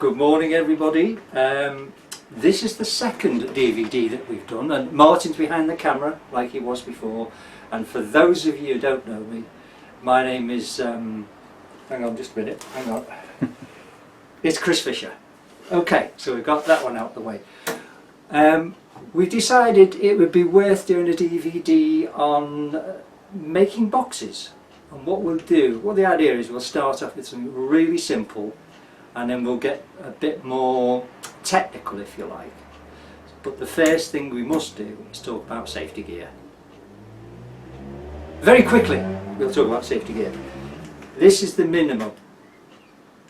Good morning everybody. This is the second DVD that we've done, and Martin's behind the camera like he was before. And for those of you who don't know me, my name is, hang on just a minute, hang on. It's Chris Fisher. Okay, so we've got that one out the way. We decided it would be worth doing a DVD on making boxes. And what we'll do, well, the idea is we'll start off with something really simple and then we'll get a bit more technical if you like. But the first thing we must do is talk about safety gear. Very quickly we'll talk about safety gear. This is the minimum.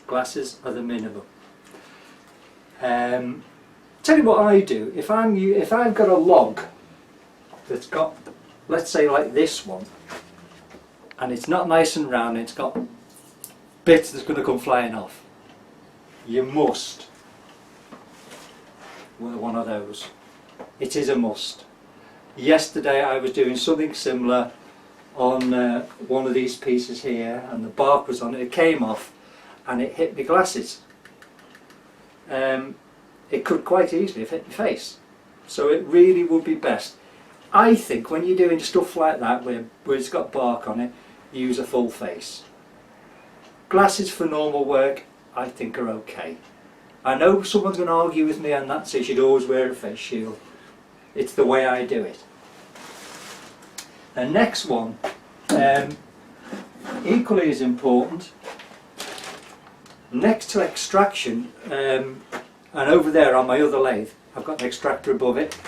Glasses are the minimum. Tell you what I do, if I've got a log that's got, let's say like this one, and it's not nice and round, it's got bits that's going to come flying off, you must wear one of those. It is a must. Yesterday I was doing something similar on one of these pieces here, and the bark was on it, it came off and it hit my glasses. It could quite easily have hit my face, so it really would be best, I think, when you're doing stuff like that where it's got bark on it, use a full face. Glasses for normal work I think are okay. I know someone's going to argue with me and that, so you should always wear a face shield. It's the way I do it. The next one, equally as important, next to extraction, and over there on my other lathe I've got an extractor above it,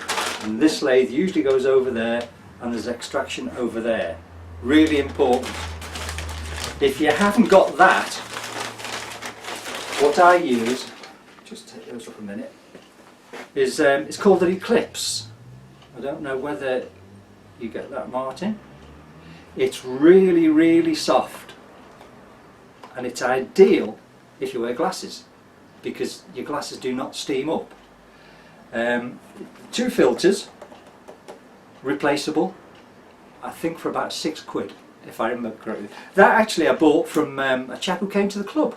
and this lathe usually goes over there and there's extraction over there. Really important. If you haven't got that, what I use, just take those up a minute, is it's called an eclipse. I don't know whether you get that, Martin. It's really, really soft, and it's ideal if you wear glasses, because your glasses do not steam up. 2 filters, replaceable, I think for about £6, if I remember correctly. That actually I bought from a chap who came to the club.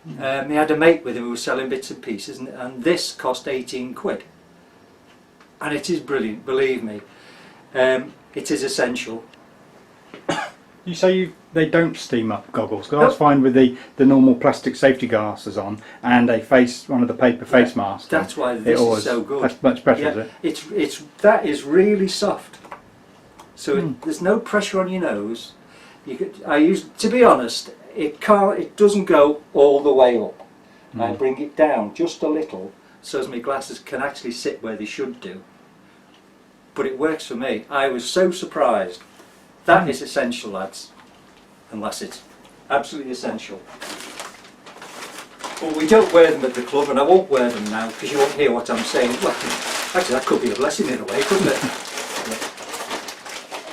He had a mate with him who was selling bits and pieces, and this cost £18. And it is brilliant, believe me. It is essential. You say they don't steam up goggles, because I was fine with the normal plastic safety glasses on and a one of the paper face masks. That's why this is so good. That's much better, is it? That is really soft. So there's no pressure on your nose. To be honest, it doesn't go all the way up. I bring it down just a little so as my glasses can actually sit where they should do. But it works for me. I was so surprised. That is essential, lads and lasses. Absolutely essential. But we don't wear them at the club, and I won't wear them now because you won't hear what I'm saying. Well, actually that could be a blessing in a way, couldn't it?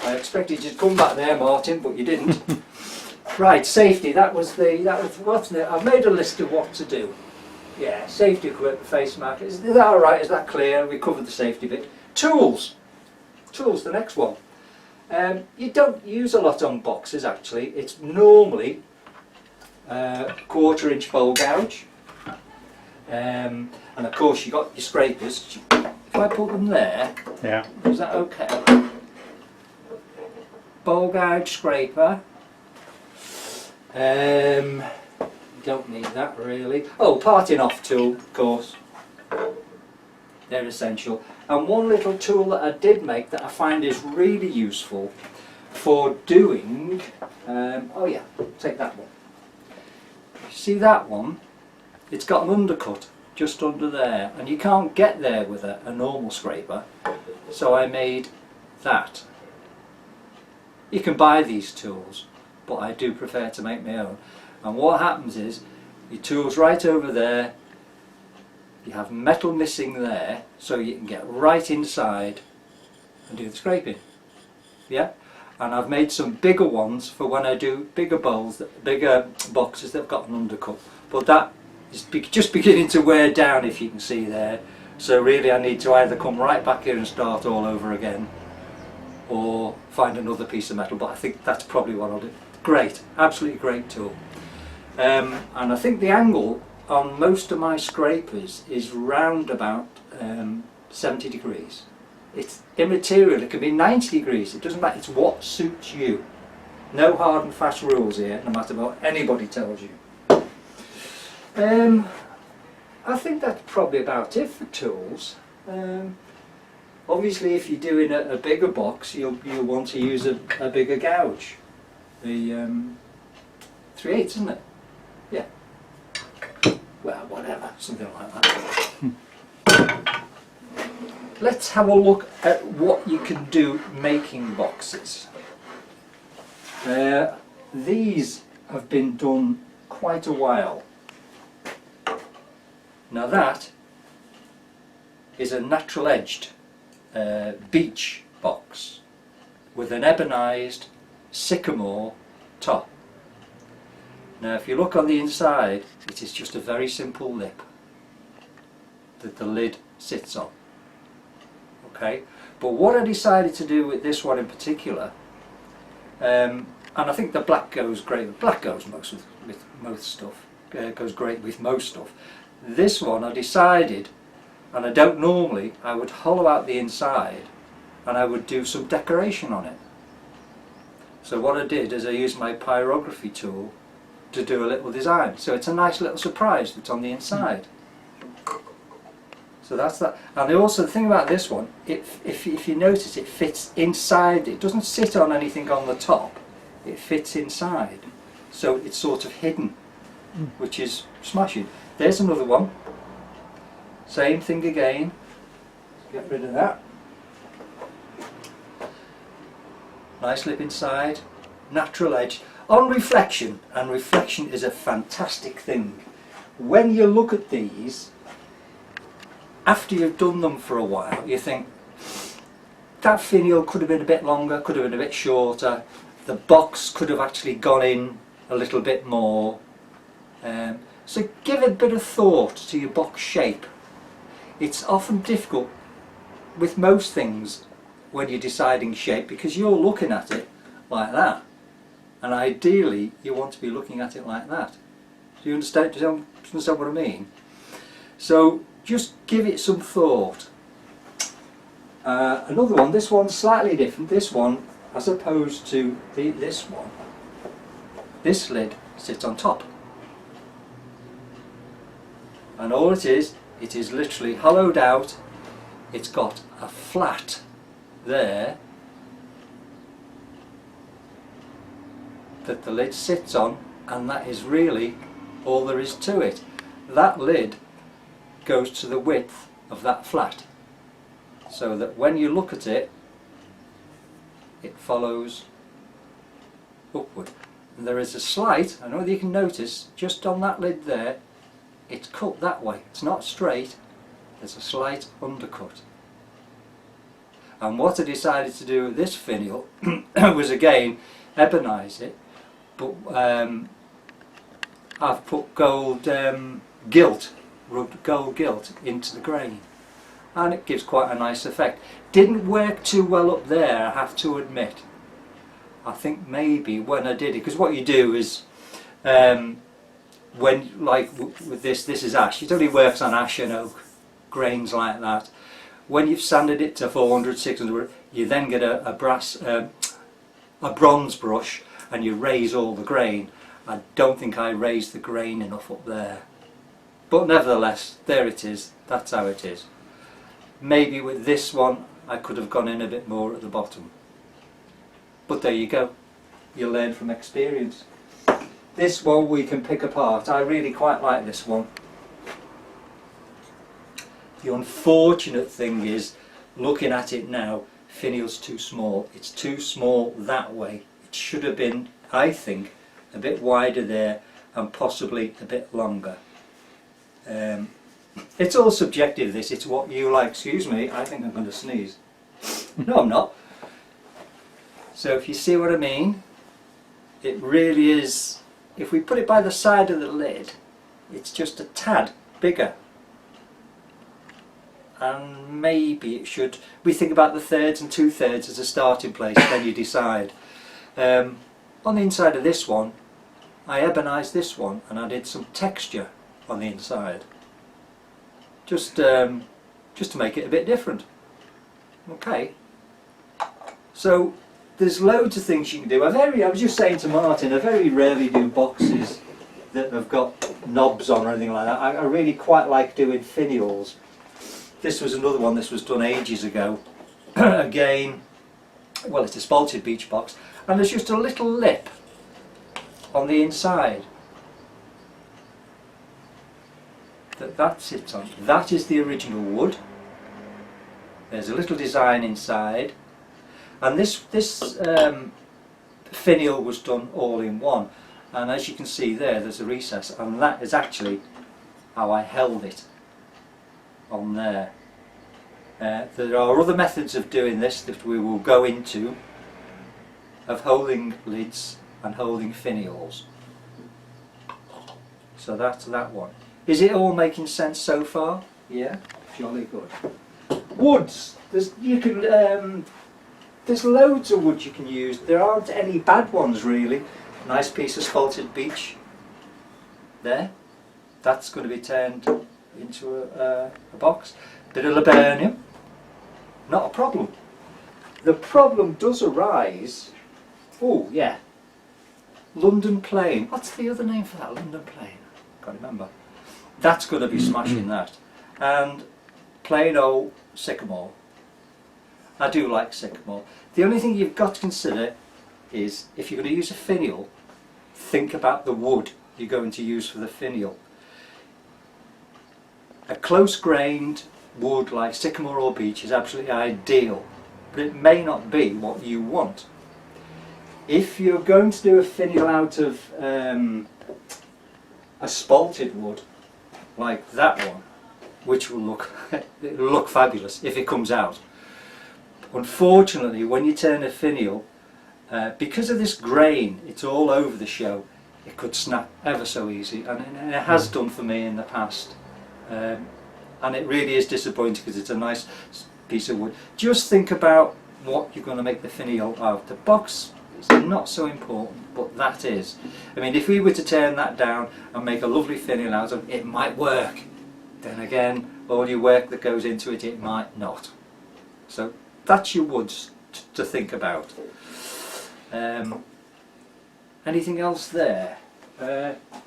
I expected you to come back there, Martin, but you didn't. Right, safety. That was wasn't it? I've made a list of what to do. Yeah, safety equipment, face mask. Is that all right? Is that clear? We covered the safety bit. Tools. Tools. The next one. You don't use a lot on boxes actually. It's normally a 1/4 inch bowl gouge, and of course you got your scrapers. If I put them there, yeah, is that okay? Bowl gouge, scraper. Don't need that really. Oh, parting off tool, of course. They're essential. And one little tool that I did make that I find is really useful for doing, oh yeah, take that one. See that one? It's got an undercut just under there, and you can't get there with a normal scraper, so I made that. You can buy these tools, but I do prefer to make my own. And what happens is, your tool's right over there, you have metal missing there, so you can get right inside and do the scraping. Yeah? And I've made some bigger ones for when I do bigger bowls, bigger boxes that have got an undercut. But that is just beginning to wear down, if you can see there. So really I need to either come right back here and start all over again, or find another piece of metal, but I think that's probably what I'll do. Great, absolutely great tool. And I think the angle on most of my scrapers is round about 70 degrees. It's immaterial, it can be 90 degrees, it doesn't matter, it's what suits you. No hard and fast rules here, no matter what anybody tells you. I think that's probably about it for tools. Obviously if you're doing a bigger box, you'll want to use a bigger gouge. The 3/8, isn't it? Yeah. Well, whatever, something like that. Let's have a look at what you can do making boxes. These have been done quite a while. Now that is a natural edged beech box with an ebonised sycamore top. Now if you look on the inside, it is just a very simple lip that the lid sits on. Okay, but what I decided to do with this one in particular, and I think the black goes great. Black goes with most stuff. Goes great with most stuff. This one I decided, and I don't normally, I would hollow out the inside and I would do some decoration on it. So what I did is I used my pyrography tool to do a little design. So it's a nice little surprise that's on the inside. So that's that. And also the thing about this one, if you notice, it fits inside. It doesn't sit on anything on the top. It fits inside. So it's sort of hidden, which is smashing. There's another one. Same thing again. Get rid of that. Nice lip inside. Natural edge. On reflection, and reflection is a fantastic thing. When you look at these, after you've done them for a while, you think, that finial could have been a bit longer, could have been a bit shorter. The box could have actually gone in a little bit more. So give a bit of thought to your box shape. It's often difficult with most things when you're deciding shape because you're looking at it like that, and ideally you want to be looking at it like that. Do you understand? Do you understand what I mean? So just give it some thought. Another one. This one's slightly different. This one, as opposed to this one, this lid sits on top. And all it is literally hollowed out. It's got a flat there that the lid sits on, and that is really all there is to it. That lid goes to the width of that flat, so that when you look at it, it follows upward. And there is a slight, I don't know whether you can notice, just on that lid there, it's cut that way. It's not straight, there's a slight undercut. And what I decided to do with this finial was again ebonize it, but I've put gold gilt, rubbed gold gilt into the grain, and it gives quite a nice effect. Didn't work too well up there, I have to admit. I think maybe when I did it, because what you do is when, like with this is ash, it only works on ash and oak grains like that. When you've sanded it to 400, 600, you then get a bronze brush and you raise all the grain. I don't think I raised the grain enough up there, but nevertheless there it is, that's how it is. Maybe with this one I could have gone in a bit more at the bottom, but there you go, you learn from experience. This one we can pick apart. I really quite like this one. The unfortunate thing is, looking at it now, finial's too small. It's too small that way. It should have been, I think, a bit wider there and possibly a bit longer. It's all subjective, this. It's what you like. Excuse me, I think I'm going to sneeze. No, I'm not. So if you see what I mean, it really is, if we put it by the side of the lid, it's just a tad bigger. And maybe it should, we think about the thirds and 2/3 as a starting place, then you decide. On the inside of this one, I ebonized this one and I did some texture on the inside, just to make it a bit different. Okay, so there's loads of things you can do. I was just saying to Martin, I very rarely do boxes that have got knobs on or anything like that. I really quite like doing finials. This was another one. This was done ages ago. Again, well, it's a spalted beach box, and there's just a little lip on the inside that sits on. That is the original wood. There's a little design inside, and this finial was done all in one. And as you can see there's a recess, and that is actually how I held it on there. There are other methods of doing this that we will go into, of holding lids and holding finials. So that's that one. Is it all making sense so far? Yeah, jolly good. Woods. There's loads of wood you can use. There aren't any bad ones really. Nice piece of spalted beech there. That's going to be turned into a box. Bit of laburnum. Not a problem. The problem does arise. Oh yeah. London plane. What's the other name for that? London plane. Can't remember. That's going to be smashing that. And plain old sycamore. I do like sycamore. The only thing you've got to consider is, if you're going to use a finial, think about the wood you're going to use for the finial. A close grained wood like sycamore or beech is absolutely ideal, but it may not be what you want. If you're going to do a finial out of a spalted wood like that one, which will look it'll look fabulous if it comes out. Unfortunately, when you turn a finial, because of this grain, it's all over the show. It could snap ever so easy, and it has done for me in the past. And it really is disappointing because it's a nice piece of wood. Just think about what you're going to make the finial out. The box is not so important, but that is. I mean, if we were to turn that down and make a lovely finial out of it, it might work. Then again, all your work that goes into it, it might not. So that's your woods to think about. Anything else there?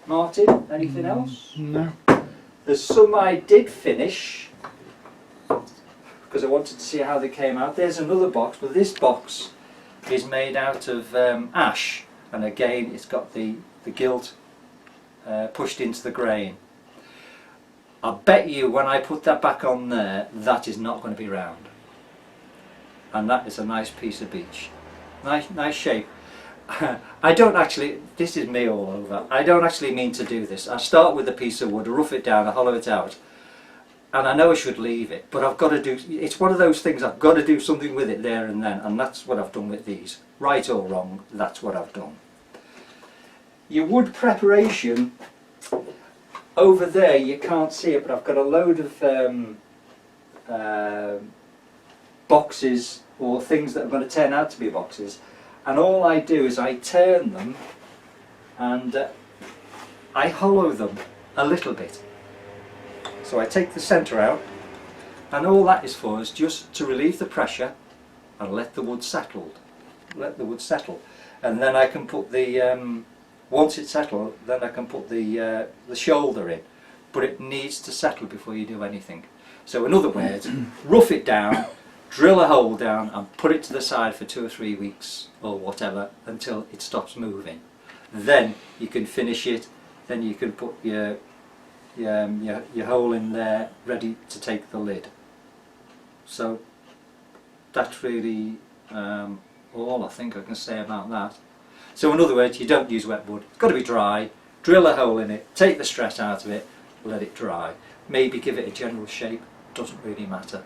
Martin, anything else? No. There's some I did finish because I wanted to see how they came out. There's another box, but this box is made out of ash, and again it's got the gilt pushed into the grain. I bet you when I put that back on there, that is not going to be round. And that is a nice piece of beech. Nice shape. I don't actually, this is me all over, I don't actually mean to do this. I start with a piece of wood, rough it down, I hollow it out, and I know I should leave it, but I've got to do, it's one of those things, I've got to do something with it there and then, and that's what I've done with these. Right or wrong, that's what I've done. Your wood preparation, over there you can't see it, but I've got a load of boxes or things that are going to turn out to be boxes. And all I do is I turn them and I hollow them a little bit. So I take the centre out, and all that is for is just to relieve the pressure and let the wood settle. Let the wood settle, and then I can put the once it's settled, then I can put the shoulder in. But it needs to settle before you do anything. So in other words, rough it down. Drill a hole down and put it to the side for 2 or 3 weeks or whatever until it stops moving. Then you can finish it. Then you can put your hole in there ready to take the lid. So that's really all I think I can say about that. So in other words, you don't use wet wood. It's got to be dry. Drill a hole in it. Take the stress out of it. Let it dry. Maybe give it a general shape. Doesn't really matter,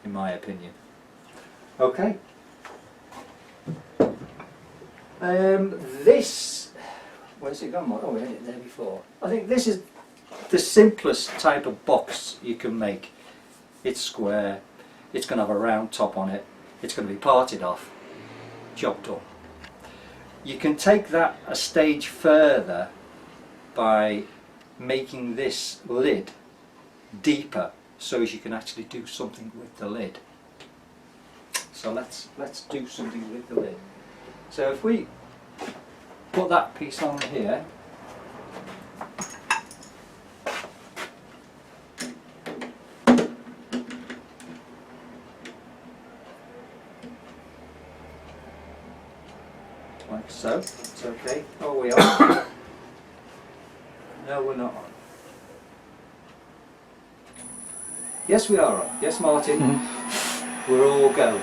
in my opinion. Okay. This, where's it gone? Oh, we had it there before. I think this is the simplest type of box you can make. It's square, it's going to have a round top on it, it's going to be parted off, job done. You can take that a stage further by making this lid deeper so as you can actually do something with the lid. So let's do something with the lid. So if we put that piece on here, like so, it's okay. Oh, we are. No, we're not on. Yes, we are on. Yes, Martin. We're all go.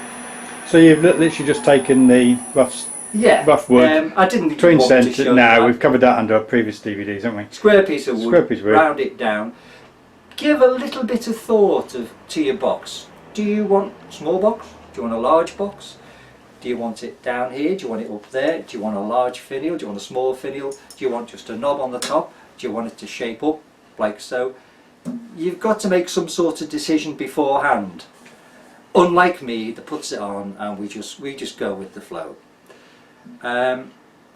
So you've literally just taken the rough wood I didn't between want to centre. show No, that. we've covered that under our previous DVDs, haven't we? Square piece of wood, Square piece of wood. round it down. Give a little bit of thought to your box. Do you want a small box? Do you want a large box? Do you want it down here? Do you want it up there? Do you want a large finial? Do you want a small finial? Do you want just a knob on the top? Do you want it to shape up like so? You've got to make some sort of decision beforehand. Unlike me, that puts it on and we just go with the flow.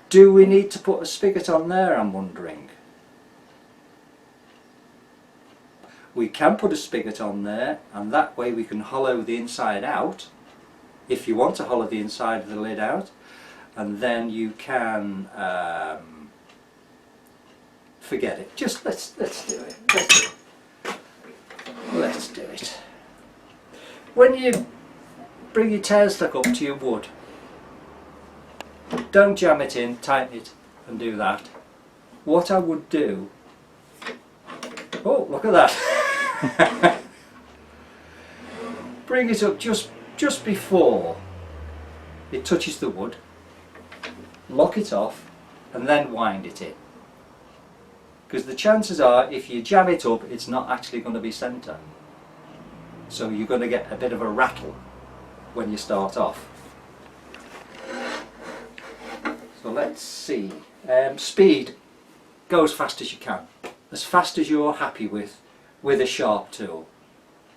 Do we need to put a spigot on there, I'm wondering? We can put a spigot on there, and that way we can hollow the inside out, if you want to hollow the inside of the lid out, and then you can forget it. Just let's do it. Let's do it. When you bring your tail stuck up to your wood, don't jam it in, tighten it and do that. What I would do, oh look at that, bring it up just before it touches the wood, lock it off and then wind it in. Because the chances are if you jam it up it's not actually going to be centre. So you're going to get a bit of a rattle when you start off. So let's see. Speed, go as fast as you can. As fast as you're happy with a sharp tool.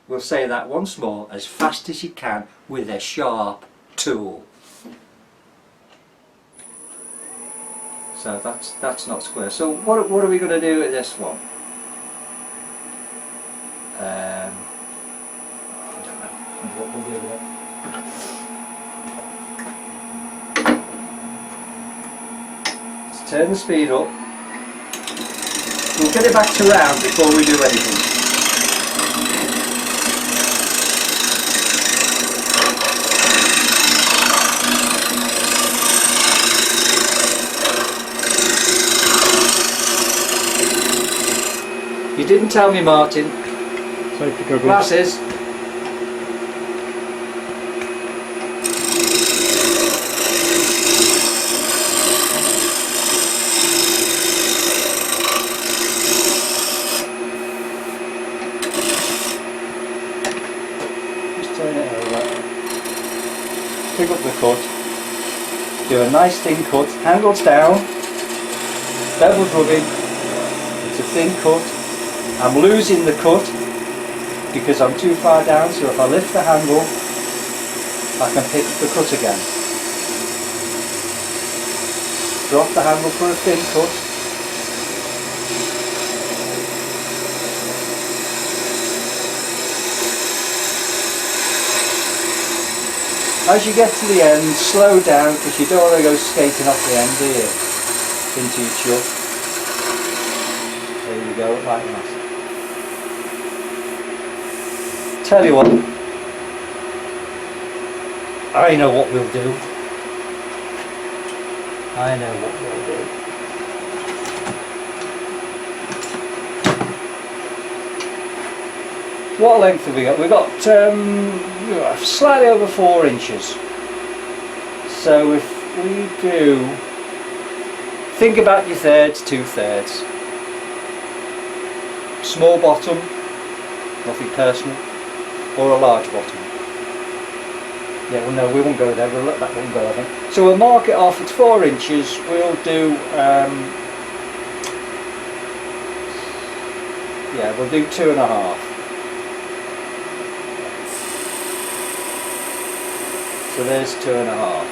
We'll say that once more, as fast as you can with a sharp tool. So that's not square. So what are we going to do with this one? I don't know what we'll do with it. Let's turn the speed up. We'll get it back to round before we do anything. You didn't tell me, Martin. Safety goggles. Glasses. Just turn it over. Pick up the cut. Do a nice thin cut. Handles down. Bevel's rubbing. It's a thin cut. I'm losing the cut because I'm too far down, so if I lift the handle I can pick the cut again. Drop the handle for a thin cut. As you get to the end, slow down because you don't want to go skating off the end, do you? Into your chuck. There you go, like that. Tell you what, I know what we'll do. I know what we'll do. What length have we got? We've got slightly over 4 inches. So if we do, think about your thirds, 2/3. Small bottom, nothing personal. Or a large bottom. Yeah, well no, we won't go there, we'll let that one go I think. So we'll mark it off, it's 4 inches, we'll do, yeah, we'll do 2.5. So there's 2.5.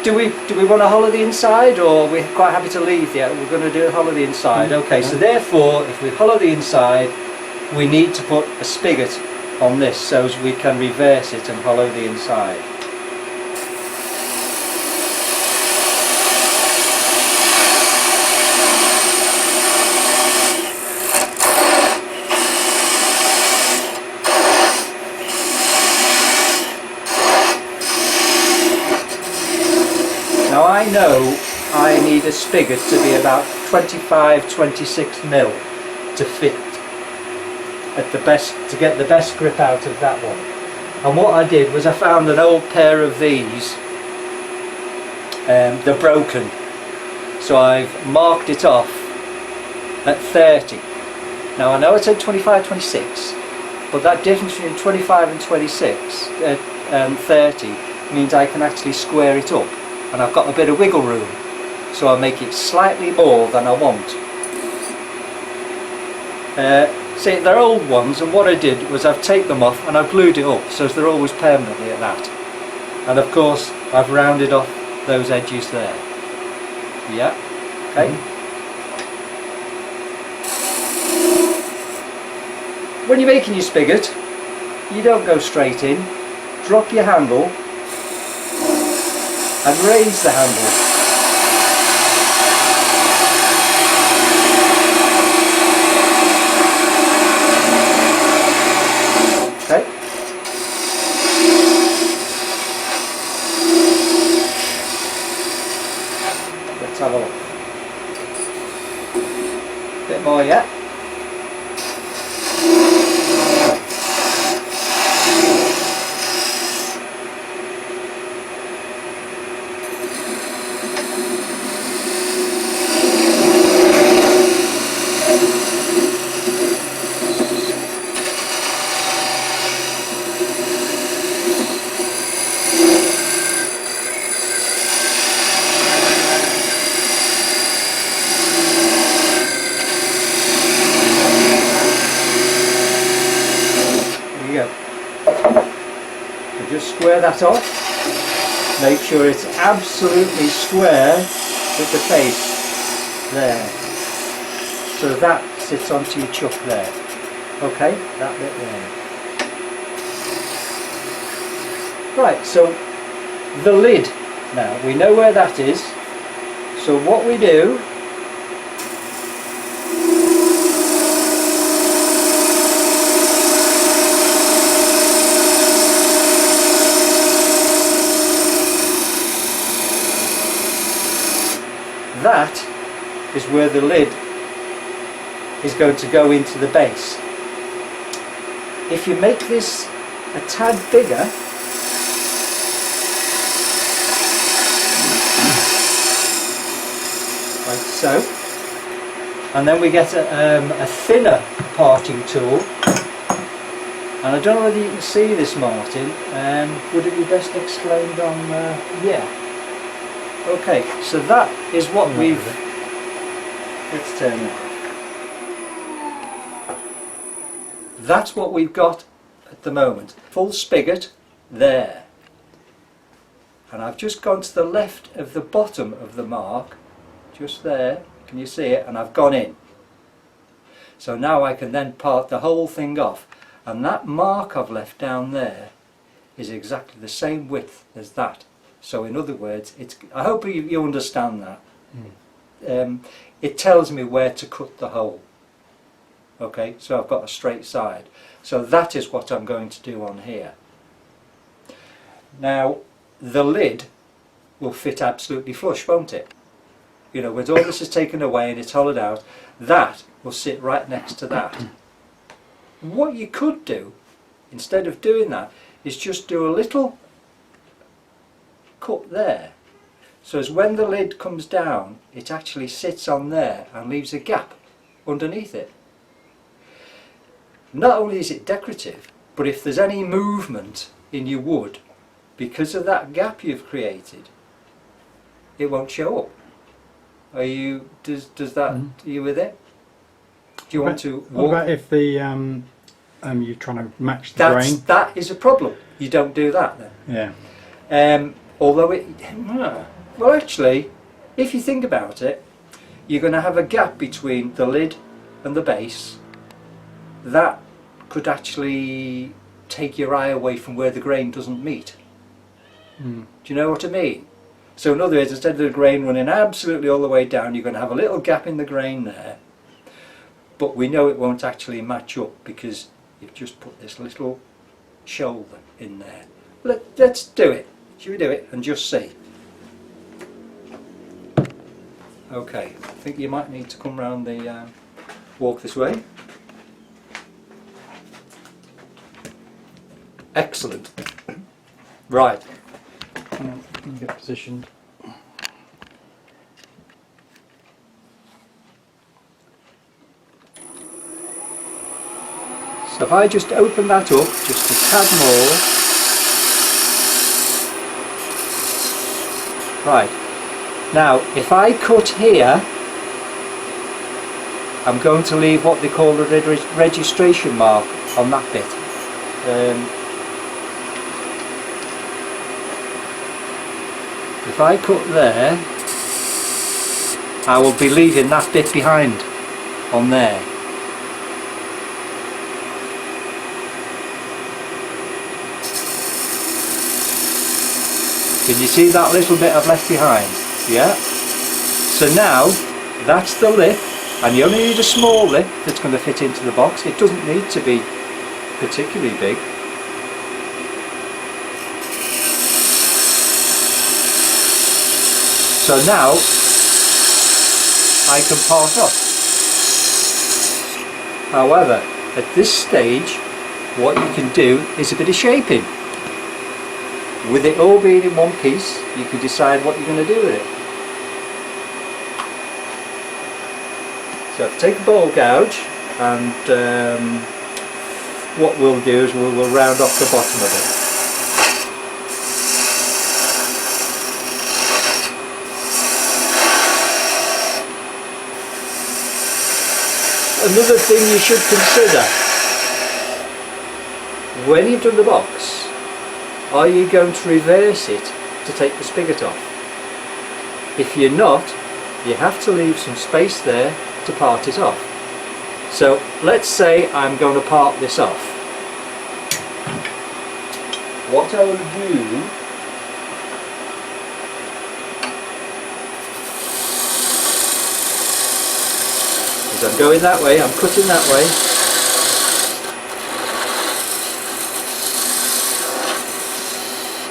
do we want to hollow the inside, or we're quite happy to leave the? We're going to do hollow the inside. Okay, so therefore, if we hollow the inside, we need to put a spigot on this so as we can reverse it and hollow the inside. Now I know I need a spigot to be about 25-26 mil to fit at the best, to get the best grip out of that one. And what I did was I found an old pair of these, they're broken, so I've marked it off at 30. Now I know I said 25-26, but that difference between 25 and 26 and 30 means I can actually square it up. And I've got a bit of wiggle room, so I'll make it slightly more than I want. See, they're old ones, and what I did was I've taken them off and I've glued it up so they're always permanently at that. And of course I've rounded off those edges there. Yeah, okay. When you're making your spigot, you don't go straight in. Drop your handle and raise the handle. Okay. Let's have a look. A bit more yet. Just square that off, make sure it's absolutely square with the face there, so that sits onto your chuck there. Okay, that bit there. Right, so the lid, now we know where that is, so what we do that is where the lid is going to go into the base. If you make this a tad bigger, like so, and then we get a thinner parting tool, and I don't know whether you can see this, Martin, would it be best explained on, yeah. Okay, so that is what we've, let's turn it. That's what we've got at the moment. Full spigot there. And I've just gone to the left of the bottom of the mark, just there, can you see it? And I've gone in. So now I can then part the whole thing off. And that mark I've left down there is exactly the same width as that. So in other words, it's, I hope you understand that. It tells me where to cut the hole. Okay, so I've got a straight side. So that is what I'm going to do on here. Now, the lid will fit absolutely flush, won't it? You know, when all this is taken away and it's hollowed out, that will sit right next to that. What you could do, instead of doing that, is just do a little cut there, so as when the lid comes down it actually sits on there and leaves a gap underneath it. Not only is it decorative, but if there's any movement in your wood because of that gap you've created, it won't show up. Are you, does that, are you with it? Do you want to walk? What about if the you're trying to match the grain? That is a problem. You don't do that then. Yeah. Although it, Well, actually, if you think about it, you're going to have a gap between the lid and the base that could actually take your eye away from where the grain doesn't meet. Do you know what I mean? So in other words, instead of the grain running absolutely all the way down, you're going to have a little gap in the grain there, but we know it won't actually match up because you've just put this little shoulder in there. Let's do it. Should we do it and just see? Okay, I think you might need to come round the walk this way. Excellent. Right. Get positioned. So if I just open that up just a tad more. Right. Now if I cut here, I'm going to leave what they call a registration mark on that bit. If I cut there, I will be leaving that bit behind on there. Can you see that little bit I've left behind? Yeah? So now, that's the lip, and you only need a small lip that's going to fit into the box. It doesn't need to be particularly big. So now, I can part off. However, at this stage, what you can do is a bit of shaping. With it all being in one piece, you can decide what you're going to do with it. So take a bowl gouge, and what we'll do is we'll round off the bottom of it. Another thing you should consider, when you've done the box, are you going to reverse it to take the spigot off? If you're not, you have to leave some space there to part it off. So let's say I'm going to part this off. What I will do is I'm going that way, I'm cutting that way.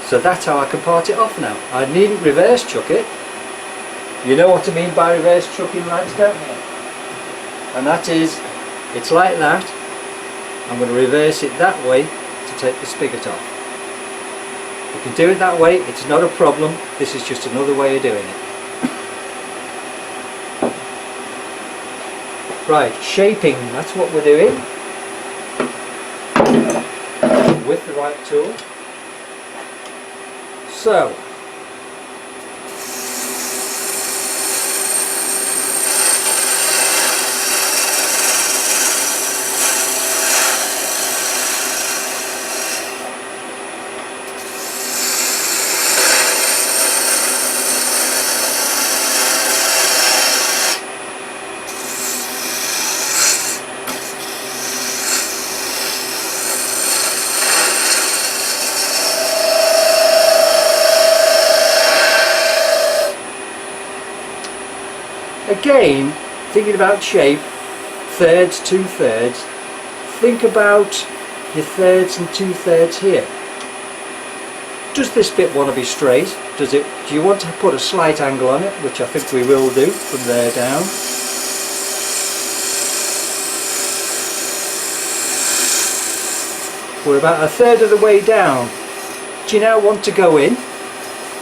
So that's how I can part it off now. I needn't reverse chuck it. You know what I mean by reverse chucking, lads, don't you? And that is, it's like that. I'm going to reverse it that way to take the spigot off. You can do it that way, it's not a problem. This is just another way of doing it. Right, shaping, that's what we're doing. With the right tool. So, again, thinking about shape, thirds, 2/3, think about your thirds and 2/3 here. Does this bit want to be straight? Do you want to put a slight angle on it, which I think we will do from there down. We're about a third of the way down. Do you now want to go in?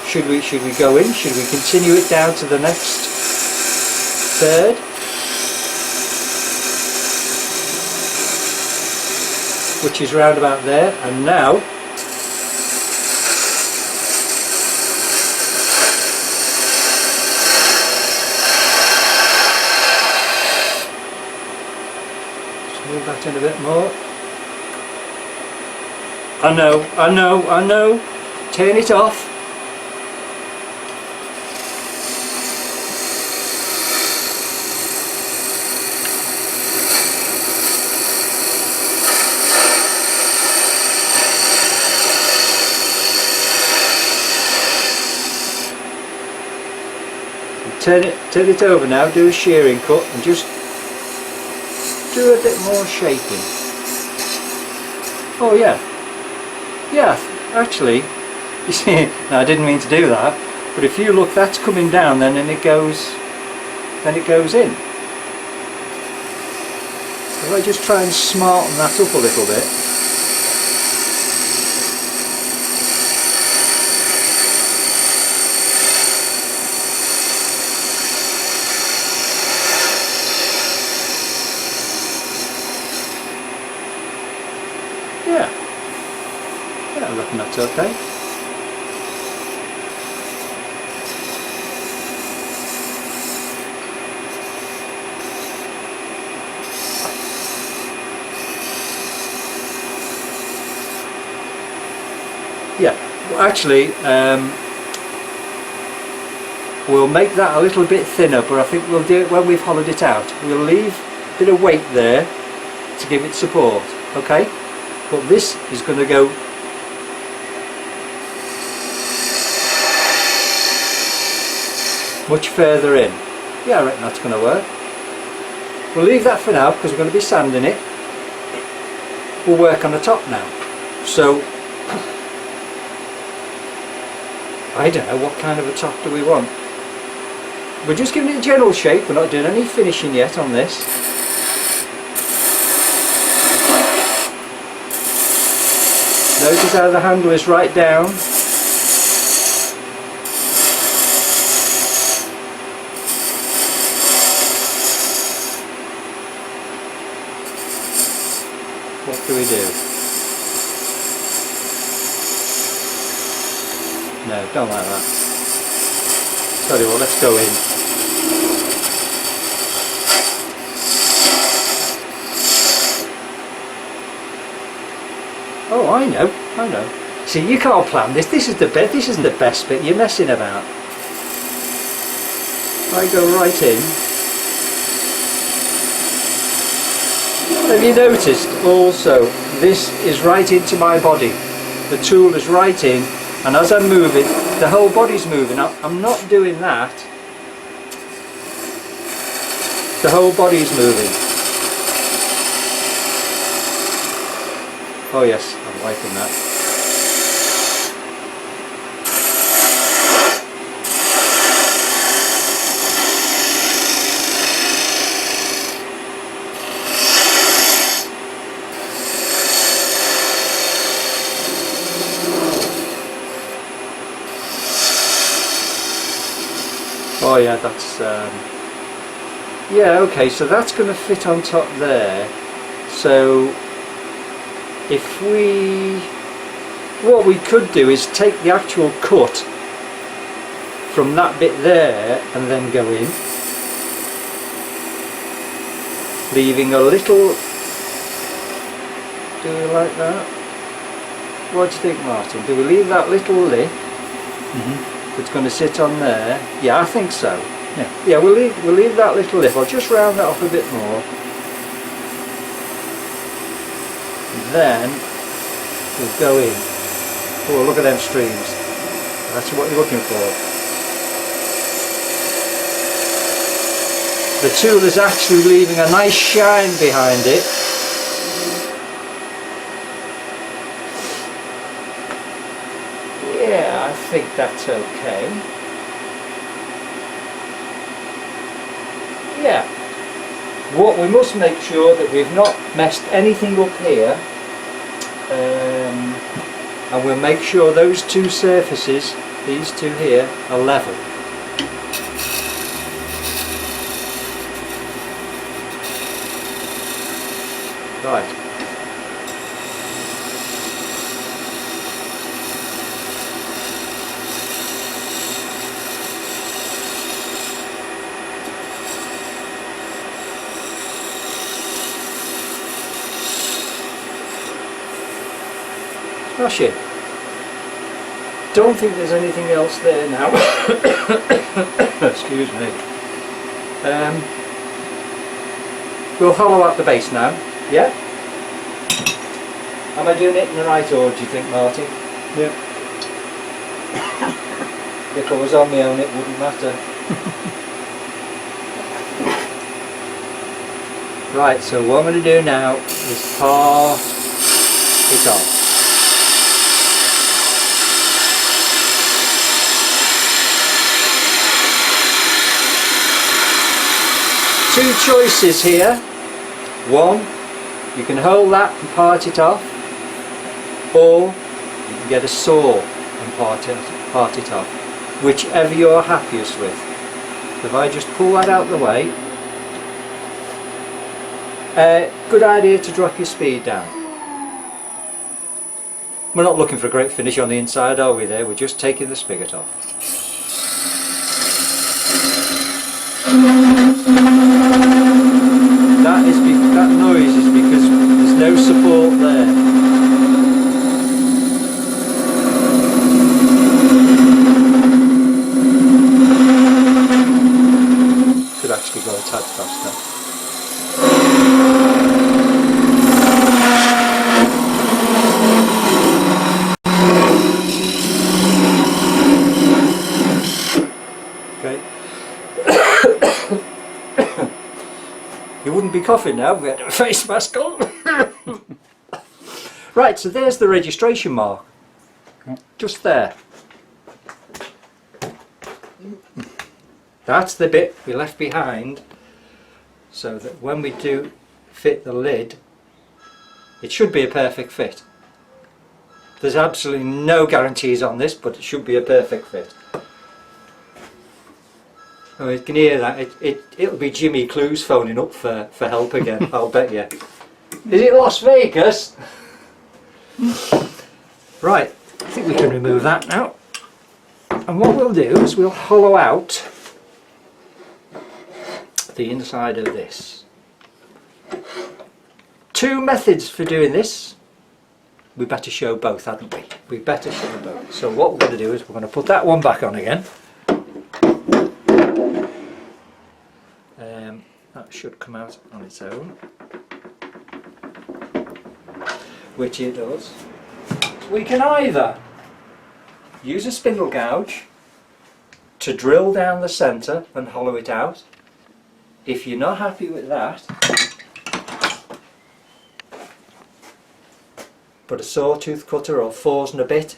Should we go in? Should we continue it down to the next third? Which is round about there, and now just move that in a bit more. I know, turn it off. turn it over now, do a shearing cut and just do a bit more shaping. Oh yeah, yeah, actually, you see, no, I didn't mean to do that, but if you look, that's coming down then and it goes in. If I just try and smarten that up a little bit. Yeah, I reckon that's okay. Yeah, well, actually, we'll make that a little bit thinner, but I think we'll do it when we've hollowed it out. We'll leave a bit of weight there to give it support, okay? But this is going to go much further in. Yeah, I reckon that's going to work. We'll leave that for now because we're going to be sanding it. We'll work on the top now. So, I don't know, what kind of a top do we want? We're just giving it a general shape, we're not doing any finishing yet on this. Notice how the handle is right down. What do we do? No, don't like that. Tell you what, let's go in. Oh, I know. See, you can't plan this. This is the bit. This is the best bit. You're messing about. I go right in. Have you noticed also? This is right into my body. The tool is right in, and as I'm moving, the whole body's moving. I'm not doing that. The whole body's moving. Oh yes, I'm liking that. Oh yeah, that's yeah, okay, so that's going to fit on top there. So if what we could do is take the actual cut from that bit there and then go in, leaving a little. Do we like that? What do you think, Martin? Do we leave that little lip that's going to sit on there? Yeah, I think so. Yeah, we'll leave that little lip. I'll just round that off a bit more. Then we'll go in. Oh, look at them streams. That's what you're looking for. The tool is actually leaving a nice shine behind it. Yeah, I think that's okay. Yeah. What we must make sure that we've not messed anything up here. And we'll make sure those two surfaces, these two here, are level. Right. Smash it. Don't think there's anything else there now. Excuse me. We'll hollow out the base now. Yeah? Am I doing it in the right order, do you think, Martin? Yeah. If I was on my own, it wouldn't matter. Right, so what I'm going to do now is part it off. Two choices here. One, you can hold that and part it off, or you can get a saw and part it off, whichever you're happiest with. If I just pull that out of the way, good idea to drop your speed down. We're not looking for a great finish on the inside, are we there? We're just taking the spigot off. That noise is because there's no support there. Could actually go a tad faster. You wouldn't be coughing now if we had a face mask on. Right, so there's the registration mark. Just there. That's the bit we left behind so that when we do fit the lid, it should be a perfect fit. There's absolutely no guarantees on this, but it should be a perfect fit. Oh, you can hear that. It'll be Jimmy Clues phoning up for help again, I'll bet you. Is it Las Vegas? Right, I think we can remove that now. And what we'll do is we'll hollow out the inside of this. Two methods for doing this. We better show both, hadn't we? We better show both. So what we're going to do is we're going to put that one back on again. That should come out on its own, which it does. We can either use a spindle gouge to drill down the centre and hollow it out. If you're not happy with that, put a sawtooth cutter or 4s and a bit.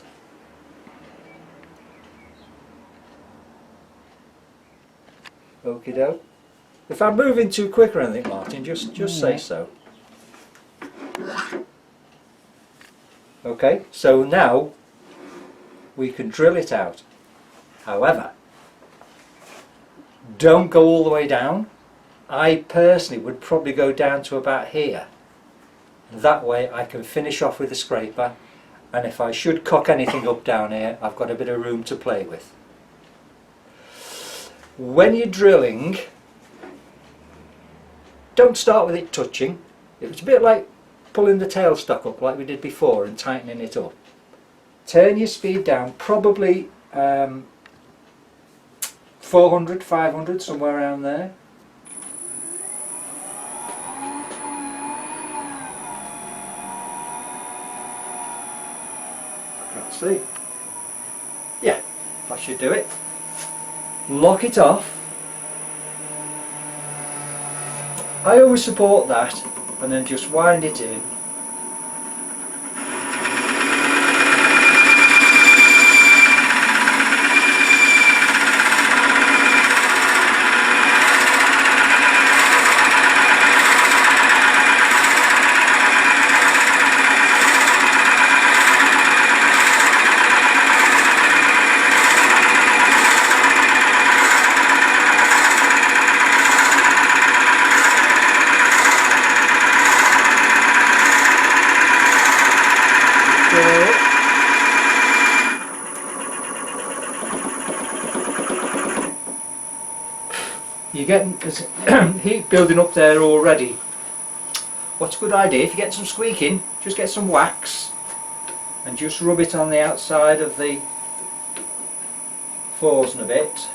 Okie doke. If I'm moving too quick or anything, Martin, just say so. Okay, so now we can drill it out. However, don't go all the way down. I personally would probably go down to about here. That way I can finish off with a scraper, and if I should cock anything up down here, I've got a bit of room to play with. When you're drilling, don't start with it touching. It's a bit like pulling the tailstock up like we did before and tightening it up. Turn your speed down, probably 400, 500, somewhere around there. I can't see. Yeah, that should do it. Lock it off. I always support that and then just wind it in. You're getting heat building up there already. What's a good idea, if you get some squeaking, just get some wax and just rub it on the outside of the 4s and a bit.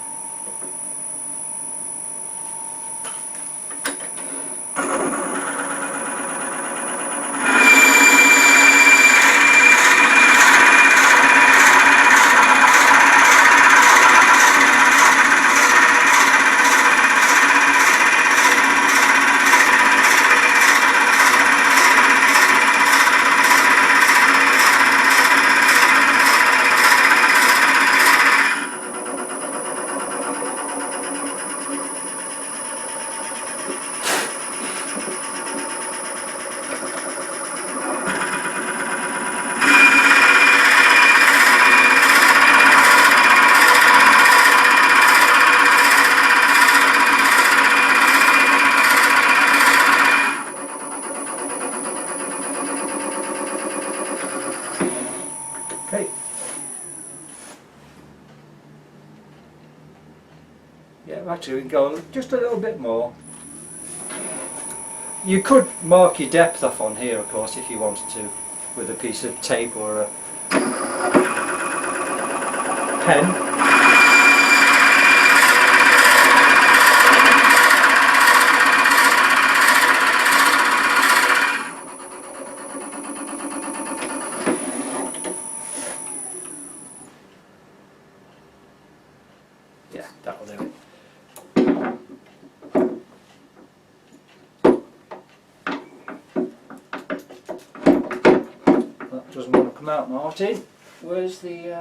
Yeah, actually we can go just a little bit more. You could mark your depth off on here, of course, if you wanted to, with a piece of tape or a pen. Yeah, that'll do it. That doesn't want to come out, Martin. Where's the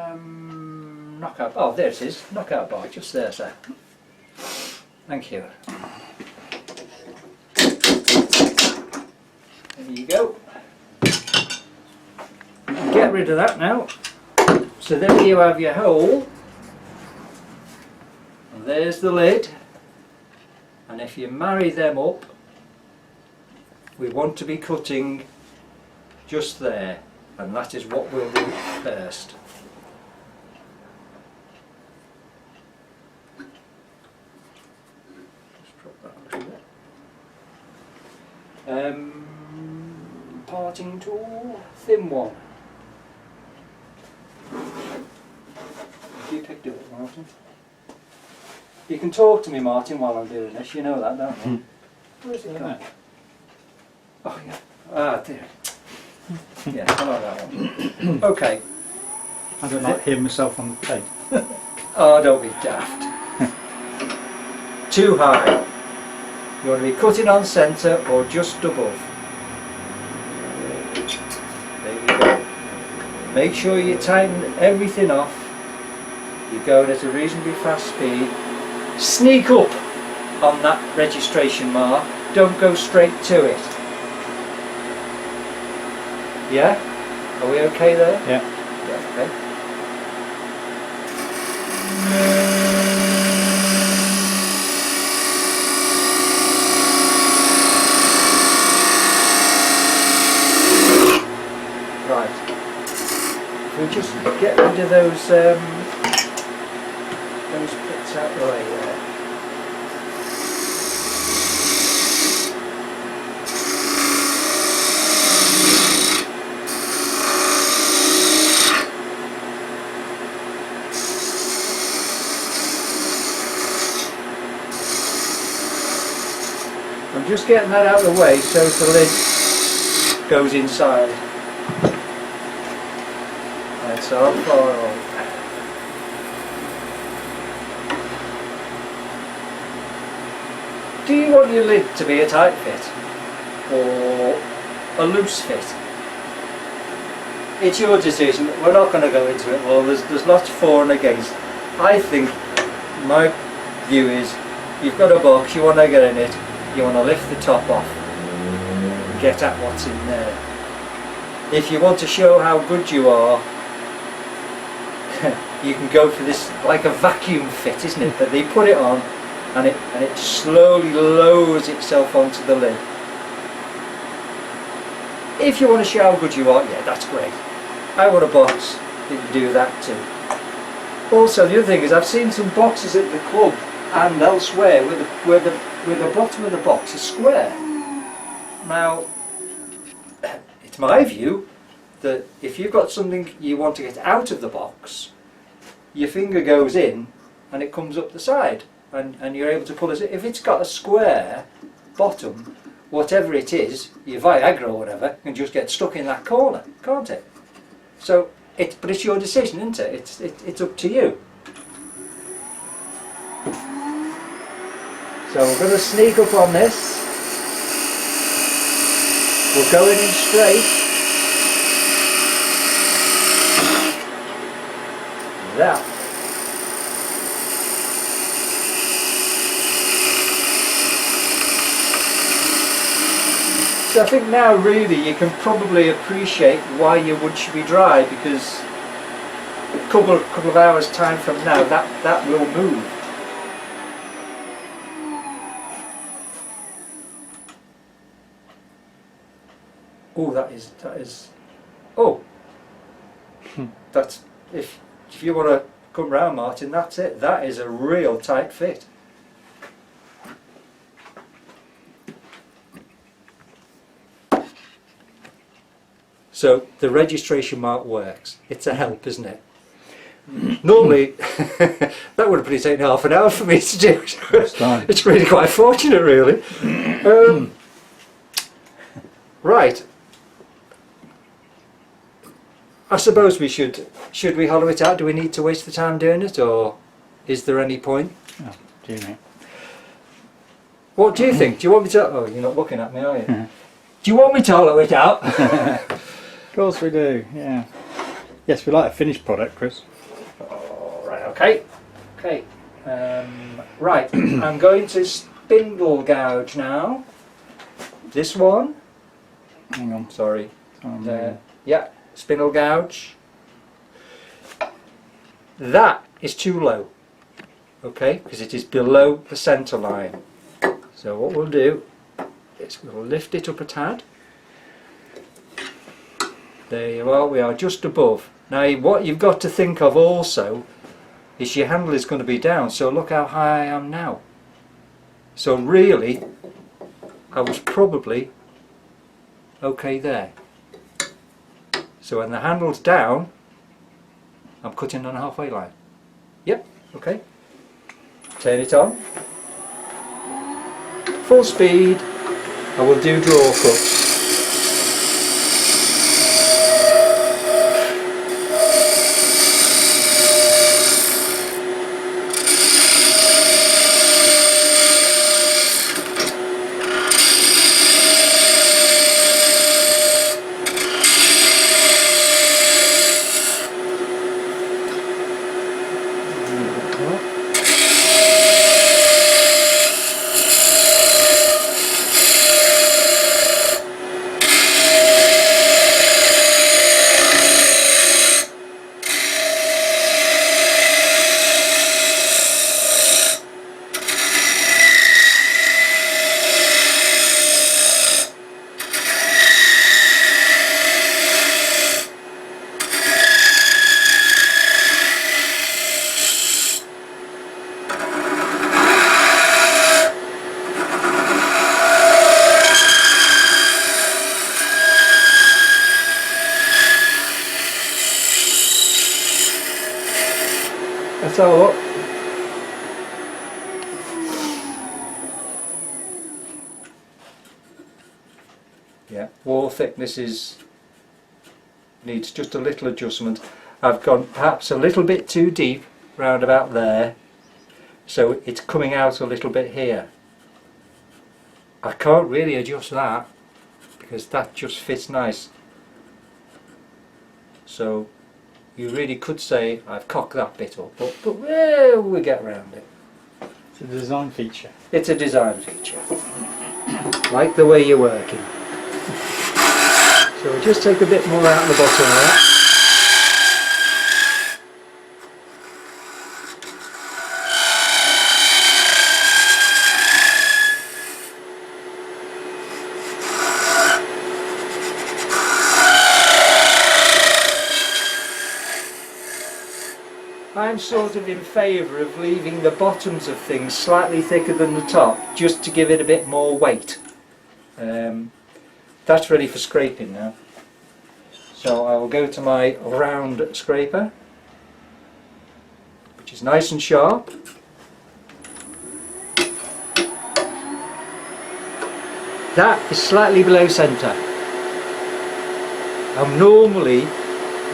knockout? Oh, there it is. Knockout bar, just there, sir. Thank you. There you go. Get rid of that now. So there you have your hole. And there's the lid. And if you marry them up, we want to be cutting just there. And that is what we'll do first. Just drop that a little bit. Parting tool, thin one. You picked it up, Martin. You can talk to me, Martin, while I'm doing this. You know that, don't you? Where's it gone? Oh yeah. Ah, there. Yeah, I like that one. Okay. I don't like hearing myself on the tape. Oh, don't be daft. Too high. You want to be cutting on centre or just above. There you go. Make sure you tighten everything off. You're going at a reasonably fast speed. Sneak up on that registration mark. Don't go straight to it. Yeah? Are we okay there? Yeah. Yeah, okay. Right. If we just get rid of those bits out the way there. I'm just getting that out of the way so the lid goes inside. Right, so how far on? Do you want your lid to be a tight fit or a loose fit? It's your decision. We're not going to go into it. Well, there's lots for and against. I think my view is you've got a box, you want to get in it, you want to lift the top off, get at what's in there. If you want to show how good you are, you can go for this, like a vacuum fit, isn't it? That they put it on and it slowly lowers itself onto the lid. If you want to show how good you are, yeah, that's great. I want a box that can do that too. Also, the other thing is I've seen some boxes at the club and elsewhere where the bottom of the box is square. Now, it's my view that if you've got something you want to get out of the box, your finger goes in and it comes up the side and you're able to pull it. If it's got a square bottom, whatever it is, your Viagra or whatever, can just get stuck in that corner, can't it? So, but it's your decision, isn't it? It's up to you. So we're going to sneak up on this. We're going in straight. That. So I think now really you can probably appreciate why your wood should be dry, because a couple of hours time from now that will move. Oh, that is oh, that's if you want to come round, Martin, that's it. That is a real tight fit. So the registration mark works. It's a help, isn't it? Normally, that would have probably taken half an hour for me to do. It's really quite fortunate, really. Right. I suppose we should we hollow it out? Do we need to waste the time doing it, or is there any point? Oh, do you know? What do you think? Do you want me to... Oh, you're not looking at me, are you? Do you want me to hollow it out? Of course we do, yeah. Yes, we like a finished product, Chris. Oh, right, okay. Okay. Right, I'm going to spindle gouge now. This one. Hang on. Sorry. Yeah, spindle gouge. That is too low. Okay, because it is below the centre line. So what we'll do is we'll lift it up a tad. There you are, we are just above. Now what you've got to think of also is your handle is going to be down, so look how high I am now. So really, I was probably okay there. So when the handle's down, I'm cutting on a halfway line. Yep, okay. Turn it on. Full speed. I will do draw cuts. Let's have a look. Yeah, wall thickness needs just a little adjustment. I've gone perhaps a little bit too deep round about there, so it's coming out a little bit here. I can't really adjust that because that just fits nice. So you really could say I've cocked that bit up, but well, we get around it. It's a design feature. It's a design feature. Like the way you're working. So we'll just take a bit more out of the bottom there. I'm sort of in favour of leaving the bottoms of things slightly thicker than the top, just to give it a bit more weight. That's ready for scraping now. So I will go to my round scraper, which is nice and sharp. That is slightly below centre. And normally,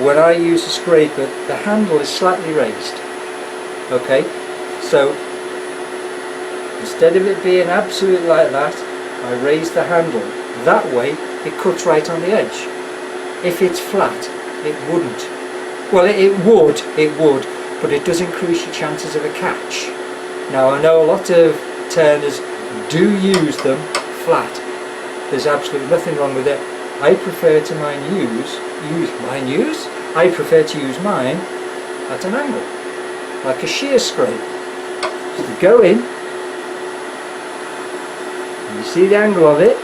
when I use a scraper, the handle is slightly raised. Okay, so instead of it being absolutely like that, I raise the handle. That way, it cuts right on the edge. If it's flat, it wouldn't. Well, it would, but it does increase your chances of a catch. Now, I know a lot of turners do use them flat. There's absolutely nothing wrong with it. I prefer to I prefer to use mine at an angle, like a shear scrape. So you go in, and you see the angle of it.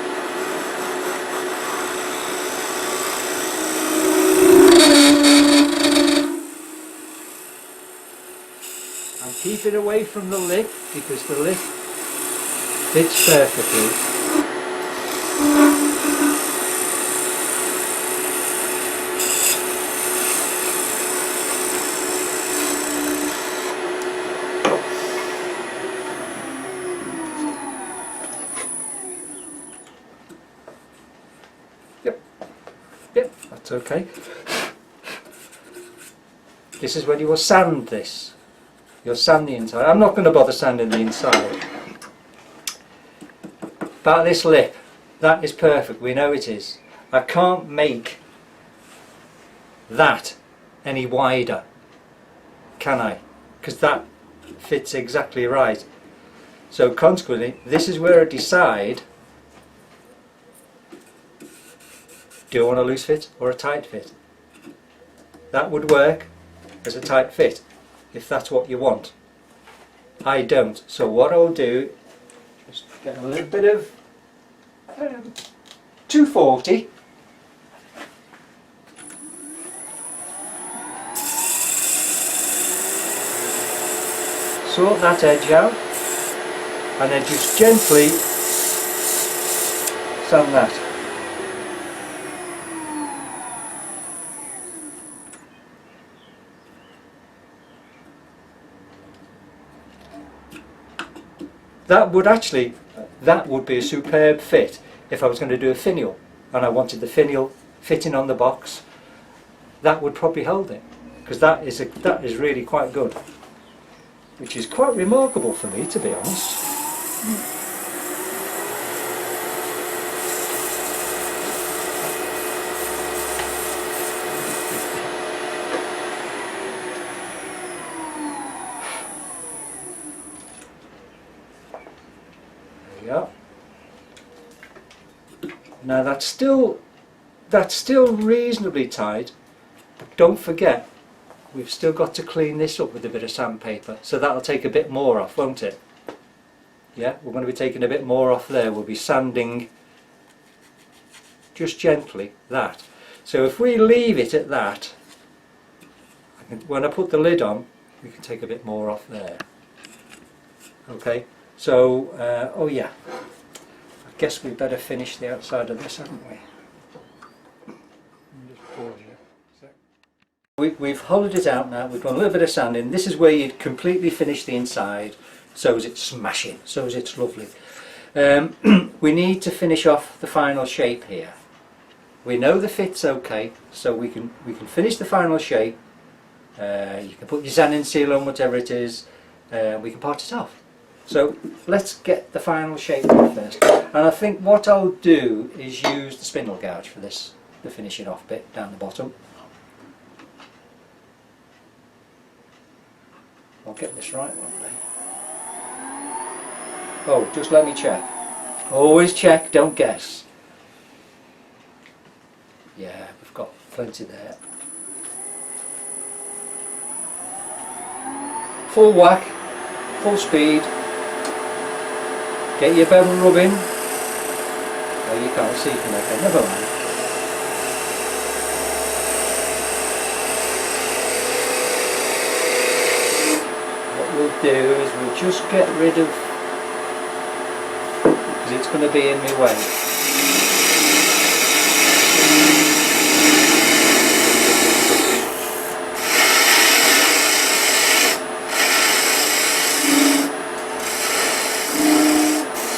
I'm keeping away from the lip because the lip fits perfectly. okay. This is when you will sand this. You'll sand the inside. I'm not going to bother sanding the inside. About this lip, that is perfect. We know it is. I can't make that any wider, can I? Because that fits exactly right. So consequently, this is where I decide, do I want a loose fit or a tight fit? That would work as a tight fit, if that's what you want. I don't. So what I'll do, just get a little bit of 240. Sort that edge out, and then just gently sand that. That would be a superb fit if I was going to do a finial and I wanted the finial fitting on the box. That would probably hold it, because that is really quite good, which is quite remarkable for me, to be honest. There we are. Now that's still reasonably tight, but don't forget we've still got to clean this up with a bit of sandpaper, so that'll take a bit more off, won't it? Yeah, we're going to be taking a bit more off there. We'll be sanding just gently that. So if we leave it at that, when I put the lid on, we can take a bit more off there. Okay, so oh yeah, I guess we better finish the outside of this, haven't we? We've hollowed it out now, we've done a little bit of sanding. This is where you completely finish the inside, so as it's smashing, so as it's lovely. We need to finish off the final shape here. We know the fit's okay, so we can finish the final shape. You can put your sanding seal on, whatever it is, we can part it off. So let's get the final shape on first. And I think what I'll do is use the spindle gouge for this, the finishing off bit down the bottom. I'll get this right one day. Oh, just let me check. Always check, don't guess. Yeah, we've got plenty there. Full whack, full speed. Get your bevel rubbing. Oh, you can't see from there, never mind. Do is we'll just get rid of, because it's going to be in my way.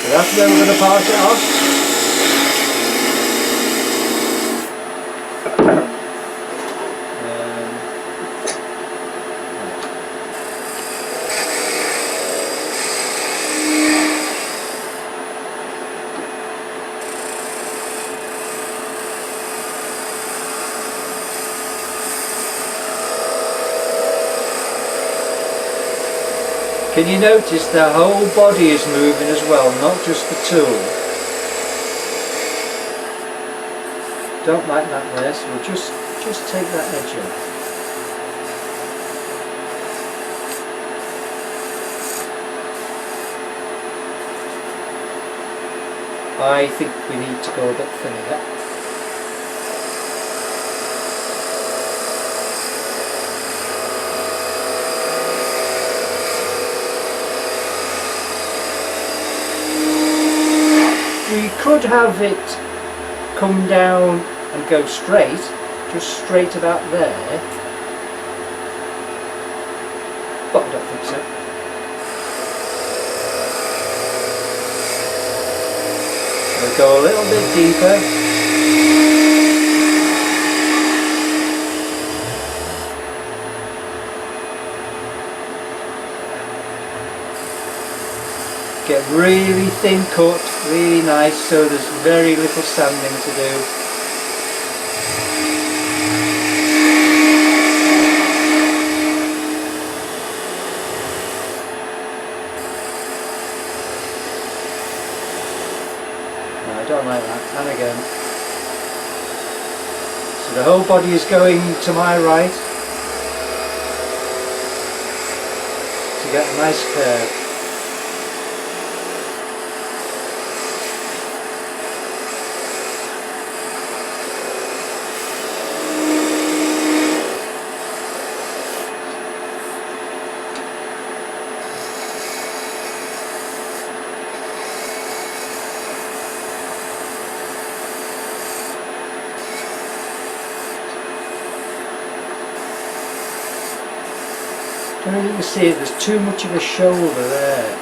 So that's where we're going to part it off. Can you notice the whole body is moving as well, not just the tool? Don't like that there, so we'll just take that edge off. I think we need to go a bit thinner. We could have it come down and go straight, just straight about there, but I don't think so. We'll go a little bit deeper. Get really thin cut, really nice, so there's very little sanding to do. No, I don't like that. And again. So the whole body is going to my right to get a nice curve. I don't know if you can see it, there's too much of a shoulder there.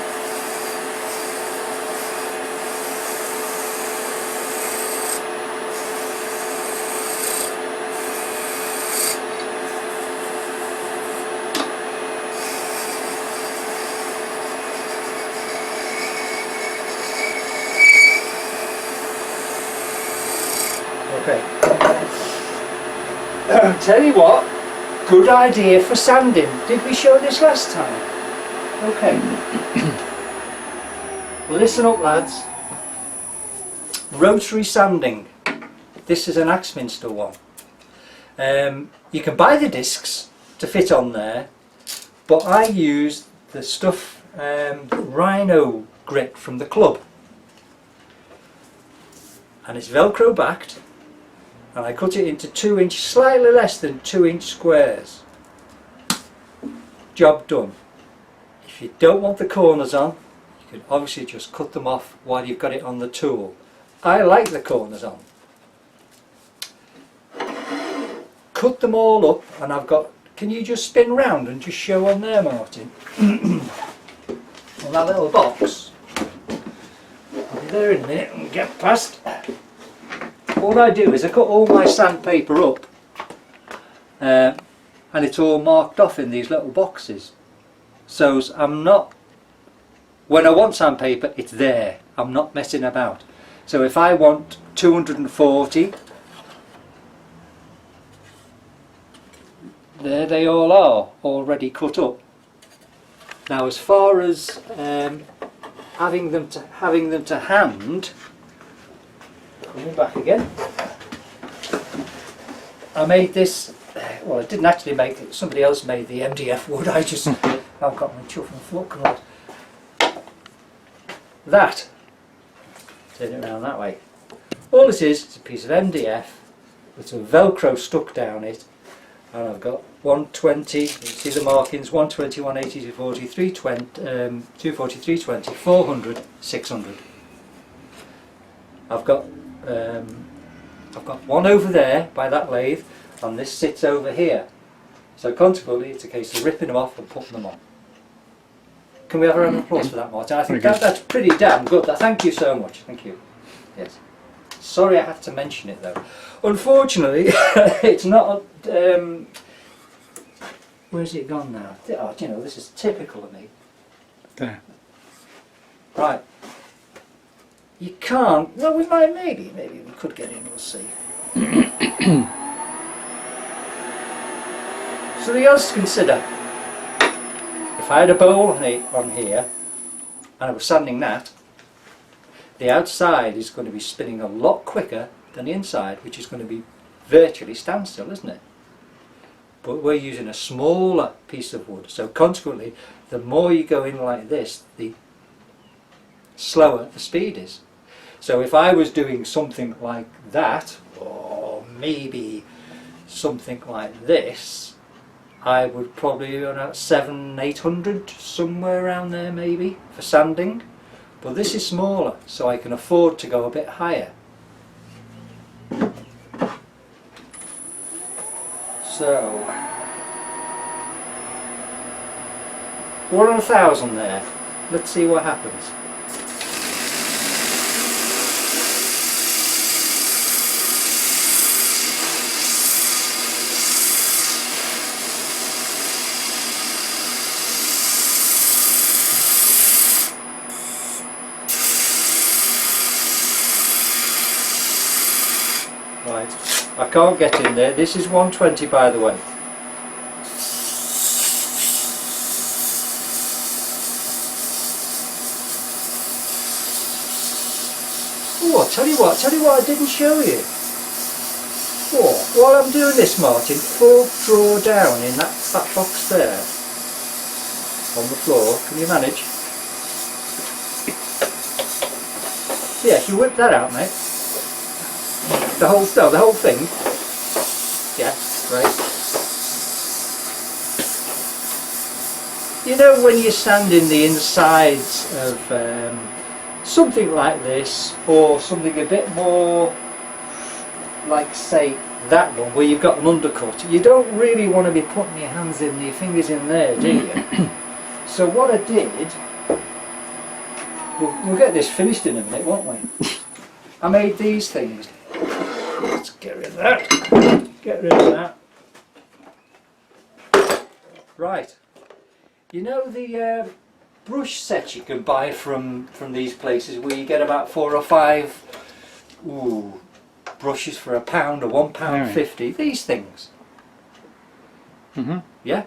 Okay. Tell you what. Good idea for sanding. Did we show this last time? Okay. Listen up, lads. Rotary sanding. This is an Axminster one. You can buy the discs to fit on there, but I use the stuff Rhino grit from the club, and it's Velcro backed. And I cut it into 2-inch, slightly less than 2-inch squares. Job done. If you don't want the corners on, you can obviously just cut them off while you've got it on the tool. I like the corners on. Cut them all up, and I've got, can you just spin round and just show on there, Martin? On that little box. I'll be there in a minute and get past. What I do is I cut all my sandpaper up and it's all marked off in these little boxes, so I'm not, when I want sandpaper it's there, I'm not messing about. So if I want 240, there they all are, already cut up. Now as far as having them to hand, coming back again, I made this, well I didn't actually make it, somebody else made the MDF wood, I've got my chuff and fluck rod. That, turn it around that way, all this is a piece of MDF with some Velcro stuck down it, and I've got 120, you can see the markings, 120, 180, 240, 320, 240, 320, 400, 600. I've got one over there by that lathe, and this sits over here. So consequently it's a case of ripping them off and putting them on. Can we have a round of applause for that, Martin? I think that's pretty damn good. Thank you so much. Thank you. Yes. Sorry I have to mention it though. Unfortunately, it's not... where's it gone now? Oh, you know, this is typical of me. There. Right. You can't... Well, we might, maybe we could get in, we'll see. Something else to consider. If I had a bowl on here, and I was sanding that, the outside is going to be spinning a lot quicker than the inside, which is going to be virtually standstill, isn't it? But we're using a smaller piece of wood, so consequently, the more you go in like this, the slower the speed is. So if I was doing something like that, or maybe something like this, I would probably run at 700-800, somewhere around there maybe, for sanding. But this is smaller, so I can afford to go a bit higher. So, 1 on 1,000 there. Let's see what happens. I can't get in there. This is 120, by the way. Oh, tell you what I didn't show you. Oh, while I'm doing this, Martin, fourth drawer down in that box there on the floor. Can you manage? Yeah, if you whip that out, mate. The whole thing. Yeah, great. You know when you stand in the insides of something like this, or something a bit more like, say, that one where you've got an undercut, you don't really want to be putting your hands in, your fingers in there, do you? So what I did, we'll get this finished in a minute, won't we? I made these things. Let's get rid of that. Get rid of that. Right. You know the brush sets you can buy from these places where you get about 4 or 5 brushes for £1 or £1.50. These things. Mm-hmm. Yeah.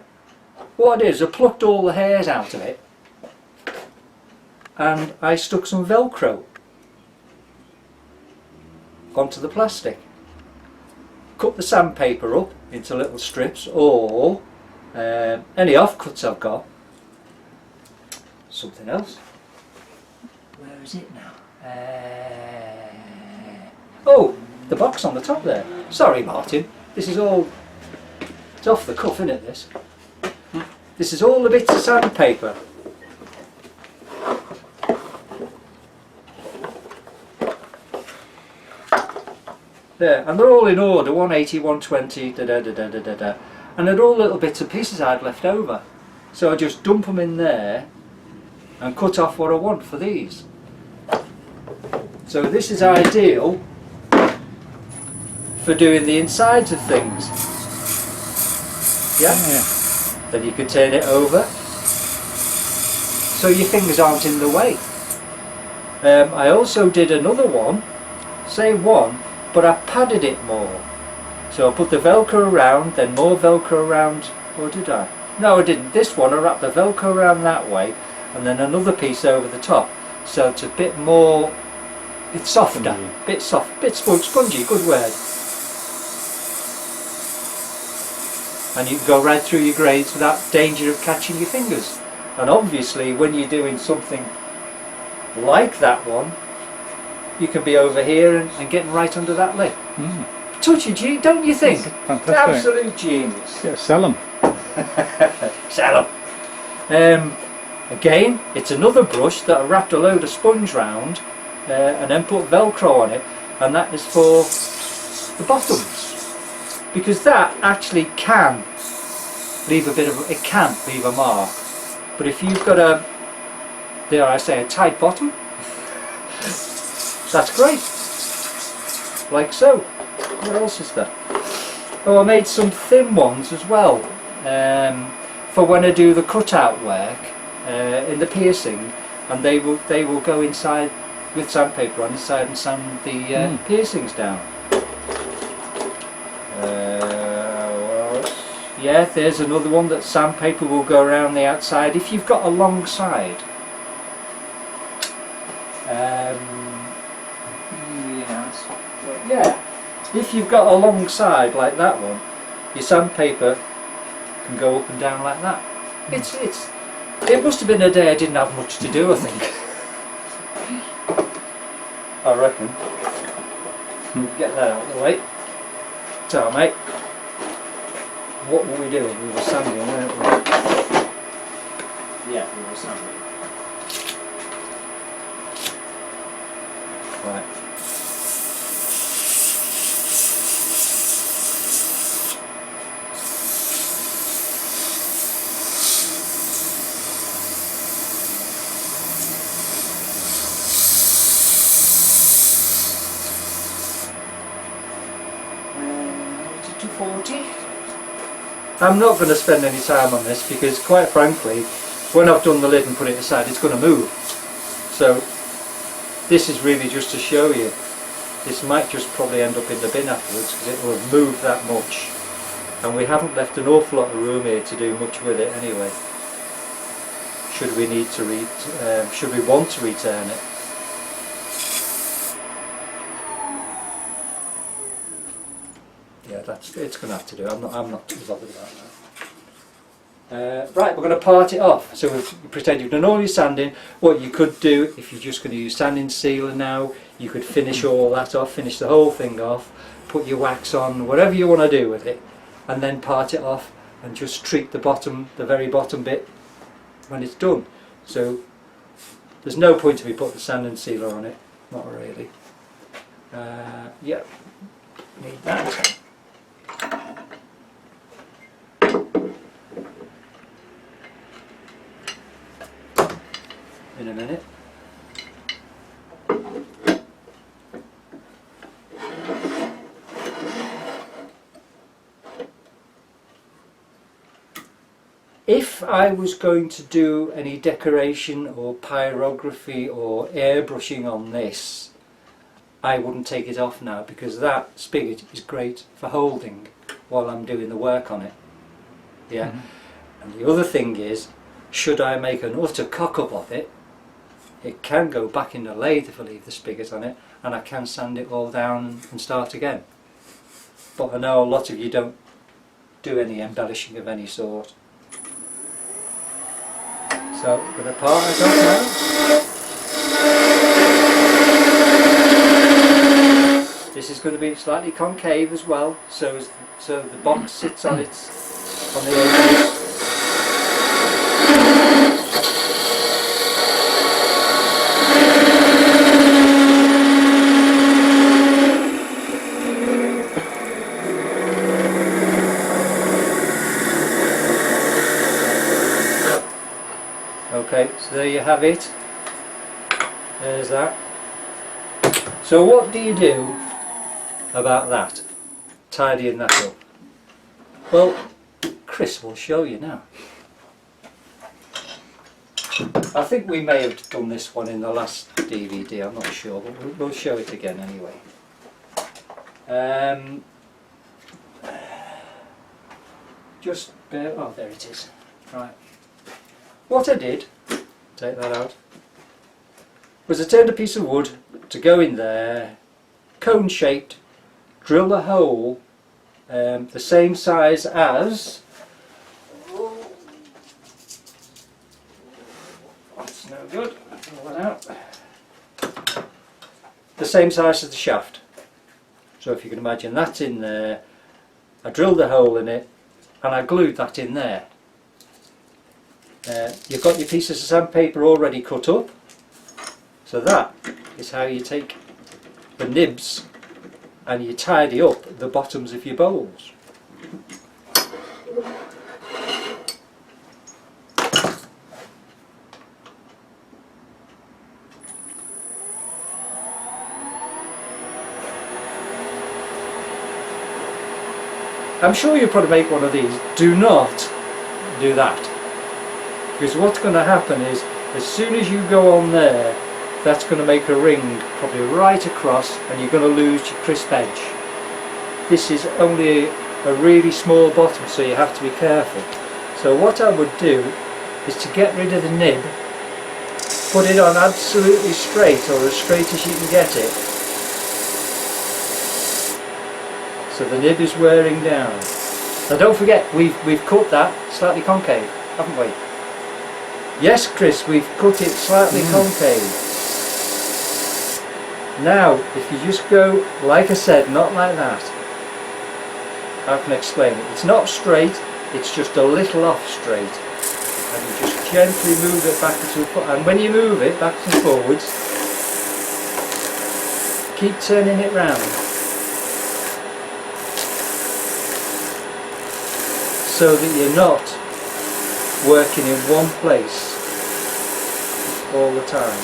What I did is I plucked all the hairs out of it, and I stuck some Velcro onto the plastic. Cut the sandpaper up into little strips, or any offcuts I've got. Something else. Where is it now? Oh, the box on the top there. Sorry, Martin. This is all. It's off the cuff, isn't it? This is all the bits of sandpaper. There, and they're all in order, 180, 120, da-da-da-da-da-da. And they're all little bits and pieces I'd left over. So I just dump them in there and cut off what I want for these. So this is ideal for doing the insides of things. Yeah? Then you can turn it over so your fingers aren't in the way. I also did another one, same one, but I padded it more. So I put the Velcro around, then more Velcro around, or did I? No, I didn't. This one I wrapped the Velcro around that way, and then another piece over the top. So it's a bit more, it's softer, bit soft, bit spongy, good word. And you can go right through your grades without danger of catching your fingers. And obviously when you're doing something like that one, you can be over here and getting right under that lid. Touchy G, don't you think? Fantastic. Absolute genius. Yeah, sell them. Sell them. Again, it's another brush that I wrapped a load of sponge round and then put Velcro on it, and that is for the bottoms, because that actually can leave a mark. But if you've got a, dare I say, a tight bottom, that's great. Like so. What else is there? Oh, I made some thin ones as well for when I do the cutout work in the piercing, and they will go inside with sandpaper on inside and sand the piercings down. Yeah, there's another one that sandpaper will go around the outside if you've got a long side. Yeah, if you've got a long side like that one, your sandpaper can go up and down like that. It must have been a day I didn't have much to do, I think. I reckon. Get that out of the way. So, mate, what were we doing? We were sanding, weren't we? Yeah, we were sanding. Right. I'm not going to spend any time on this because, quite frankly, when I've done the lid and put it aside, it's going to move. So this is really just to show you. this might just probably end up in the bin afterwards because it will have moved that much, and we haven't left an awful lot of room here to do much with it anyway. Should we need to should we want to return it? Yeah, it's going to have to do. I'm not too bothered about that. Right, we're going to part it off. So we've pretend you've done all your sanding. What you could do, if you're just going to use sanding sealer now, you could finish all that off, finish the whole thing off, put your wax on, whatever you want to do with it, and then part it off and just treat the bottom, the very bottom bit when it's done. So there's no point to me putting the sanding sealer on it, not really. Yeah, need that. In a minute. If I was going to do any decoration or pyrography or airbrushing on this, I wouldn't take it off now, because that spigot is great for holding while I'm doing the work on it. Yeah. And the other thing is, should I make an utter cock-up of it, it can go back in the lathe if I leave the spigot on it, and I can sand it all down and start again. But I know a lot of you don't do any embellishing of any sort. So I'm going to part it off now. This is going to be slightly concave as well, so the box sits on the edges. Okay, so there you have it. There's that. So what do you do about that? Tidying that up? Well, Chris will show you now. I think we may have done this one in the last DVD, I'm not sure, but we'll show it again anyway. Oh, there it is. Right. What I did, take that out, was I turned a piece of wood to go in there, cone shaped, drill a hole the same size as, that's no good, pull that out, the same size as the shaft. So if you can imagine that's in there, I drilled a hole in it and I glued that in there. You've got your pieces of sandpaper already cut up, so that is how you take the nibs and you tidy up the bottoms of your bowls. I'm sure you'll probably make one of these. Do not do that. Because what's going to happen is, as soon as you go on there, that's going to make a ring probably right across and you're going to lose your crisp edge. This is only a really small bottom, so you have to be careful. So what I would do is to get rid of the nib, put it on absolutely straight, or as straight as you can get it. So the nib is wearing down. Now don't forget, we've cut that slightly concave, haven't we? Yes, Chris, we've cut it slightly concave. Now, if you just go, like I said, not like that. I can explain it. It's not straight, it's just a little off straight. And you just gently move it backwards and forwards. And when you move it backwards and forwards, keep turning it round. So that you're not working in one place all the time.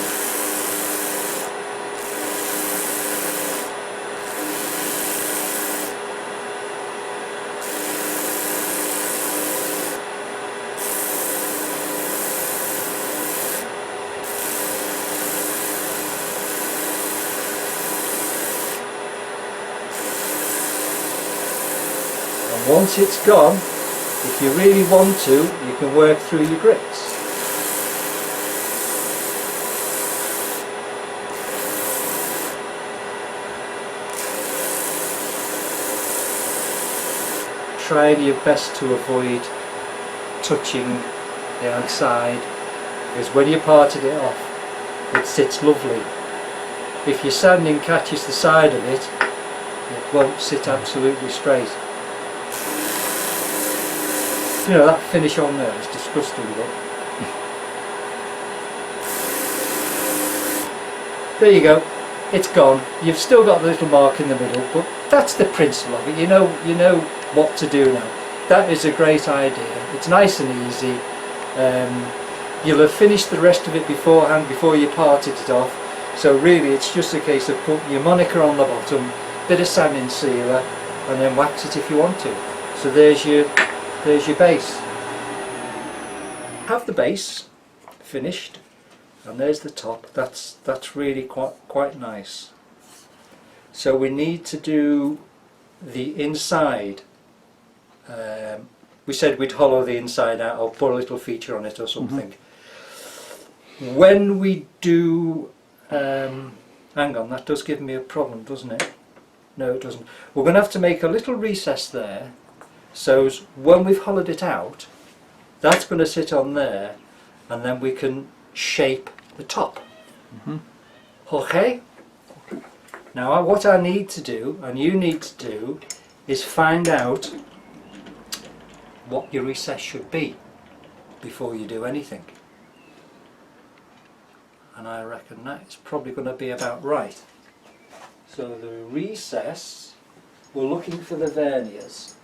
And once it's gone, if you really want to, you can work through your grits. Try your best to avoid touching the outside, because when you parted it off, it sits lovely. If your sanding catches the side of it, it won't sit absolutely straight. You know, that finish on there is disgusting, but there you go, it's gone. You've still got the little mark in the middle, but that's the principle of it. You know what to do now. That is a great idea. It's nice and easy. You'll have finished the rest of it beforehand before you parted it off. So really it's just a case of putting your moniker on the bottom, bit of sanding sealer, and then wax it if you want to. So there's your base. Have the base finished, and there's the top. That's really quite nice. So we need to do the inside. We said we'd hollow the inside out or put a little feature on it or something. When we do, hang on, that does give me a problem, doesn't it? No, it doesn't. We're going to have to make a little recess there, so when we've hollowed it out, that's going to sit on there, and then we can shape the top. Okay? Now what I need to do, and you need to do, is find out what your recess should be before you do anything. And I reckon that's probably going to be about right. So the recess, we're looking for the verniers,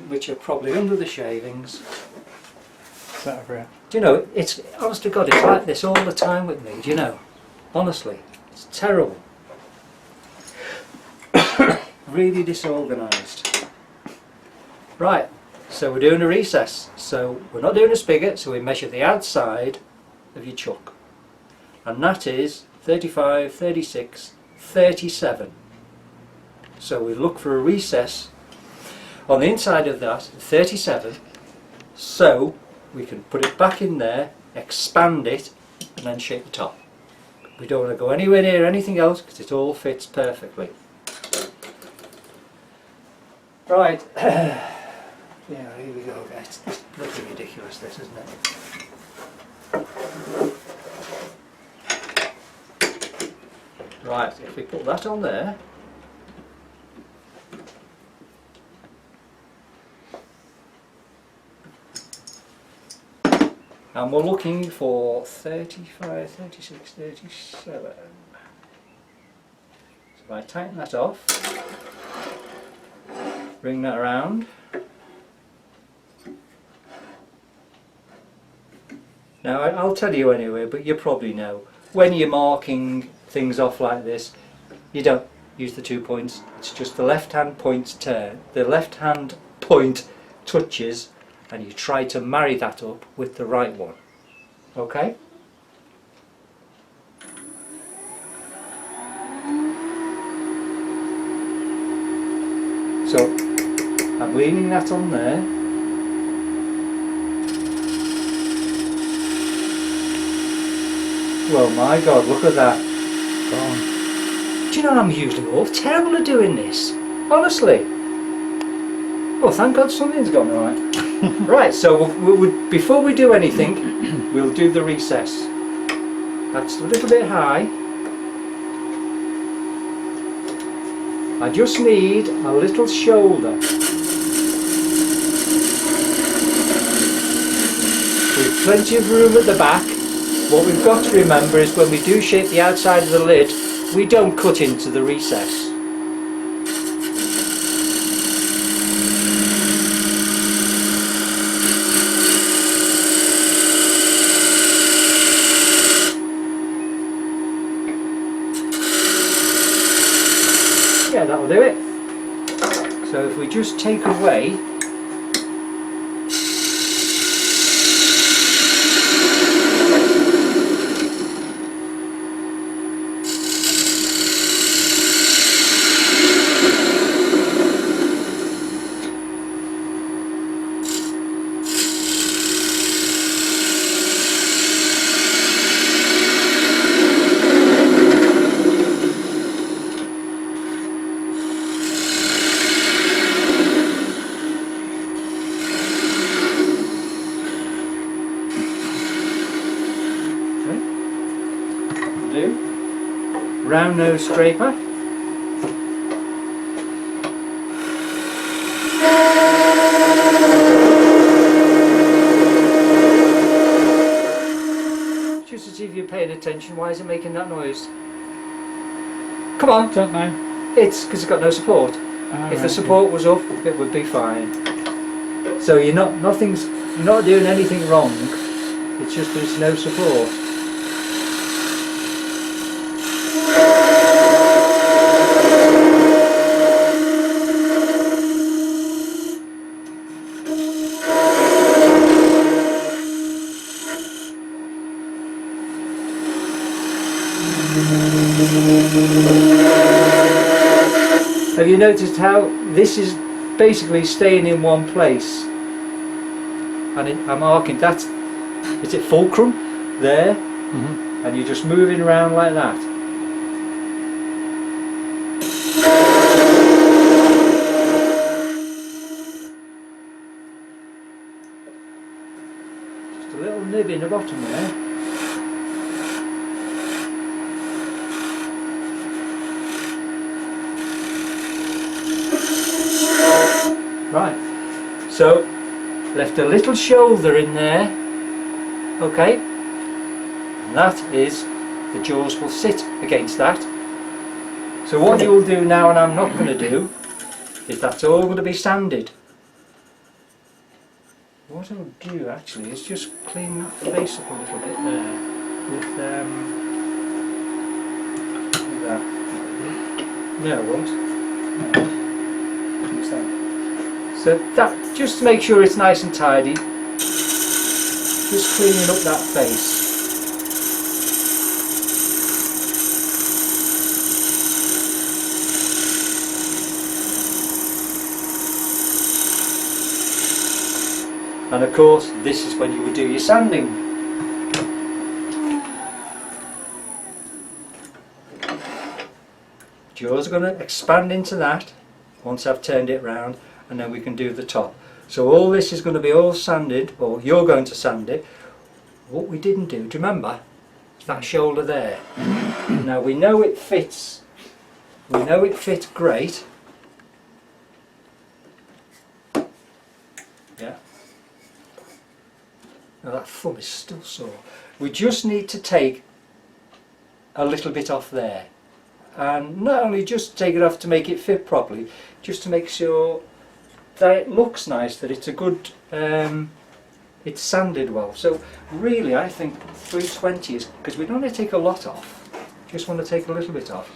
which are probably under the shavings. Is that over here? Do you know, it's, honest to God, it's like this all the time with me, do you know? Honestly, it's terrible. Really disorganised. Right, so we're doing a recess. So we're not doing a spigot, so we measure the outside of your chuck. And that is 35, 36, 37. So we look for a recess on the inside of that, 37, so we can put it back in there, expand it, and then shape the top. We don't want to go anywhere near anything else because it all fits perfectly. Right, yeah, here we go. It's looking ridiculous, this, isn't it? Right, if we put that on there, and we're looking for 35, 36, 37. So if I tighten that off, bring that around. Now I'll tell you anyway, but you probably know, when you're marking things off like this, you don't use the 2 points, it's just the left hand points turn, the left hand point touches, and you try to marry that up with the right one. Okay? So I'm leaning that on there. Well, my God, look at that. Gone. Do you know I'm usually terrible at doing this? Honestly. Well, thank God something's gone right. Right, so before we do anything, we'll do the recess. That's a little bit high. I just need a little shoulder. With plenty of room at the back. What we've got to remember is when we do shape the outside of the lid, we don't cut into the recess. Yeah, that'll do it. So if we just take away do. Round nose scraper. Just to see if you're paying attention, why is it making that noise? Come on! Don't know. It's because it's got no support. If the support was up, it would be fine. So you're not doing anything wrong. It's just there's no support. Have you noticed how this is basically staying in one place? And I'm marking that. Is it fulcrum? There. Mm-hmm. And you're just moving around like that. Just a little nib in the bottom there. Right, so left a little shoulder in there, okay, and that is, the jaws will sit against that. So what you will do now, and I'm not going to do, is that's all going to be sanded. What I'll do actually is just clean that face up a little bit there with that. No, it won't. No. So that, just to make sure it's nice and tidy, just cleaning up that face. And of course, this is when you would do your sanding. Jaws are going to expand into that once I've turned it round, and then we can do the top. So all this is going to be all sanded, or you're going to sand it. What we didn't do, do you remember? That shoulder there. Now we know it fits. We know it fits great. Yeah. Now that thumb is still sore. We just need to take a little bit off there. And not only just take it off to make it fit properly, just to make sure that it looks nice, that it's a good, it's sanded well. So really I think 320 is, because we don't want to take a lot off, just want to take a little bit off.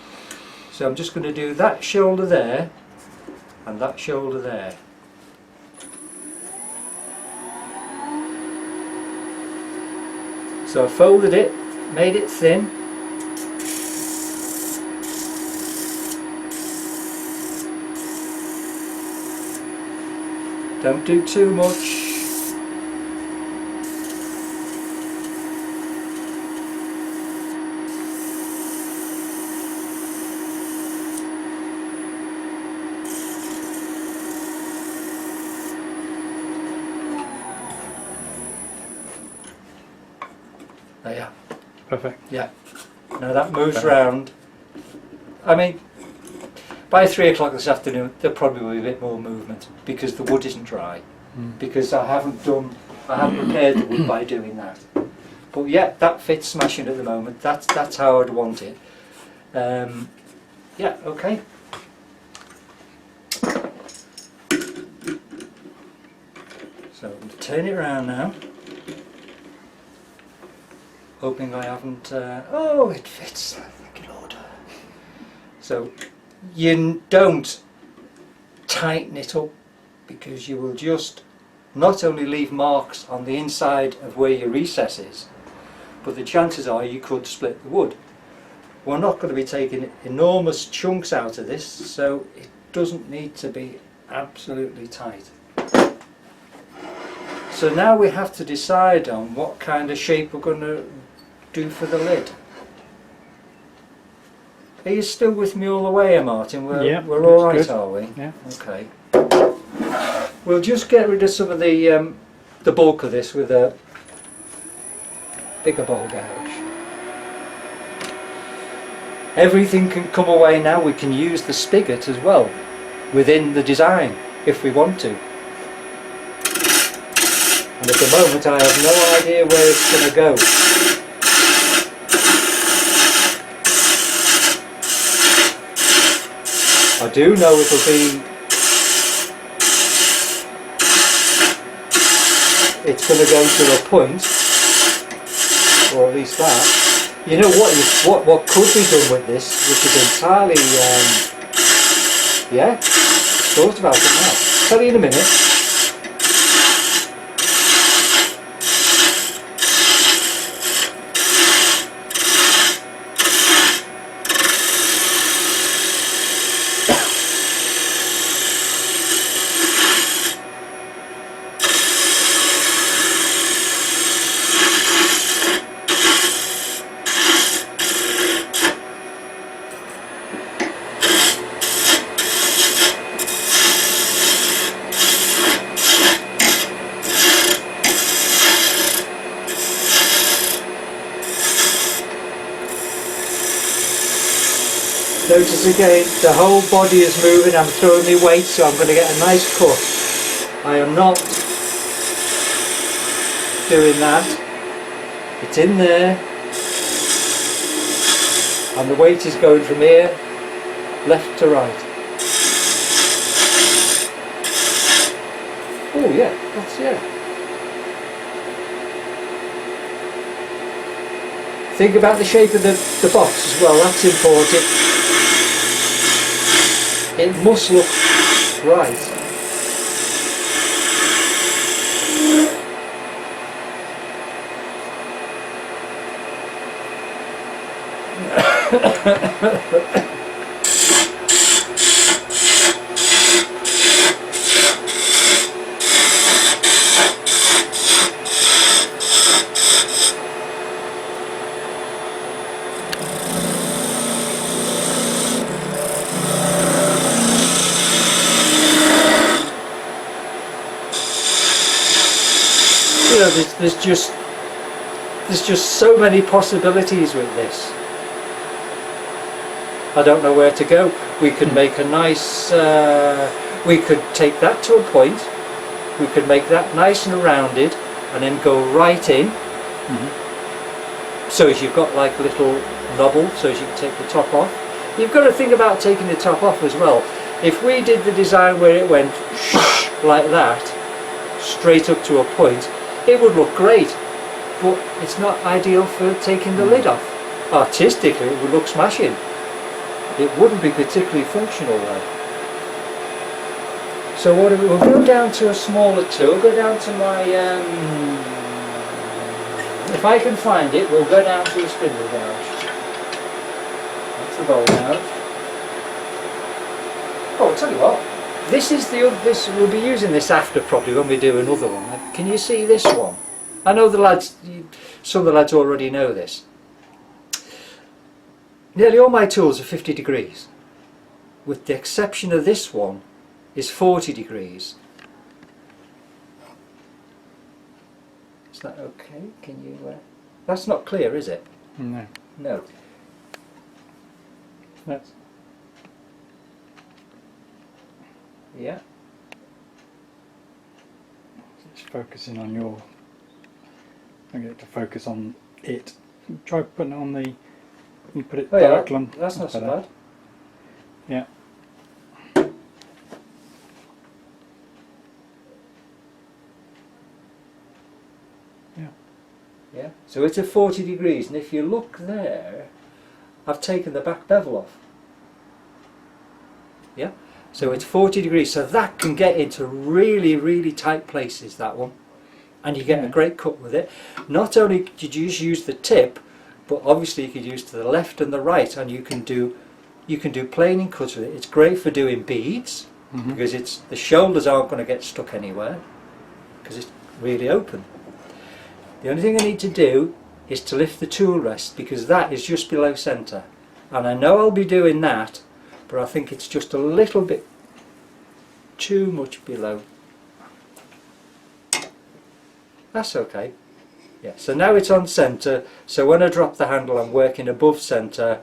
So I'm just going to do that shoulder there and that shoulder there. So I folded it, made it thin. Don't do too much. There you are. Perfect. Yeah. Now that moves round. I mean, by 3 o'clock this afternoon there'll probably be a bit more movement because the wood isn't dry. Because I haven't prepared the wood by doing that. But yeah, that fits smashing at the moment. That's how I'd want it. Yeah, okay. So I'm going to turn it around now. Hoping I haven't. Oh, it fits. Thank you, Lord. So you don't tighten it up, because you will just not only leave marks on the inside of where your recess is, but the chances are you could split the wood. We're not going to be taking enormous chunks out of this, so it doesn't need to be absolutely tight. So now we have to decide on what kind of shape we're going to do for the lid. Are you still with me all the way, Martin? We're all right, good. Are we? Yeah. Okay. We'll just get rid of some of the bulk of this with a bigger bowl gouge. Everything can come away now. We can use the spigot as well within the design if we want to. And at the moment I have no idea where it's going to go. I do know it'll be, it's going to go to a point, or at least that. You know what could be done with this, which is entirely, yeah, thought about it now. Tell you in a minute. Notice again, the whole body is moving, I'm throwing my weight, so I'm going to get a nice cut. I am not doing that. It's in there. And the weight is going from here, left to right. Oh yeah, that's, yeah. Think about the shape of the box as well, that's important. It must look right. You know, there's just so many possibilities with this. I don't know where to go. We could make a nice, we could take that to a point, we could make that nice and rounded and then go right in. So as you've got like a little knobble so as you can take the top off. You've got to think about taking the top off as well. If we did the design where it went like that, straight up to a point, it would look great, but it's not ideal for taking the lid off. Artistically it would look smashing. It wouldn't be particularly functional though. So what we'll go down to a smaller tool, go down to my, if I can find it, we'll go down to a spindle gouge. That's the bowl gouge. Oh, I'll tell you what, this is the other, we'll be using this after probably when we do another one. Can you see this one? I know the lads, some of the lads already know this. Nearly all my tools are 50 degrees, with the exception of this one is 40 degrees. Is that okay? Can you, that's not clear, is it? No. No. That's, Yeah. just focusing on your, I get it to focus on it. Try putting it on the, you put it directly on. That's not so bad. Yeah. Yeah. Yeah. So it's at 40 degrees, and if you look there, I've taken the back bevel off. Yeah. So it's 40 degrees, so that can get into really, really tight places, that one. And you get a great cut with it. Not only did you just use the tip, but obviously you could use to the left and the right, and you can do planing cuts with it. It's great for doing beads, because it's the shoulders aren't going to get stuck anywhere, because it's really open. The only thing I need to do is to lift the tool rest, because that is just below centre. And I know I'll be doing that, but I think it's just a little bit too much below. That's okay. Yeah, so now it's on centre, so when I drop the handle I'm working above centre,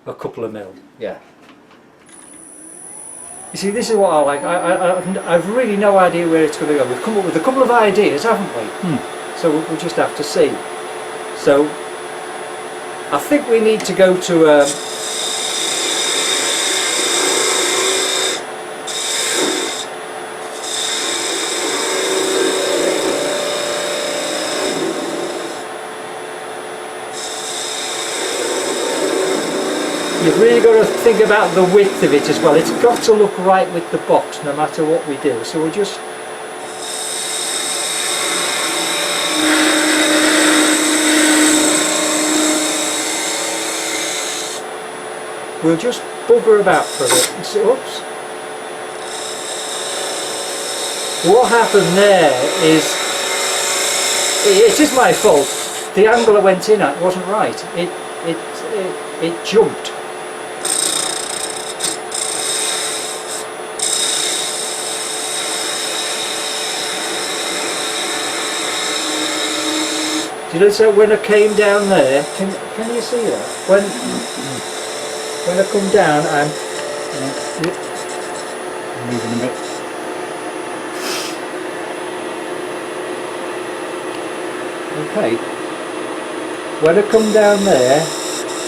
a couple of mil, yeah. You see, this is what I like. I've really no idea where it's going to go. We've come up with a couple of ideas, haven't we? So we'll just have to see. So I think we need to go to you've really got to think about the width of it as well. It's got to look right with the box no matter what we do. So we'll just bugger about for a bit and see. Oops. What happened there is, it is my fault. The angle I went in at wasn't right. It jumped. You know, so when I came down there, can you see that? When I come down, I'm moving a bit. Okay. When I come down there,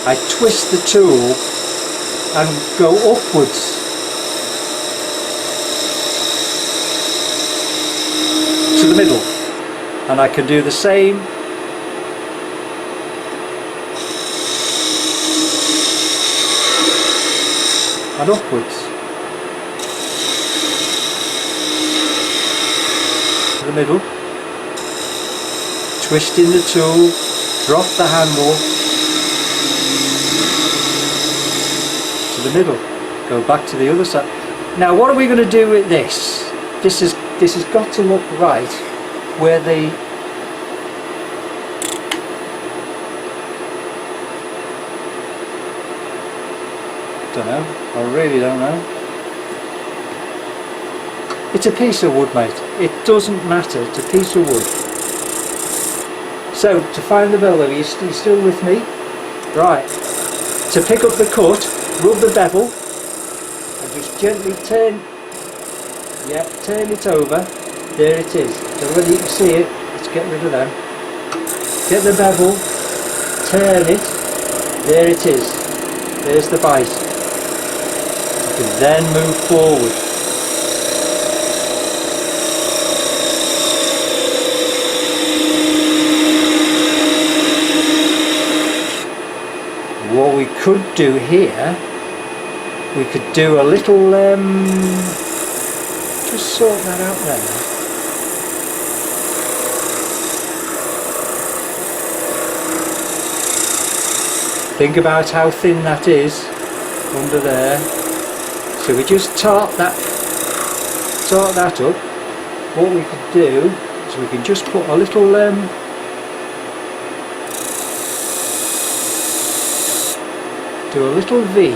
I twist the tool and go upwards. To the middle. And I can do the same and upwards to the middle, twisting the tool, drop the handle to the middle, go back to the other side. Now what are we going to do with this? This has got to look right where the don't know. I really don't know. It's a piece of wood, mate. It doesn't matter. It's a piece of wood. So to find the bevel, are you still with me? Right. To pick up the cut, rub the bevel and just gently turn. Yeah, turn it over. There it is. So whether you can see it, let's get rid of them. Get the bevel, turn it. There it is. There's the bite. And then move forward. What we could do here, we could do a little, just sort that out there. Think about how thin that is under there. So we just tart that up. What we could do is we can just put a little do a little V.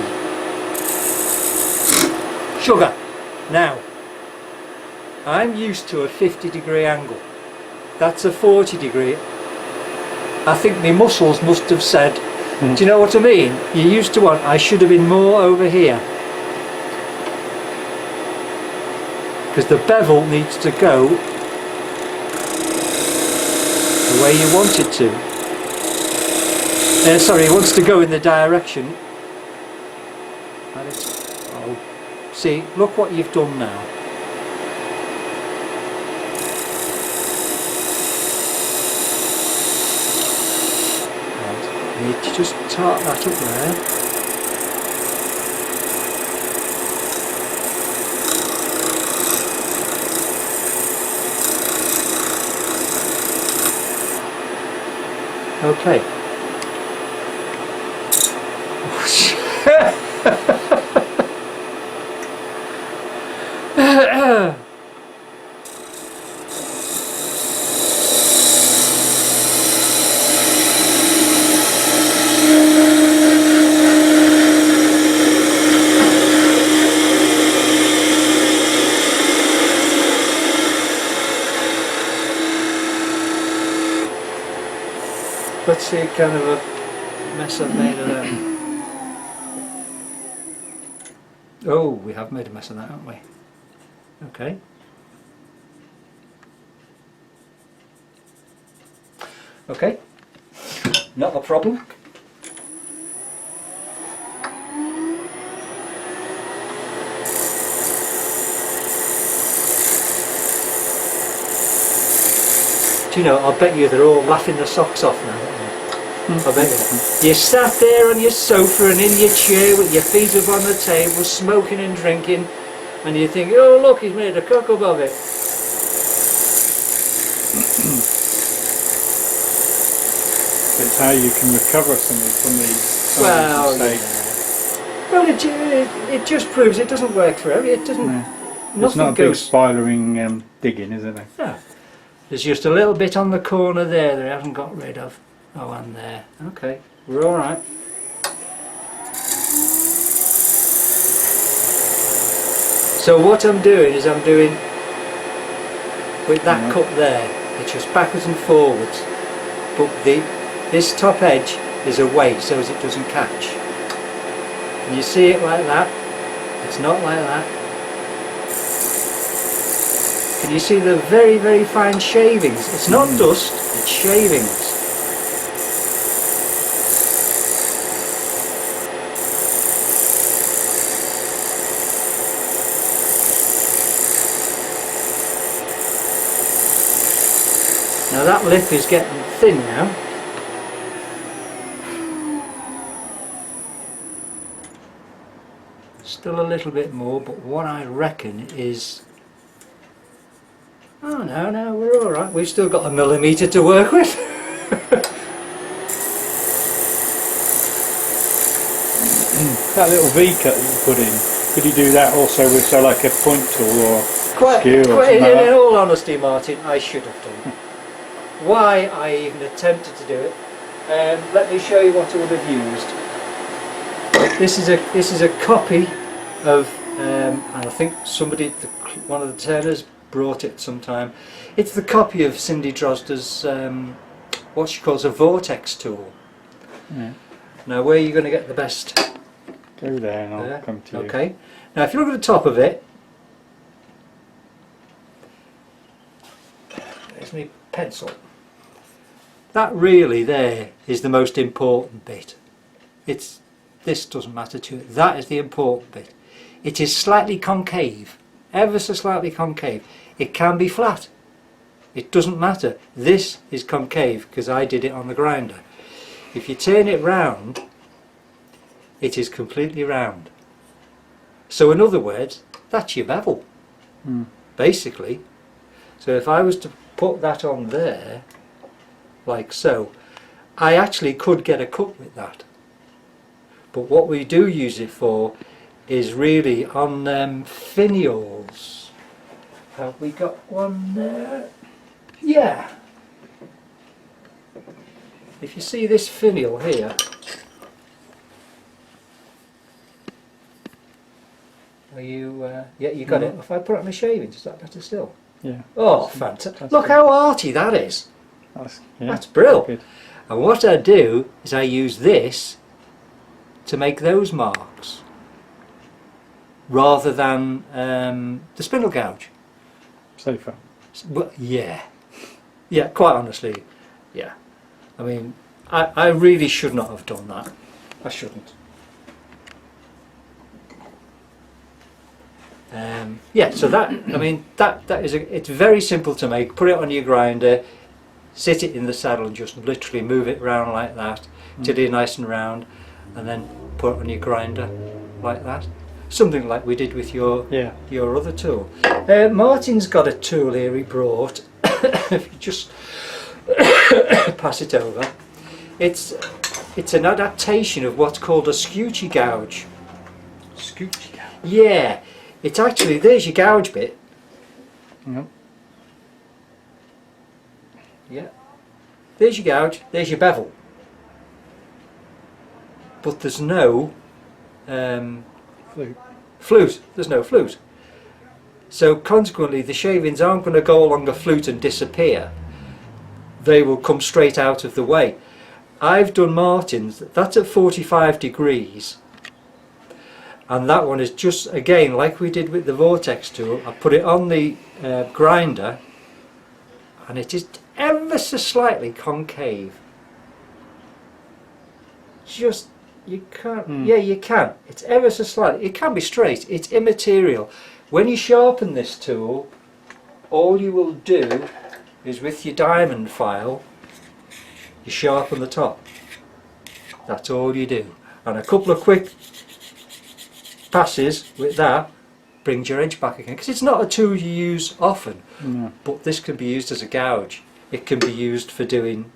Sugar. Now, I'm used to a 50-degree angle. That's a 40-degree. I think my muscles must have said, do you know what I mean? You're used to one. I should have been more over here. Because the bevel needs to go the way you want it to. Sorry, it wants to go in the direction. And it's, oh, see, look what you've done now. Right, you need to just tart that up there. Okay. Let's see kind of a mess I've made of that. Oh, we have made a mess of that, haven't we? Okay. Okay. Not a problem. Do you know, I bet you they're all laughing their socks off now. I bet you. You sat there on your sofa and in your chair with your feet up on the table, smoking and drinking, and you think, oh look, he's made a cock up of it. It's how you can recover from these Well, mistakes. yeah. Well, it just proves it doesn't work for every. It doesn't. No. It's Nothing not a big goes. spiralling digging, is it? No. There's just a little bit on the corner there that I haven't got rid of. Oh, and there. Okay, we're all right. So what I'm doing is I'm doing with that cup there. It's just backwards and forwards, but this top edge is away so as it doesn't catch. And you see it like that. It's not like that. Can you see the very, very fine shavings? It's not dust, it's shavings. Now that lip is getting thin now. Still a little bit more, but what I reckon is... Oh no, we're alright. We've still got a millimetre to work with. That little V cut that you put in, could you do that also with, say, like a point tool or skewer or something like in that? all honesty, Martin, I should have done. Why I even attempted to do it. Let me show you what I would have used. This is a copy of, and I think one of the Turners brought it sometime. It's the copy of Cindy Drozda's what she calls a vortex tool. Yeah. Now where are you going to get the best? Go there and I'll There. come to you. Okay. Now if you look at the top of it, there's my pencil. That really there is the most important bit. This doesn't matter to it. That is the important bit. It is slightly concave, ever so slightly concave. It can be flat. It doesn't matter. This is concave because I did it on the grinder. If you turn it round, it is completely round. So in other words, that's your bevel, basically. So if I was to put that on there, like so, I actually could get a cut with that. But what we do use it for is really on finials. Have we got one there? Yeah. If you see this finial here, are you? Yeah, you got it. If I put it on the shavings, is that better still? Yeah. Oh, fantastic! That's Look good. how arty that is. That's brilliant. Good. And what I do is I use this to make those marks rather than the spindle gouge. Safer. Well, yeah, quite honestly, yeah. I mean, I really should not have done that. I shouldn't. Yeah, so that, I mean, that is it's very simple to make. Put it on your grinder, sit it in the saddle and just literally move it round like that till it's nice and round, and then put it on your grinder like that. Something like we did with your other tool. Martin's got a tool here he brought. If you just pass it over, it's an adaptation of what's called a scoochie gouge. Scoochie gouge. Yeah, it's actually, there's your gouge bit. Yep. Yeah, there's your gouge, there's your bevel. But there's no flute. There's no flute. So consequently the shavings aren't going to go along the flute and disappear. They will come straight out of the way. I've done Martin's, that's at 45 degrees, And that one is just, again, like we did with the vortex tool, I put it on the grinder, and it is ever so slightly concave. Just, you can't, yeah, you can. It's ever so slightly, it can be straight, it's immaterial. When you sharpen this tool, all you will do is with your diamond file, you sharpen the top. That's all you do. And a couple of quick passes with that brings your edge back again, because it's not a tool you use often. But this can be used as a gouge. It can be used for doing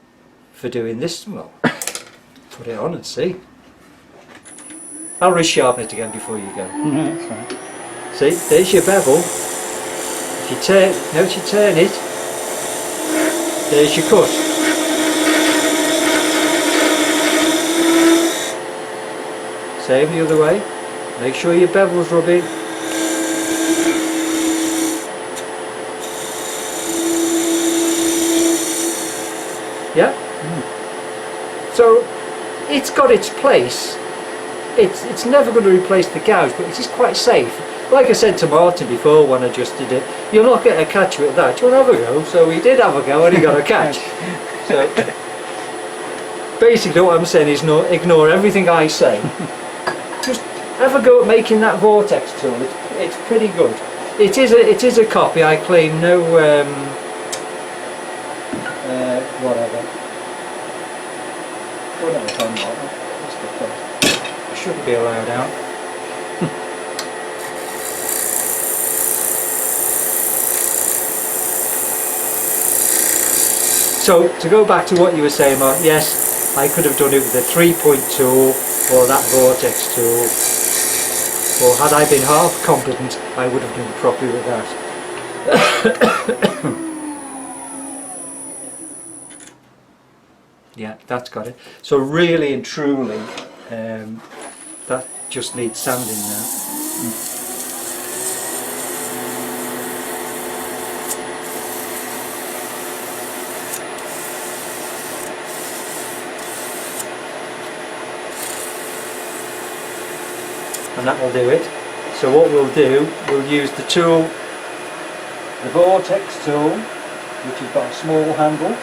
this. Well, put it on and see. I'll resharpen it again before you go. That's right. See, there's your bevel. If you turn, notice you turn it, there's your cut. Same the other way. Make sure your bevel's rubbing. Yeah? So it's got its place. It's never going to replace the gouge, but it is quite safe. Like I said to Martin before when I just did it, you'll not get a catch with that. You'll have a go. So he did have a go and he got a catch. So basically what I'm saying is ignore everything I say. Just have a go at making that vortex tool. It's pretty good. It is a copy. I claim no whatever. I shouldn't be allowed out. So to go back to what you were saying, Mark, yes, I could have done it with a 3-point tool or that vortex tool, or had I been half competent I would have done it properly with that. Yeah, that's got it. So really and truly that just needs sanding now. And that will do it. So what we'll do, we'll use the tool, the vortex tool, which has got a small handle.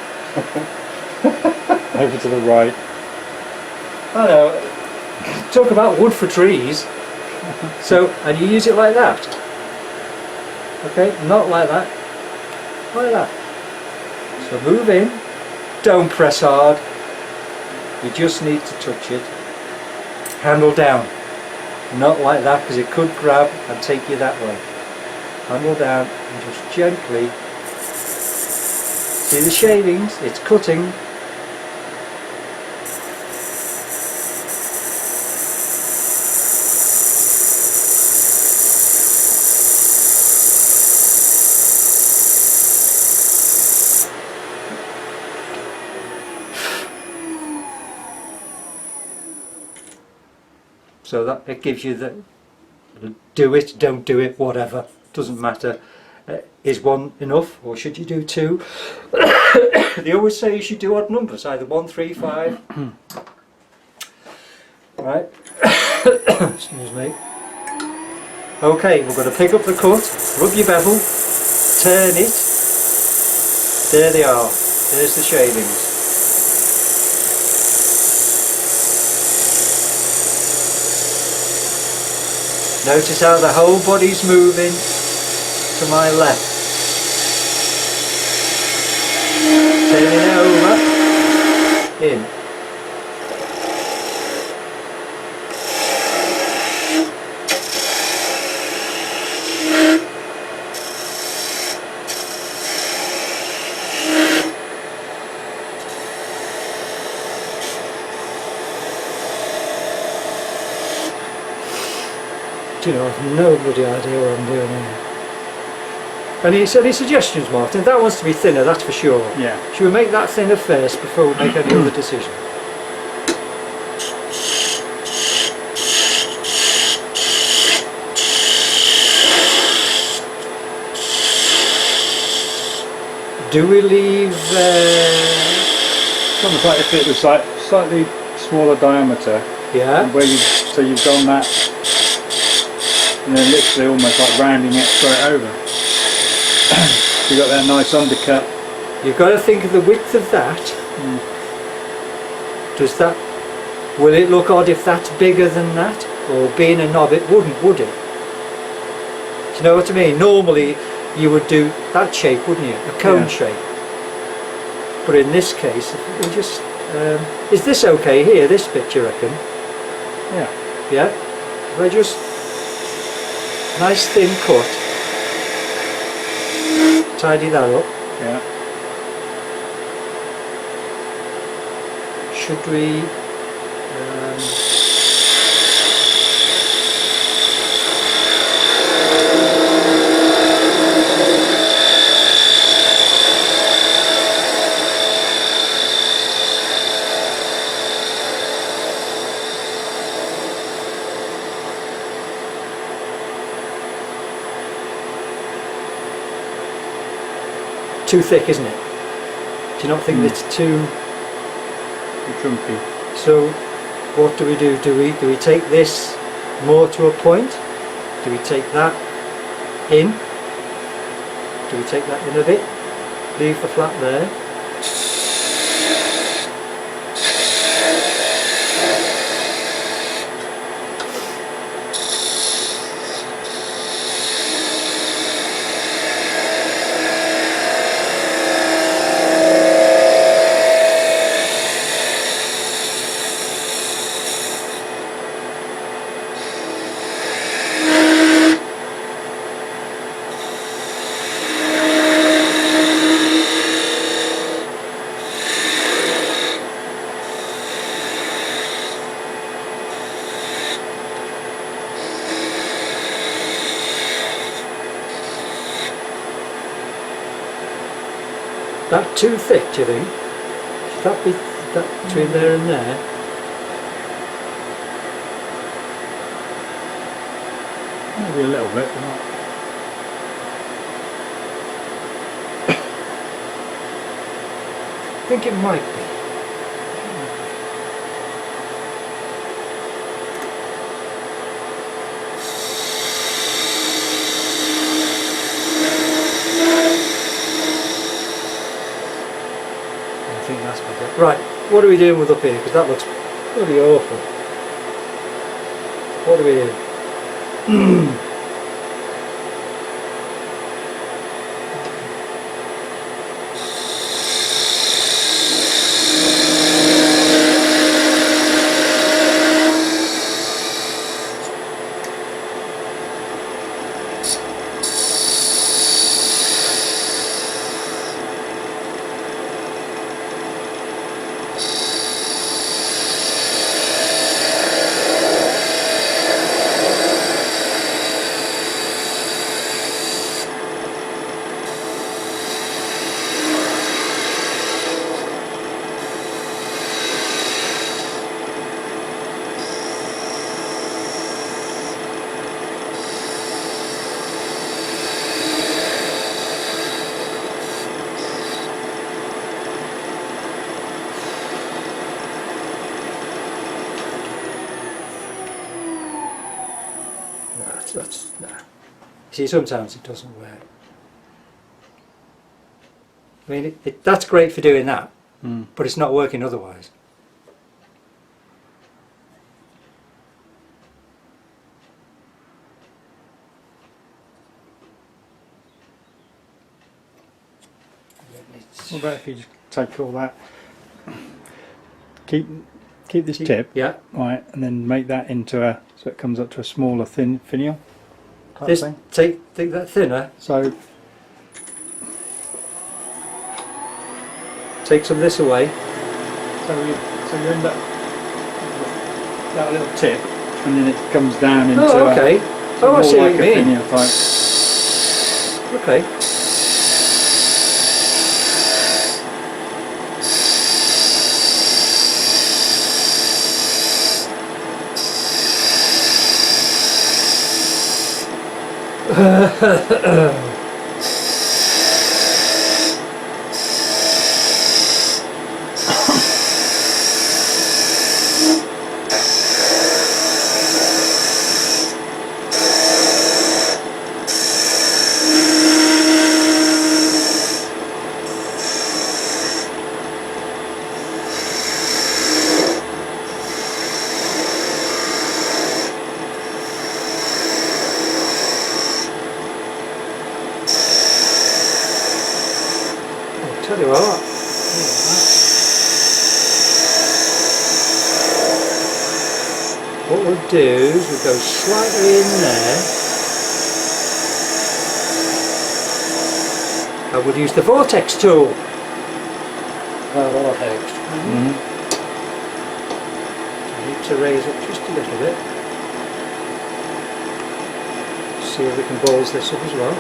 Over to the right. I know, talk about wood for trees. So, and you use it like that. Okay, not like that, like that. So move in, don't press hard, you just need to touch it. Handle down. Not like that, because it could grab and take you that way. Handle down and just gently. See the shavings? It's cutting. So that it gives you the do it, don't do it, whatever, doesn't matter. Is one enough, or should you do two? They always say you should do odd numbers, either 1, 3, 5. Right. Excuse me. Okay, we're going to pick up the cut, rub your bevel, turn it. There they are. There's the shavings. Notice how the whole body's moving to my left. Turning it over, in. You know, I've no bloody idea what I'm doing here. Any suggestions, Martin? That wants to be thinner, that's for sure. Yeah. Should we make that thinner first before we make any other decision? Do we leave... It's almost like if it was like slightly smaller diameter. Yeah. Where so you've done that and then literally almost like rounding it straight over. You got that nice undercut. You've got to think of the width of that. Does that, will it look odd if that's bigger than that? Or being a knob it wouldn't, would it? Do you know what I mean? Normally you would do that shape, wouldn't you? A cone shape. But in this case, if we just, is this okay here, this bit, do you reckon? Yeah. Yeah? If I just, nice thin cut, tidy that up. Yeah. Should we, too thick, isn't it? Do you not think it's too Chunky. So what do? Do we take this more to a point? Do we take that in? Do we take that in a bit? Leave the flat there. That too thick, do you think? Should that be that between there and there? Maybe a little bit, but not. I think it might be. I think that's better. Right, what are we doing with up here? Because that looks bloody awful. What do we do? That's nah. See, sometimes it doesn't work. I mean, that's great for doing that, but it's not working otherwise. What about if you just take all that, keep this tip, Yeah. right, and then make that into a, so it comes up to a smaller thin finial type This thing. take that thinner. So Take some of this away. you end up with that little tip, and then it comes down into Oh, okay. a, I more see what like you a mean. finial type. Okay. what we'll do is we'll go slightly in there, and we'll use the vortex tool. Vortex. I need to raise up just a little bit. See if we can balls this up as well.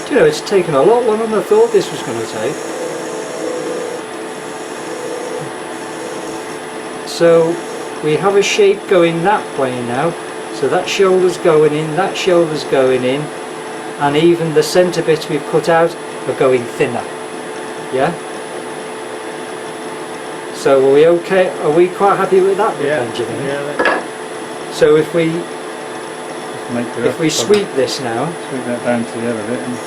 You know, it's taken a lot longer than I thought this was going to take. So we have a shape going that way now. So that shoulder's going in, that shoulder's going in, and even the centre bits we've cut out are going thinner. Yeah? So are we okay? Are we quite happy with that bit, Benjamin? Yeah. So if we sweep this now, sweep that down to the other bit. And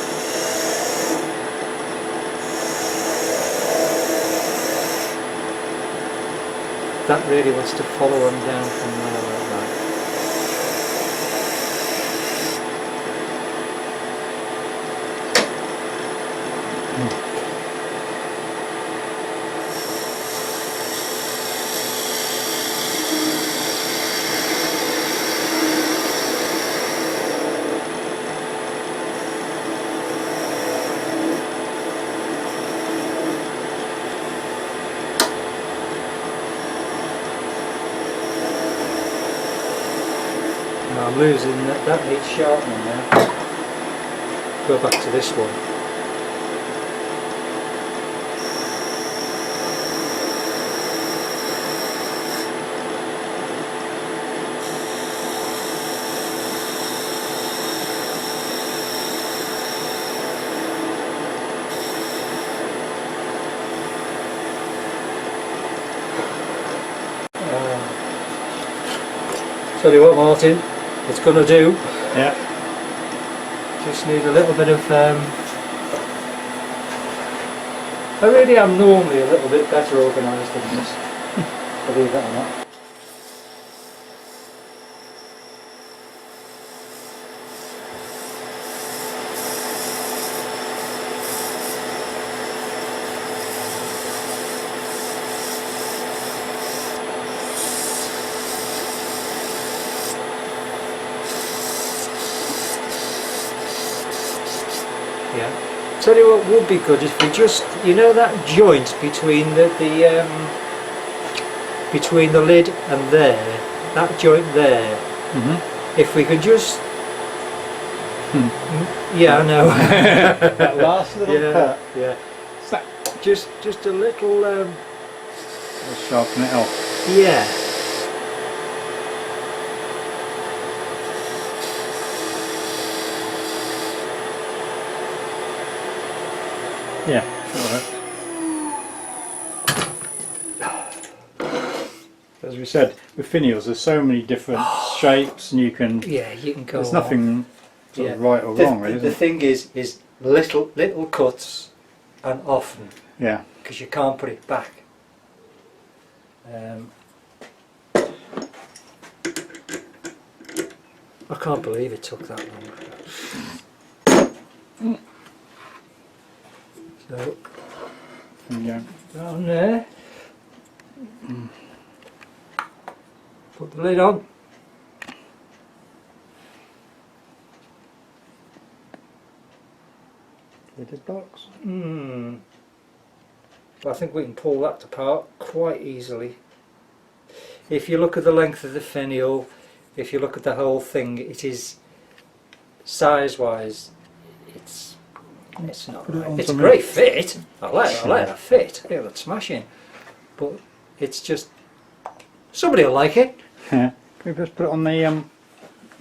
that really wants to follow them down from there like that. I'm losing that needs sharpening now. Go back to this one. Tell you what, Martin, it's going to do. yeah. Just need a little bit of I really am normally a little bit better organised than this, believe it or not. Yeah. Tell you what would be good if we just, you know, that joint between between the lid and there, that joint there. If we could just, yeah, I know. That last little cut. Yeah. Just a little. Let's sharpen it off. Yeah. Yeah, as we said, with finials there's so many different shapes, and you can you can go. there's nothing sort of right or wrong, really. The thing is little cuts and often. Yeah. Because you can't put it back. I can't believe it took that long. So, Yeah. down there. Put the lid on. Lidded box. I think we can pull that apart quite easily. If you look at the length of the finial, if you look at the whole thing, it is size-wise, it's not right. It's a great fit. I let it fit. I think that's smashing. But it's just somebody will like it. Yeah. Can we just put it on the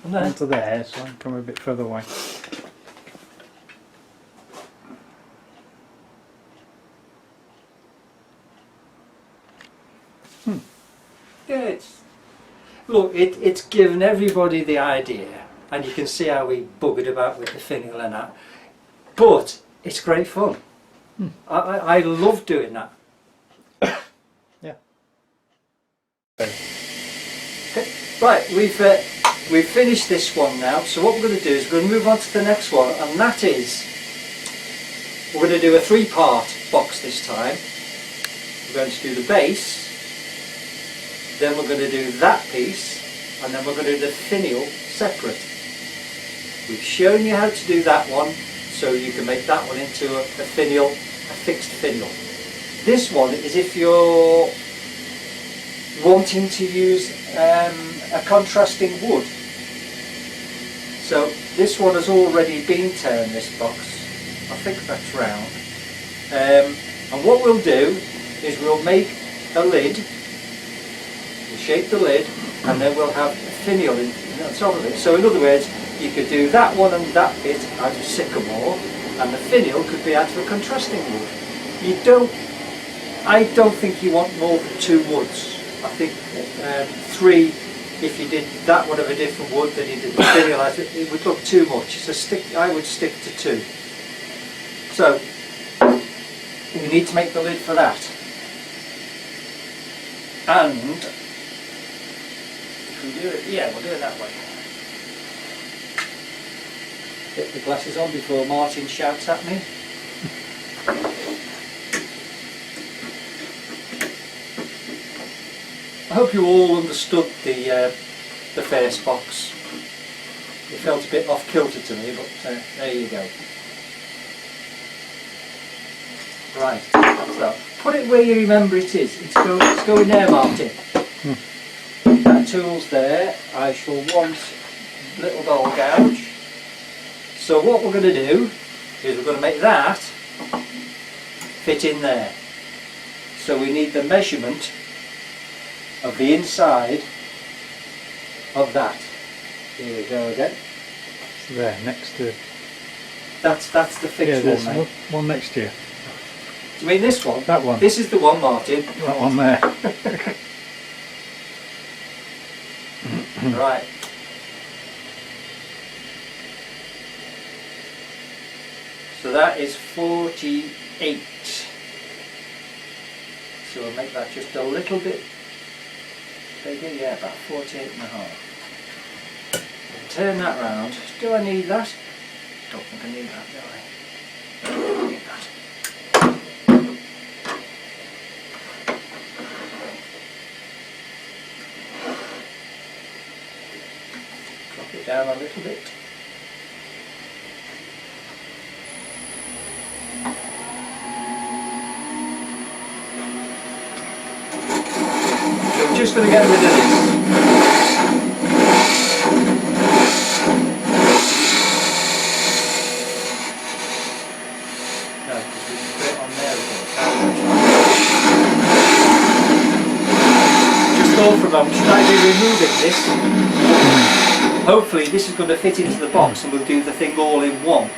onto there, so I can come a bit further away. Yeah, it's given everybody the idea, and you can see how we buggered about with the finial and that. But it's great fun. I love doing that. Yeah. Okay. Right, we've finished this one now. So what we're going to do is we're going to move on to the next one, and that is we're going to do a 3-part box this time. We're going to do the base, then we're going to do that piece, and then we're going to do the finial separate. We've shown you how to do that one, so you can make that one into a finial, a fixed finial. This one is if you're wanting to use a contrasting wood. So this one has already been turned, this box. I think that's round. And what we'll do is we'll make a lid, we'll shape the lid, and then we'll have a finial on top of it. So in other words, you could do that one and that bit out of sycamore, and the finial could be out of a contrasting wood. I don't think you want more than 2 woods. I think 3, if you did that one of a different wood, then you did the finial out, it would look too much. So I would stick to 2. So we need to make the lid for that. And if we do it, yeah, we'll do it that way. Get the glasses on before Martin shouts at me. I hope you all understood the first box. It felt a bit off kilter to me, but there you go. Right, so put it where you remember it is. It's going there, Martin. That tool's there. I shall want a little ball gouge. So what we're going to do is we're going to make that fit in there. So we need the measurement of the inside of that. Here we go again. So there, next to... That's the fixed there's one, mate. one next to you. Do you mean this one? That one. This is the one, Martin. That one there. Right. So that is 48. So we'll make that just a little bit bigger, yeah, about 48 and a half. Turn that round. Do I need that? Don't think I need that, do I? I need that. Drop it down a little bit. So we're just going to get rid of this. No, because we can put it on there again. Just thought for a moment, should I be removing this? Hopefully this is going to fit into the box and we'll do the thing all in one.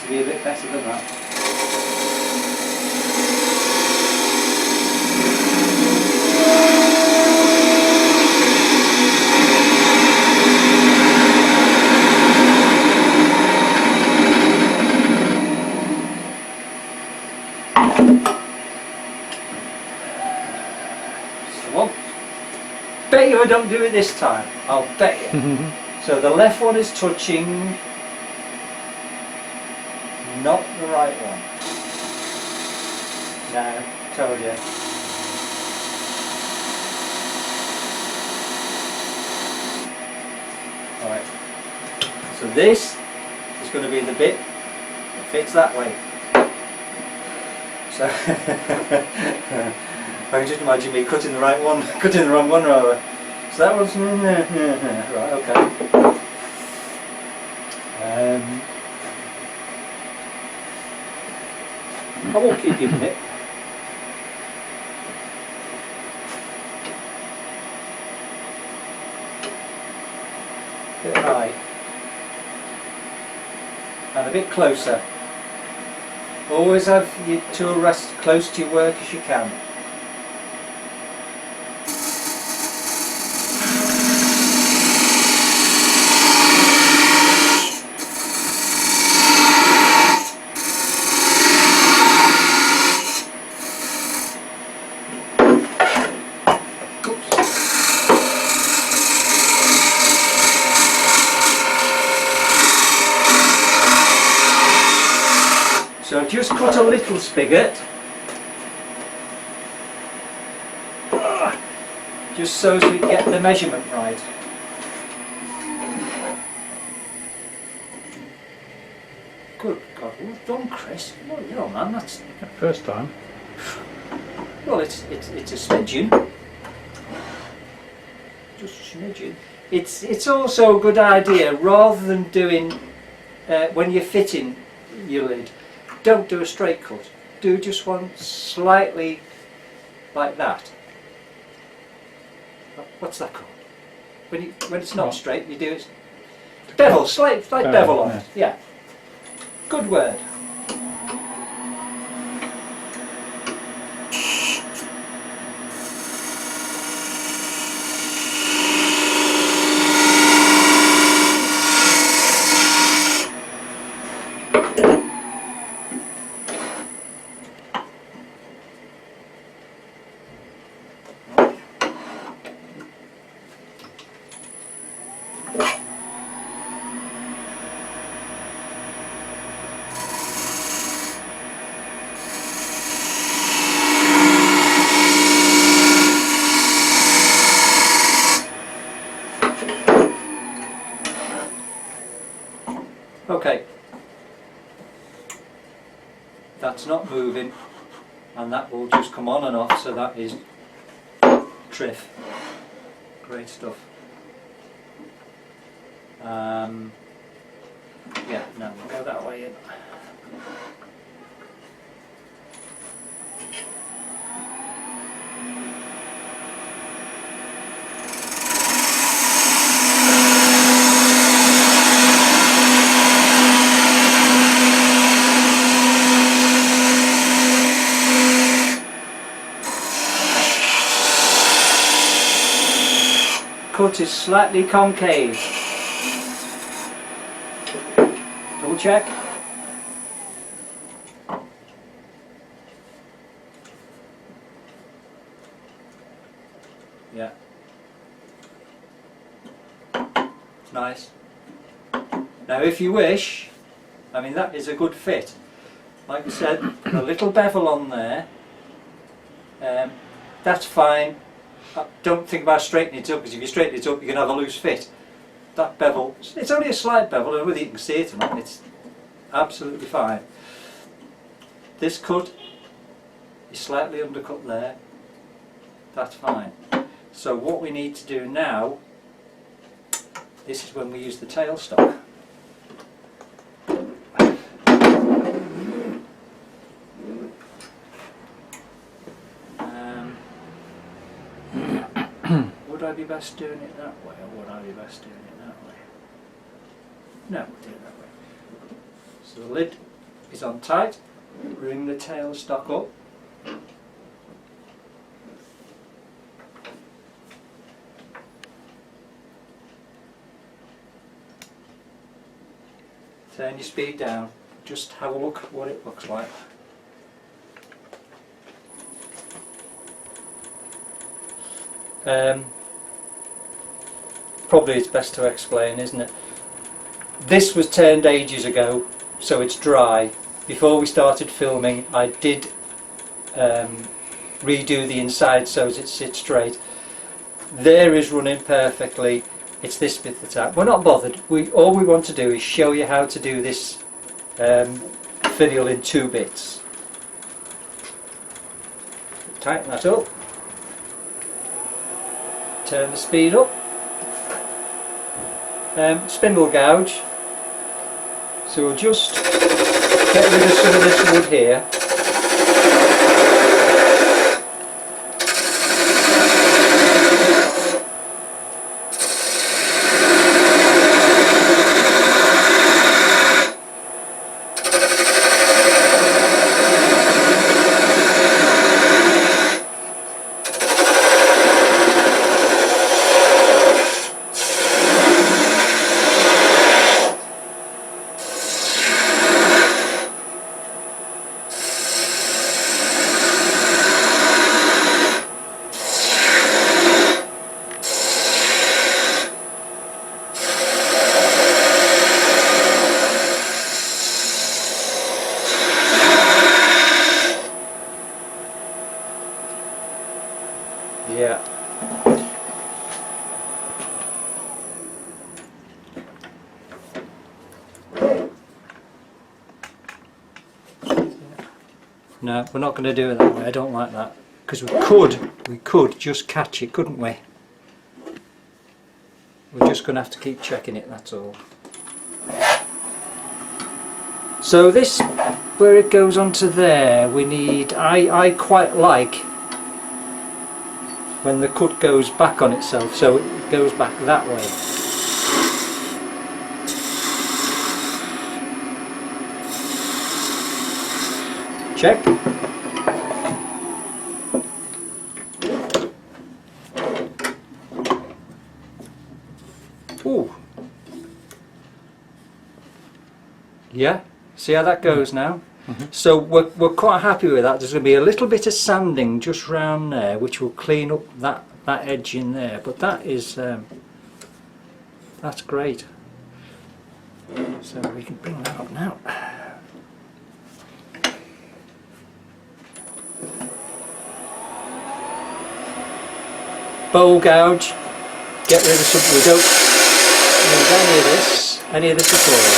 Be a bit better than that. So on. Bet you I don't do it this time. I'll bet you. So the left one is touching. Not the right one. No, told you. Alright. So this is going to be the bit that fits that way. So I can just imagine me cutting the right one, cutting the wrong one rather. So that one's right, okay. I won't keep giving it. a bit closer. Always have your tool rest close to your work as you can. So just cut a little spigot, just so as we get the measurement right. Good God, well done, Chris. Well, you know, man, that's First time. well, it's a smidgen, just a smidgen. It's also a good idea rather than doing when you're fitting your lid. Don't do a straight cut. Do just one slightly like that. What's that called? When it's not straight, you do it. Bevel, slight bevel on it. Yeah. Good word. Okay, that's not moving, and that will just come on and off, so that is triff. Great stuff. Yeah, no, we'll go that way in. Cut is slightly concave. Double check. Yeah. It's nice. Now if you wish, I mean that is a good fit. Like I said, a little bevel on there. That's fine. Don't think about straightening it up, because if you straighten it up you can have a loose fit. That bevel, it's only a slight bevel, and whether you can see it or not, it's absolutely fine. This cut is slightly undercut there. That's fine. So what we need to do now, this is when we use the tailstock. Would I be best doing it that way, or would I be best doing it that way? No, we'll do it that way. So the lid is on tight, bring the tailstock up. Turn your speed down, just have a look at what it looks like. Probably it's best to explain, isn't it? This was turned ages ago, so it's dry. Before we started filming, I did redo the inside so as it sits straight. There is running perfectly. It's this bit that's out. We're not bothered. All we want to do is show you how to do this finial in 2 bits. Tighten that up. Turn the speed up. Spindle gouge. So we'll just get rid of some of this wood here. Yeah. No, we're not going to do it that way. I don't like that, because we could just catch it, couldn't we? We're just going to have to keep checking it. That's all. So this, where it goes onto there, we need. I quite like when the cut goes back on itself, so it goes back that way. Check. Ooh. Yeah, see how that goes now? Mm-hmm. So we're quite happy with that. There's going to be a little bit of sanding just round there, which will clean up that edge in there, but that is that's great. So we can bring that up now. Bowl gouge, get rid of something. We don't need any of this at all.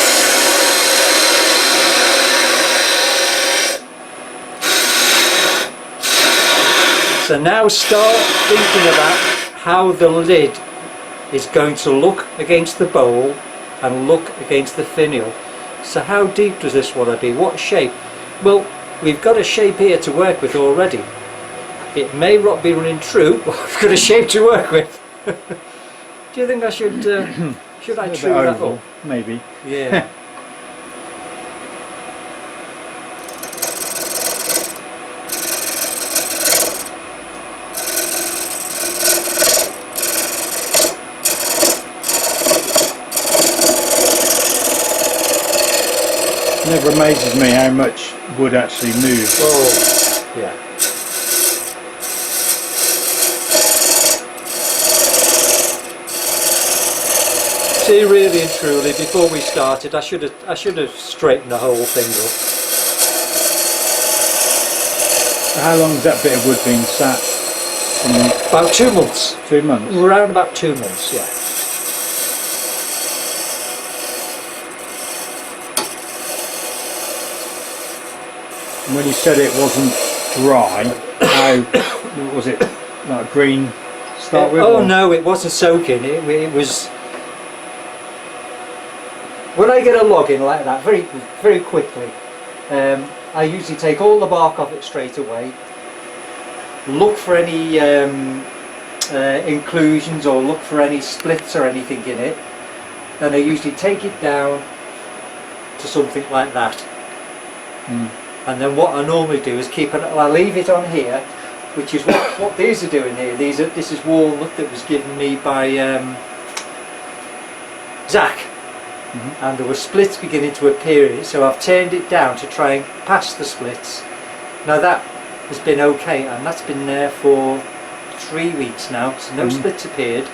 So now start thinking about how the lid is going to look against the bowl and look against the finial. So how deep does this want to be? What shape? Well, we've got a shape here to work with already. It may not be running true, but we've got a shape to work with. Do you think I should I true that up? Maybe. Yeah. It never amazes me how much wood actually moves. Oh, yeah. See, really and truly, before we started, I should have straightened the whole thing up. How long has that bit of wood been sat? About 2 months. 2 months? Around about 2 months, yeah. And when you said it wasn't dry, how was it? Like green to start with? Oh or? no, it wasn't soaking. It was. When I get a log in like that, very quickly, I usually take all the bark off it straight away. Look for any inclusions or look for any splits or anything in it. Then I usually take it down to something like that. Mm. And then what I normally do is I leave it on here, which is what these are doing here. This is walnut that was given me by Zach. Mm-hmm. And there were splits beginning to appear in it, so I've turned it down to try and pass the splits. Now that has been okay, and that's been there for 3 weeks now, so no splits appeared.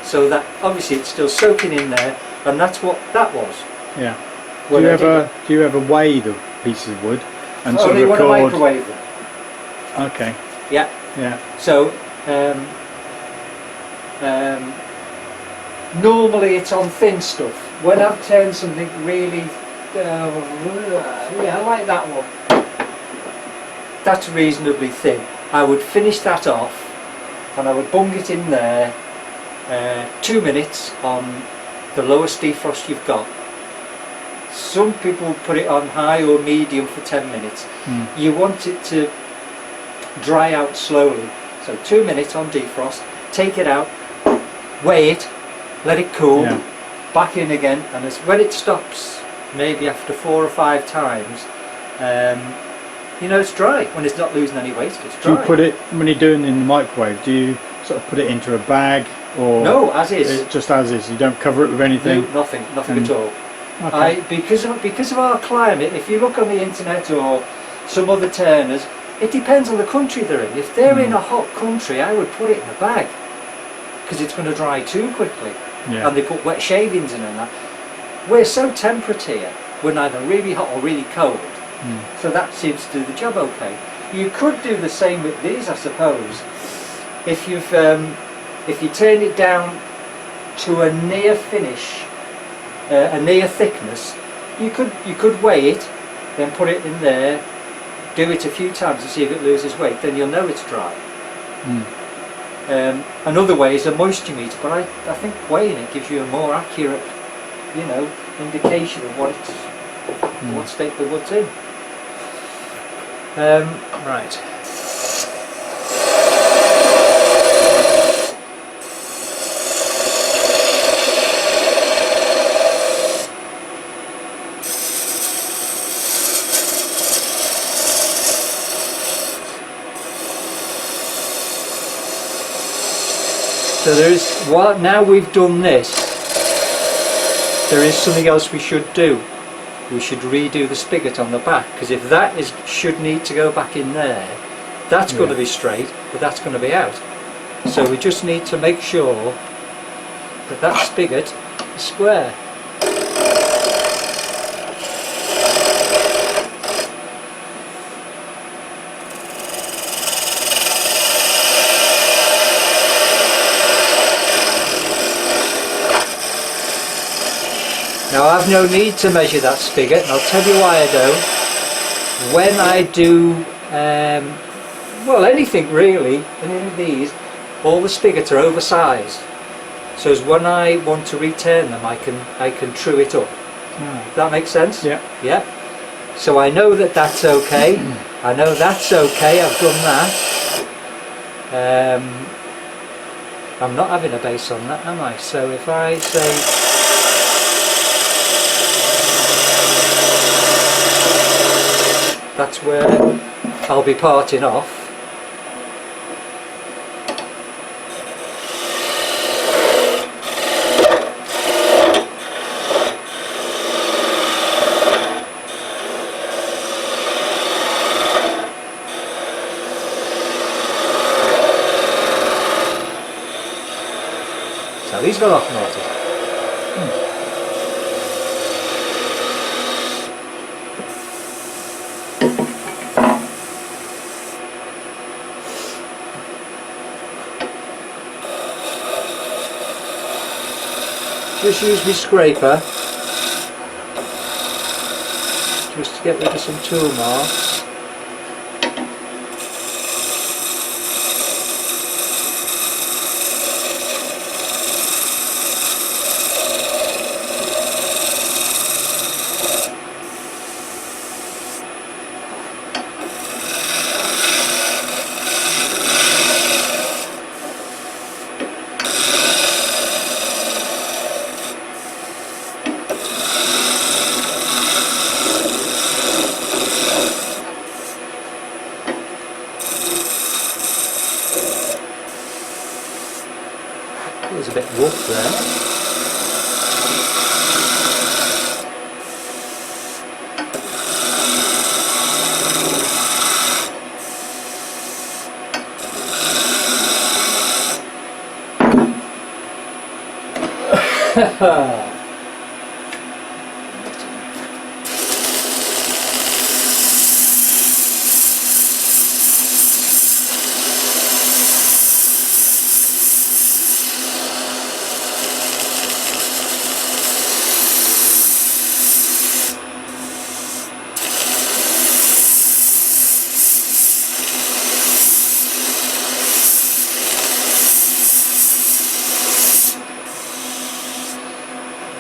So that obviously it's still soaking in there, and that's what that was. Yeah. Do you ever weigh the pieces of wood and sort of record? Only when I microwave them. Okay. Yeah. Yeah. So normally it's on thin stuff. When I've turned something really, yeah, I like that one. That's reasonably thin. I would finish that off, and I would bung it in there. 2 minutes on the lowest defrost you've got. Some people put it on high or medium for 10 minutes. Mm. You want it to dry out slowly. So 2 minutes on defrost, take it out, weigh it, let it cool, back in again, and when it stops, maybe after 4 or 5 times, you know it's dry. When it's not losing any weight, it's dry. Do you put it, when you're doing it in the microwave, do you sort of put it into a bag? Or no, as is. Just as is, you don't cover it with anything? No, nothing at all. Okay. Because of our climate, if you look on the internet or some other turners, it depends on the country they're in. If they're in a hot country, I would put it in a bag, because it's going to dry too quickly. Yeah. And they put wet shavings in and that. We're so temperate here, we're neither really hot or really cold, so that seems to do the job okay. You could do the same with these, I suppose. if you turn it down to a near finish, a near thickness, you could weigh it, then put it in there, do it a few times to see if it loses weight, then you'll know it's dry. Another way is a moisture meter, but I think weighing it gives you a more accurate, indication of what state the wood's in. Right. So now we've done this, there is something else we should do. We should redo the spigot on the back, because if that should need to go back in there, that's going to be straight, but that's going to be out. So we just need to make sure that spigot is square. Now I've no need to measure that spigot, and I'll tell you why I don't. When I do, well, anything really, any of these, all the spigots are oversized. So as when I want to return them, I can true it up. That makes sense? Yeah. Yeah. So I know that that's okay. I know that's okay. I've done that. I'm not having a base on that, am I? So if I say. That's where I'll be parting off. So these got off mortars. Just use my scraper just to get rid of some tool marks. There's a bit rough there.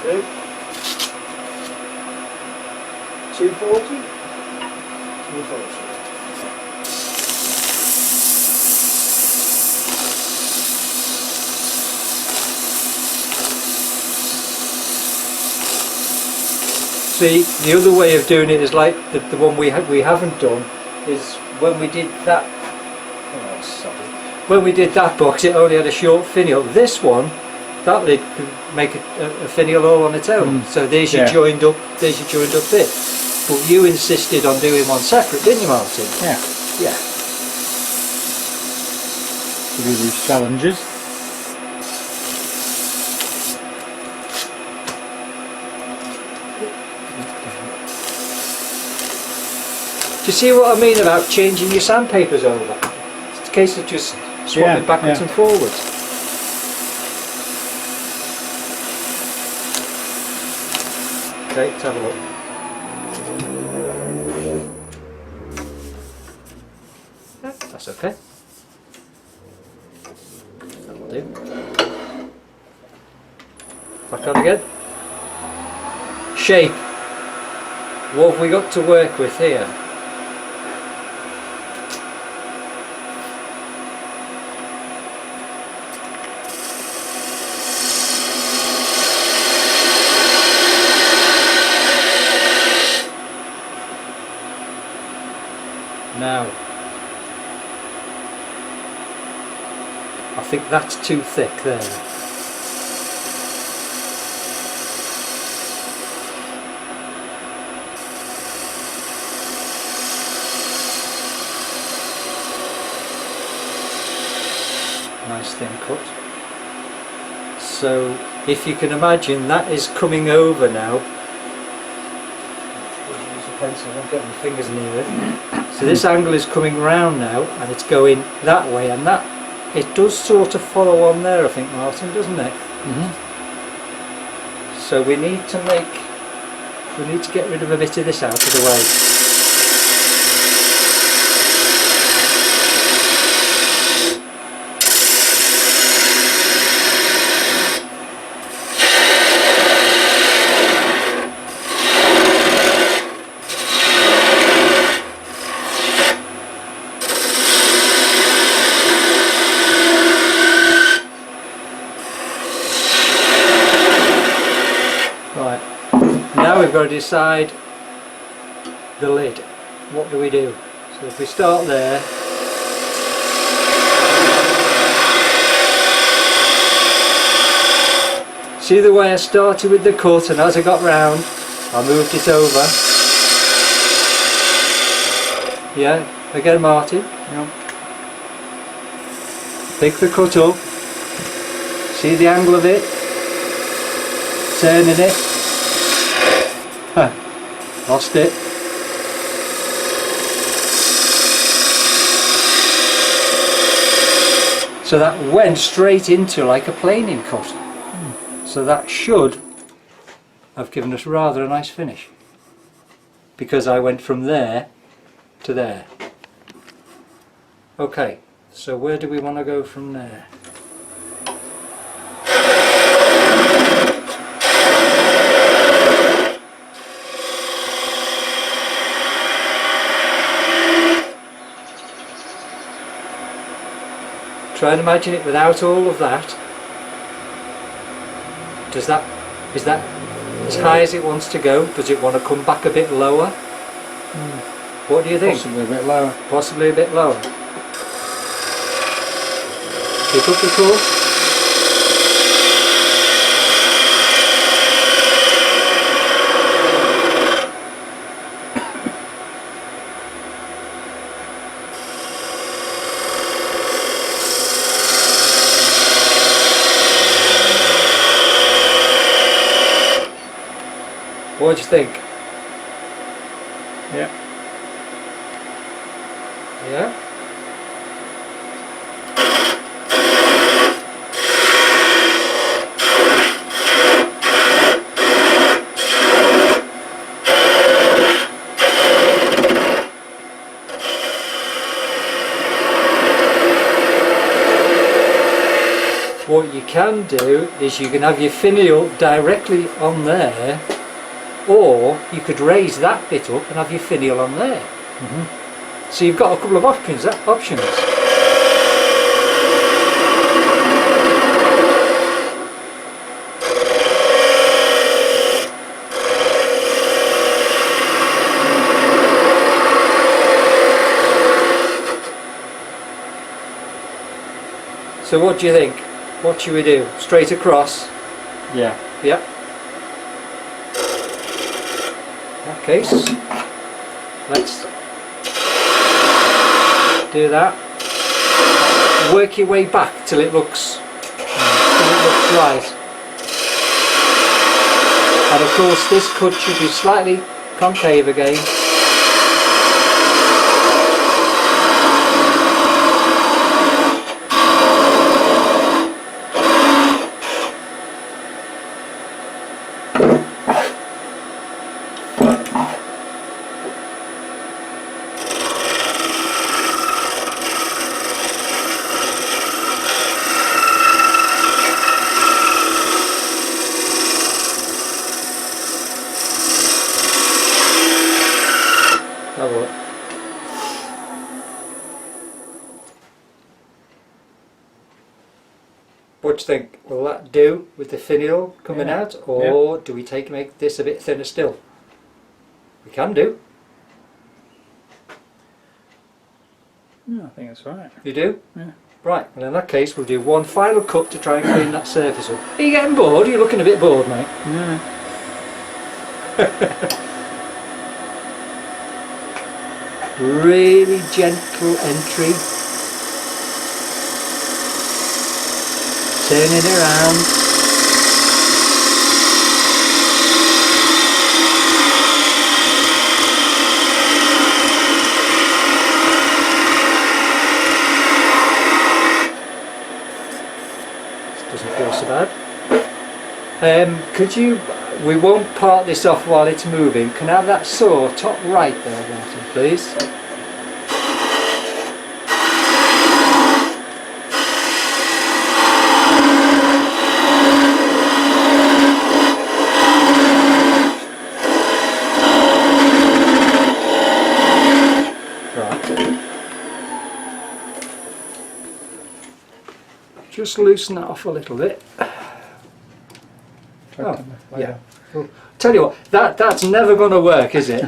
do. 240? 240. See, the other way of doing it is like the one we haven't done is when we did that. Oh, sorry. When we did that box, it only had a short finial. This one, that lid could make a finial all on its own. So there's your joined up. There's your joined up bit. But you insisted on doing one separate, didn't you, Martin? Yeah. Yeah. To do these challenges. Do you see what I mean about changing your sandpapers over? It's a case of just swap it backwards and forwards. Okay, let's have a look. That's okay. That'll do. Back on again. Shape. What have we got to work with here? Now, I think that's too thick there. Nice thin cut. So, if you can imagine, that is coming over now. Use a pencil, I won't get my fingers near it. So this angle is coming round now, and it's going that way, and that it does sort of follow on there, I think, Martin, doesn't it? Mm-hmm. So we need to get rid of a bit of this out of the way. Now we've got to decide the lid. What do we do? So if we start there, see the way I started with the cut, and as I got round I moved it over. Yeah, again Martin. Yeah. Pick the cut up, see the angle of it, turning it. Lost it. So that went straight into like a planing cut. So that should have given us rather a nice finish, because I went from there to there. Okay, so where do we want to go from there? Try and imagine it without all of that. Is that as high as it wants to go? Does it want to come back a bit lower? What do you think? Possibly a bit lower. Possibly a bit lower. Keep up the course. What do you think? Yeah. Yeah? What you can do is you can have your finial directly on there, or you could raise that bit up and have your finial on there. Mm-hmm. So you've got a couple of options. So what do you think? What should we do? Straight across? Yeah. Yep. Okay, let's do that. Work your way back till it looks right. And of course this cut should be slightly concave again. What do you think? Will that do with the finial coming Yeah. out, or do we make this a bit thinner still? We can do. Yeah, I think that's right. You do? Yeah. Right, well in that case we'll do one final cut to try and clean that surface up. Are you getting bored? You're looking a bit bored, mate. Yeah. Really gentle entry. Turning it around. Doesn't feel so bad. Could you, we won't part this off while it's moving. Can I have that saw top right there, Martin, please? Right. Just loosen that off a little bit. Oh, yeah. Well, tell you what, that's never going to work, is it?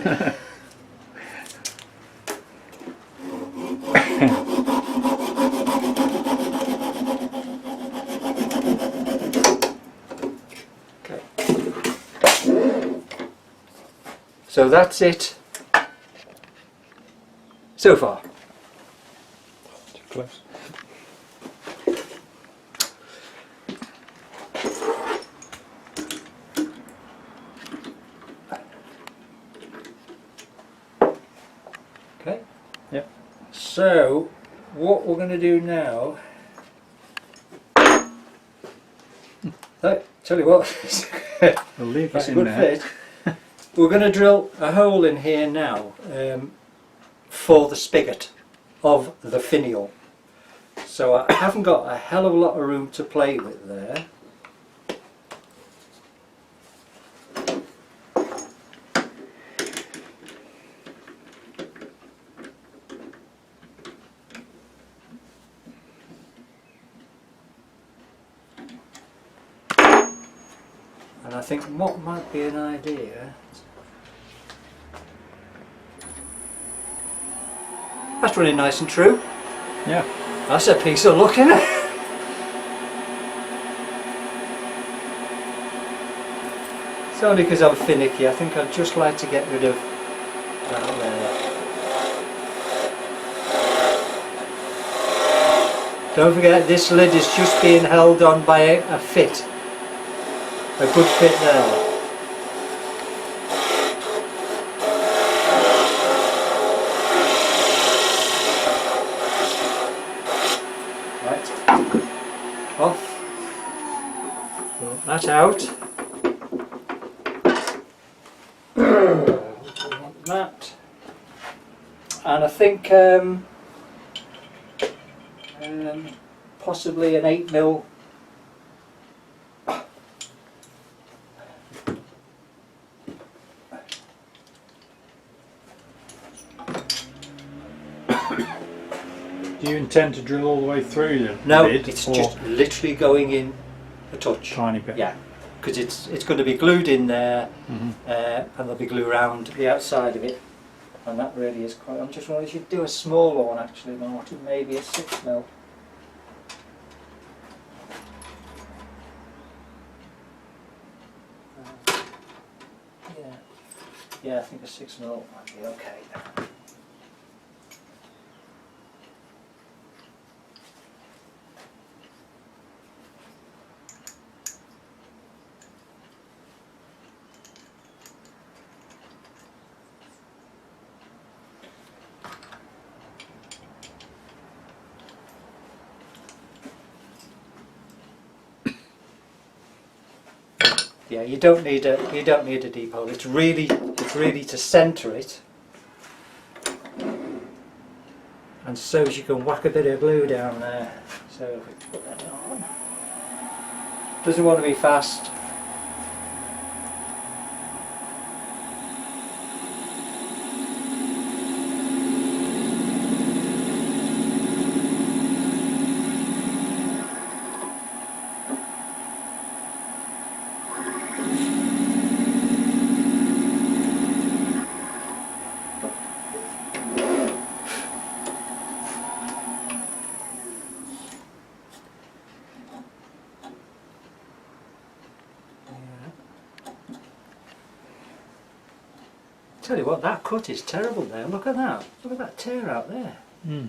Okay. So that's it so far. Too close. Okay. Yep. So what we're going to do now, tell you what, We'll leave that's this a in good there. fit. We're going to drill a hole in here now for the spigot of the finial. So I haven't got a hell of a lot of room to play with there. And I think what might be an idea, that's running nice and true. Yeah. That's a piece of luck, isn't it? It's only because I'm finicky. I think I'd just like to get rid of that there. Don't forget, this lid is just being held on by a fit. A good fit there. Right. Off. Pull that out. That. And I think possibly an 8mm. Do you intend to drill all the way through the No, lid, it's or just literally going in a touch. tiny bit? Yeah, because it's going to be glued in there, Mhm. and there'll be glue around the outside of it, and that really is quite. I'm just wondering if you should do a smaller one actually, Martin, maybe a 6mm. Yeah, I think a 6mm might be okay. Yeah, you don't need a deep hole. It's really to centre it, and so as you can whack a bit of glue down there. So if we put that on, doesn't want to be fast. Tell you what, that cut is terrible there. Look at that. Look at that tear out there. Mm.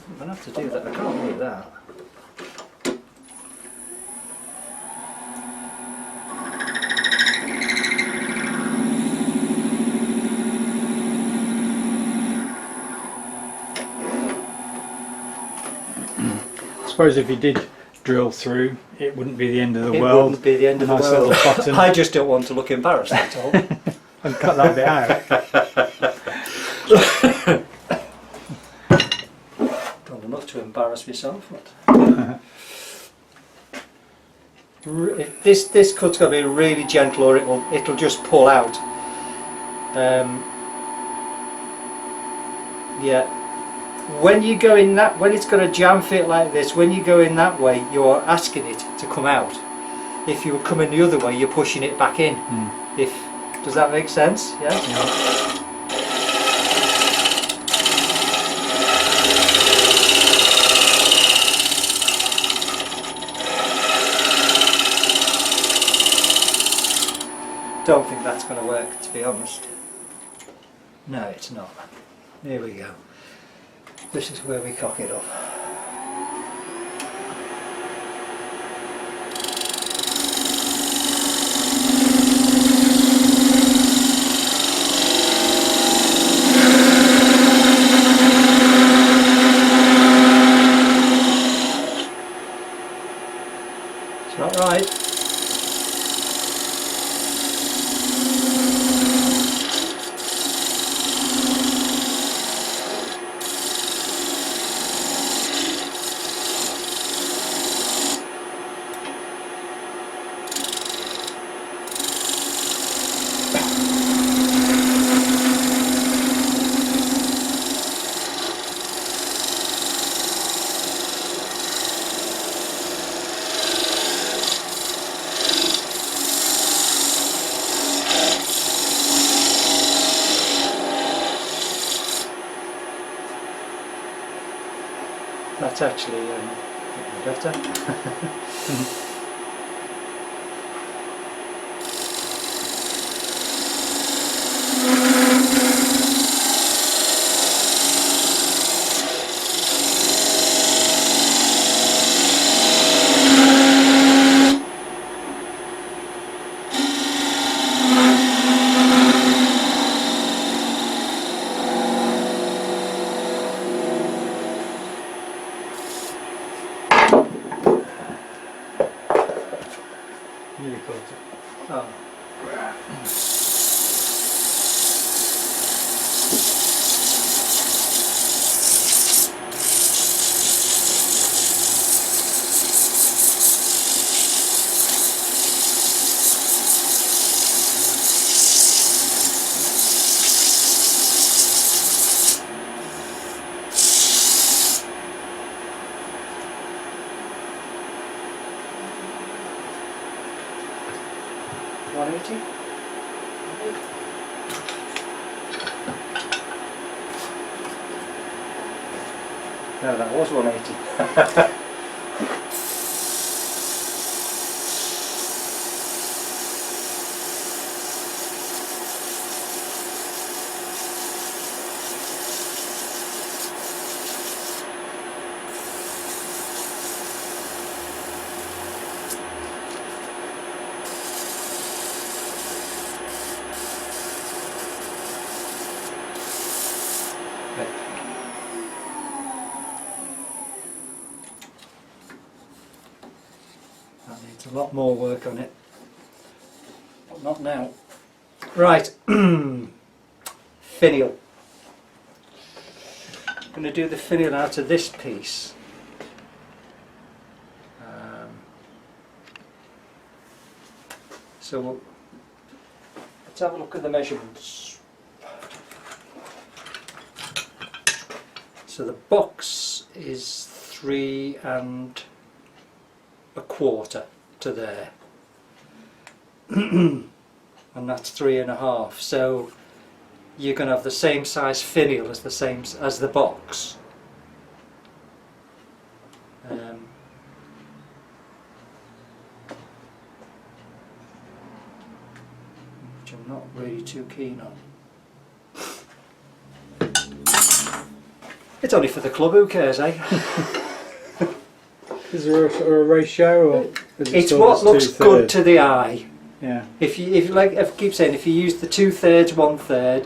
I'm going to have to do that. I can't leave that. I suppose if you did drill through, it wouldn't be the end of the It world. wouldn't be the end of the Nice world. little button. I just don't want to look embarrassed, that's all. And cut that bit out. Don't enough to embarrass myself. But this cut's got to be really gentle, or it'll just pull out. Yeah. When you go in that, when it's got a jam fit like this, when you go in that way, you're asking it to come out. If you were coming the other way, you're pushing it back in. Does that make sense? Yeah. Don't think that's going to work, to be honest. No, it's not. Here we go. This is where we cock it up. It's not right. That's actually better. Really cool. Oh. $180? No, that was 180. That needs a lot more work on it, but not now. Right, finial. I'm going to do the finial out of this piece. So let's have a look at the measurements. So the box is 3 1/4 to there, and that's 3 1/2. So you're going to have the same size finial as the box. I'm not really too keen on. It's only for the club, who cares, eh? Is there a ratio, or is it It's sort what of looks 2/3? good to the eye. Yeah. If like I keep saying, if you use the 2/3, 1/3,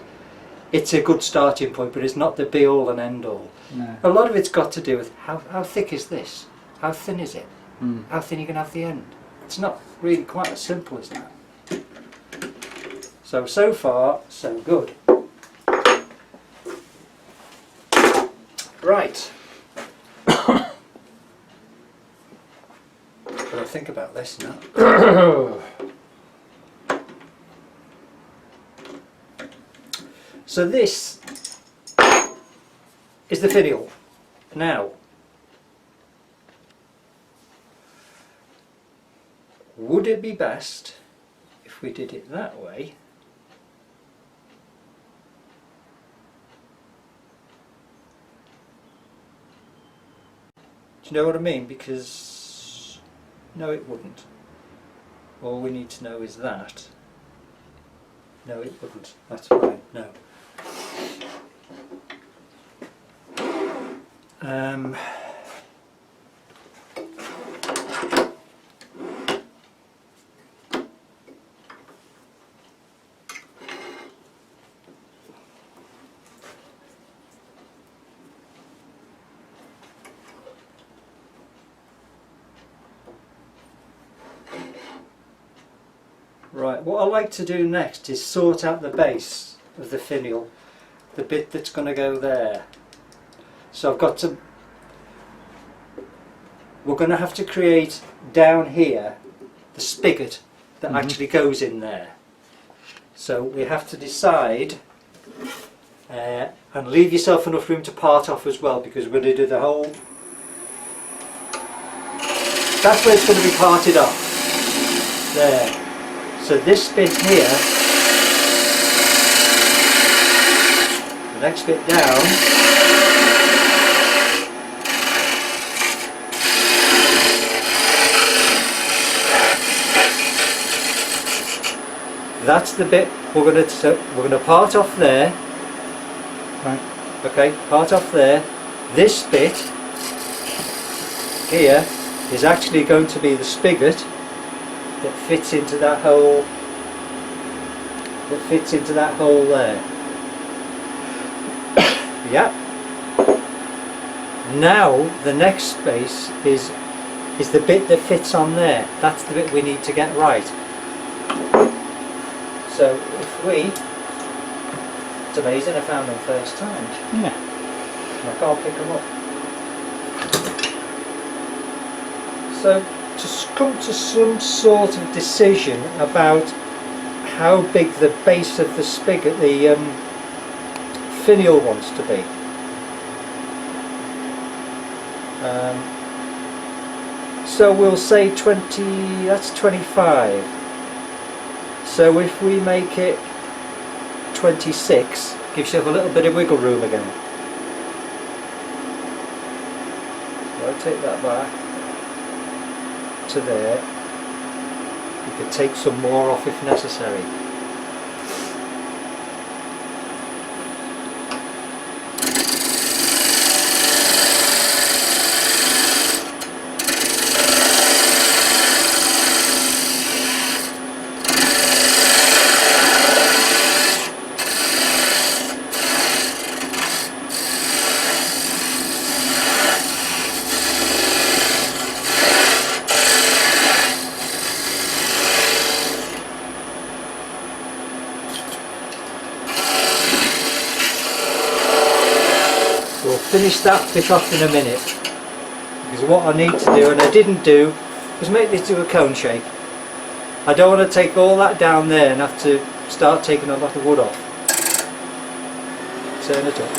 it's a good starting point, but it's not the be all and end all. No. A lot of it's got to do with how thick is this? How thin is it? Mm. How thin are you going to have the end? It's not really quite as simple as that. So far, so good. Right. Got to think about this now. So this is the finial. Now, would it be best if we did it that way? Do you know what I mean? Because no, it wouldn't. All we need to know is that. No, it wouldn't. That's fine. No. Right, what I like to do next is sort out the base of the finial, the bit that's going to go there. So I've got to, we're going to have to create down here the spigot that actually goes in there. So we have to decide and leave yourself enough room to part off as well, because we're going to do the whole, that's where it's going to be parted off, there. So this bit here, the next bit down, that's the bit we're going to part off there. Right. Okay, part off there. This bit here is actually going to be the spigot that fits into that hole. There. Yep. Now the next space is the bit that fits on there. That's the bit we need to get right. So if we, it's amazing, I found them first time. Yeah. I can't pick them up. So to come to some sort of decision about how big the base of the spigot, the finial wants to be. So we'll say 20, that's 25. So if we make it 26, gives you a little bit of wiggle room again. So I'll take that back to there. You could take some more off if necessary. We'll finish that bit off in a minute, because what I need to do, and I didn't do, was make this do a cone shape. I don't want to take all that down there and have to start taking a lot of wood off. Turn it up.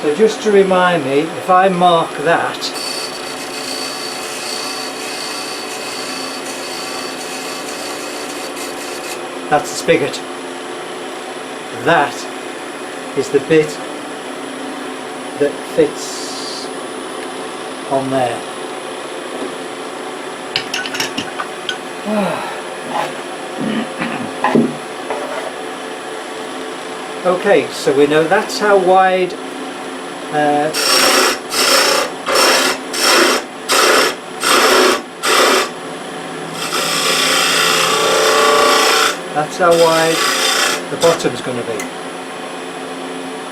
So just to remind me, if I mark that, that's the spigot. That is the bit that fits on there. Okay, so we know that's how wide that's how wide the bottom's going to be.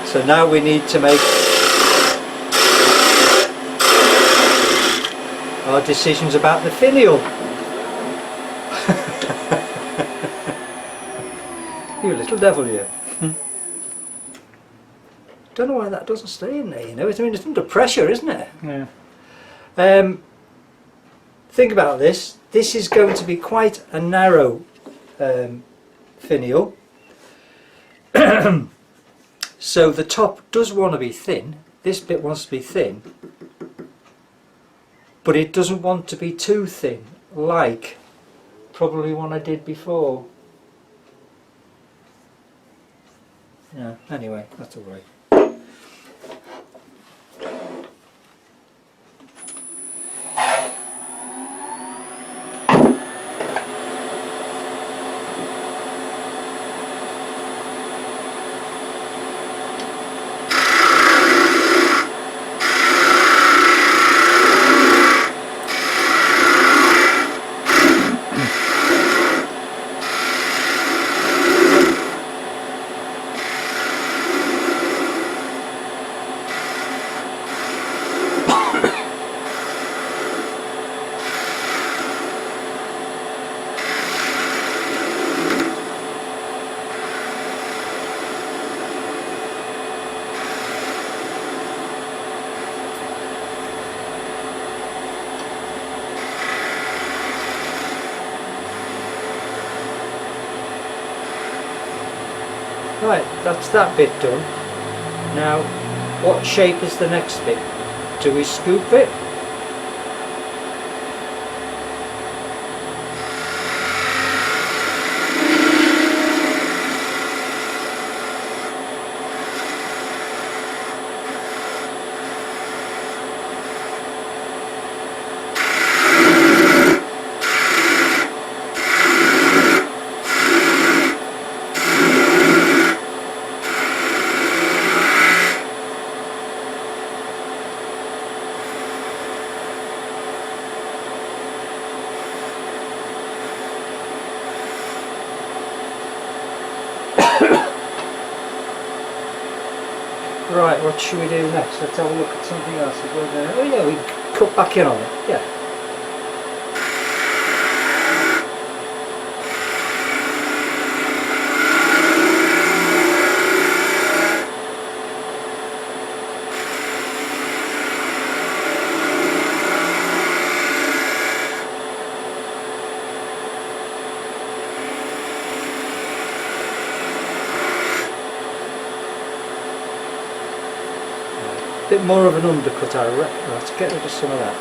So now we need to make our decisions about the finial. You little devil, you. Don't know why that doesn't stay in there, you know. I mean, it's under pressure, isn't it? Yeah. Think about this. This is going to be quite a narrow finial. So the top does want to be thin. This bit wants to be thin. But it doesn't want to be too thin, like probably one I did before. Yeah, anyway, that's alright. Right, that's that bit done. Now, what shape is the next bit? Do we scoop it? Right, what should we do next? Let's have a look at something else. Oh yeah, we can cut back in on it. Yeah. Bit more of an undercut, I reckon. Let's get rid of some of that.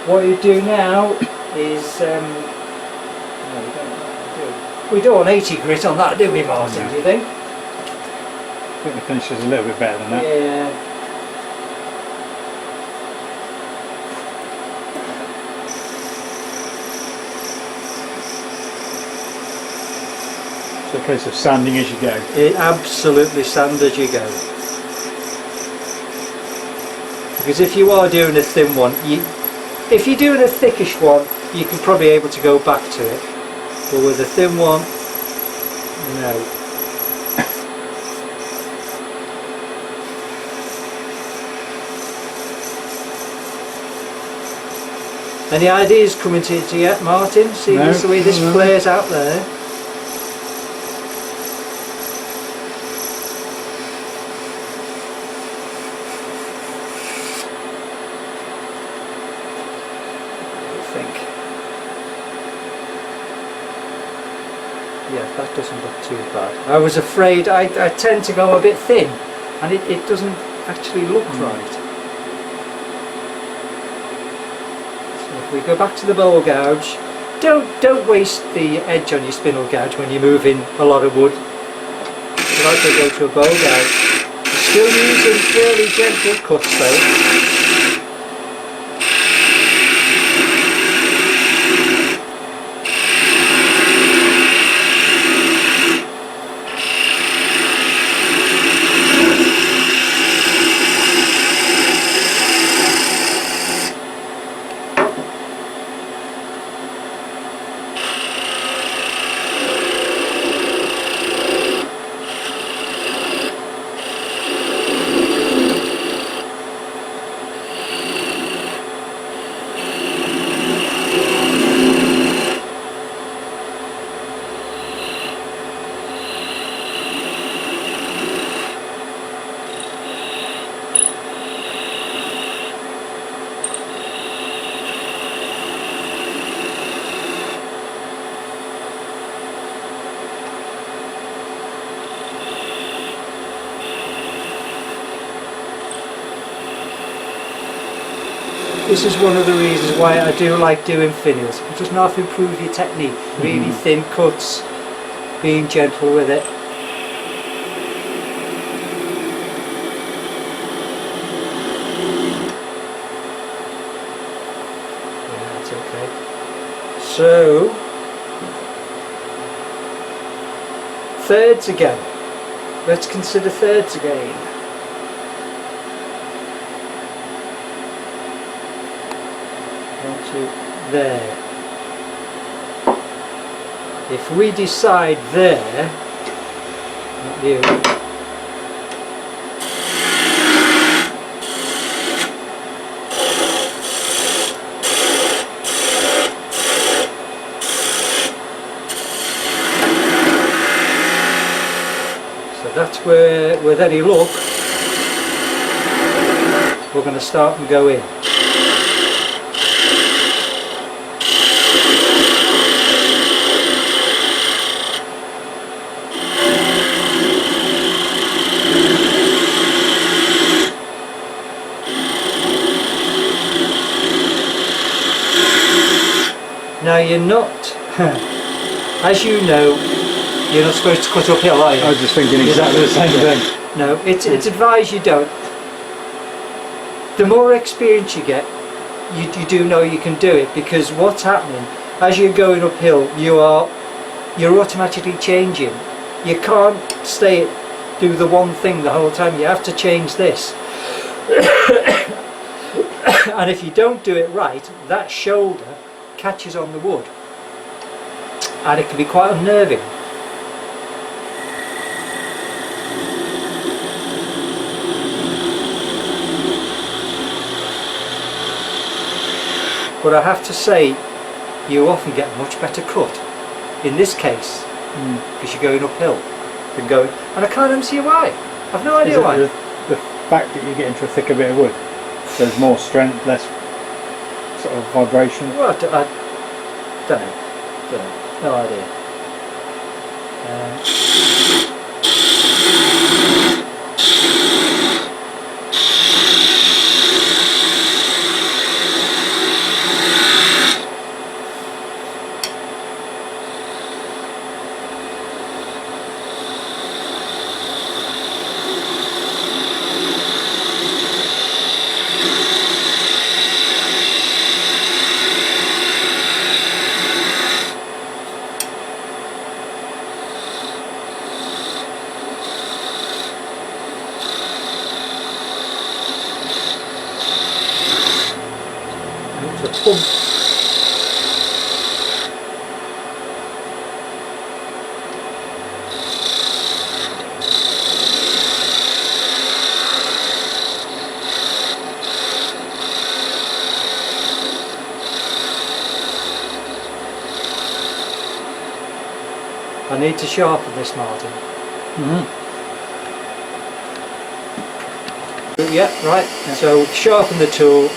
What you do now is, no, we don't want 80 grit on that, do we, Martin, do you think? I think the finish is a little bit better than that. Yeah. So a case of sanding as you go. It absolutely sand as you go. Because if you are doing a thin one, if you're doing a thickish one, you can probably able to go back to it. But with a thin one, no. Any ideas coming to you yet, Martin? See No, the way this no. plays out there? Yeah, that doesn't look too bad. I was afraid I tend to go a bit thin and it doesn't actually look right. So if we go back to the bowl gouge, don't waste the edge on your spindle gouge when you're moving a lot of wood. You like to go to a bowl gouge. Still using fairly gentle cuts though. This is one of the reasons why I do like doing finials. It does not improve your technique. Really thin cuts, being gentle with it. Yeah, that's okay. So, thirds again. Let's consider thirds again. There. If we decide there, not you, so that's where, with any luck, we're going to start and go in. Now you're not, as you know, you're not supposed to cut uphill, are you? I was just thinking exactly the same thing. No, it's advised you don't. The more experience you get, you do know you can do it, because what's happening, as you're going uphill, you're automatically changing. You can't do the one thing the whole time, you have to change this. And if you don't do it right, that shoulder catches on the wood and it can be quite unnerving. But I have to say, you often get a much better cut in this case because you're going uphill than going, and I can't see why. I've no idea why. The fact that you get into a thicker bit of wood, so there's more strength, less sort of vibration. Well, I don't know. No idea. bump. I need to sharpen this, Martin. Yeah, right. Yeah. So sharpen the tool.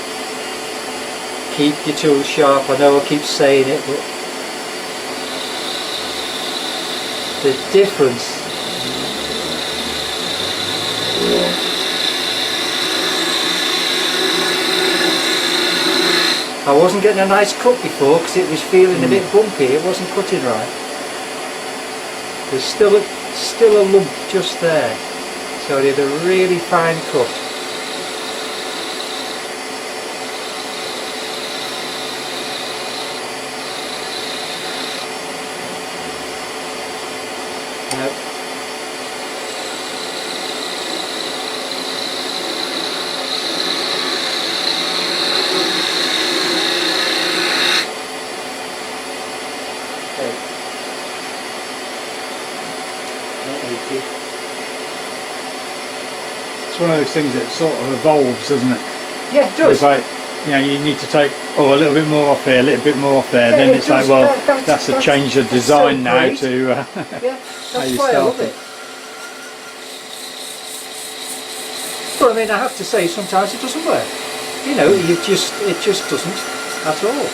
Keep your tool sharp. I know I keep saying it, but the difference. I wasn't getting a nice cut before because it was feeling a bit bumpy. It wasn't cutting right. There's still a lump just there, so I did a really fine cut. Now, It's one of those things that sort of evolves, doesn't it? yeah, it does. It's like, you know, you need to take a little bit more off here, a little bit more off there. Yeah, Then it it's like, does. well, That's that's a change of design so now great. to Yeah, how that's you why I love start it. But I mean, I have to say, sometimes it doesn't work. You know, it just doesn't at all.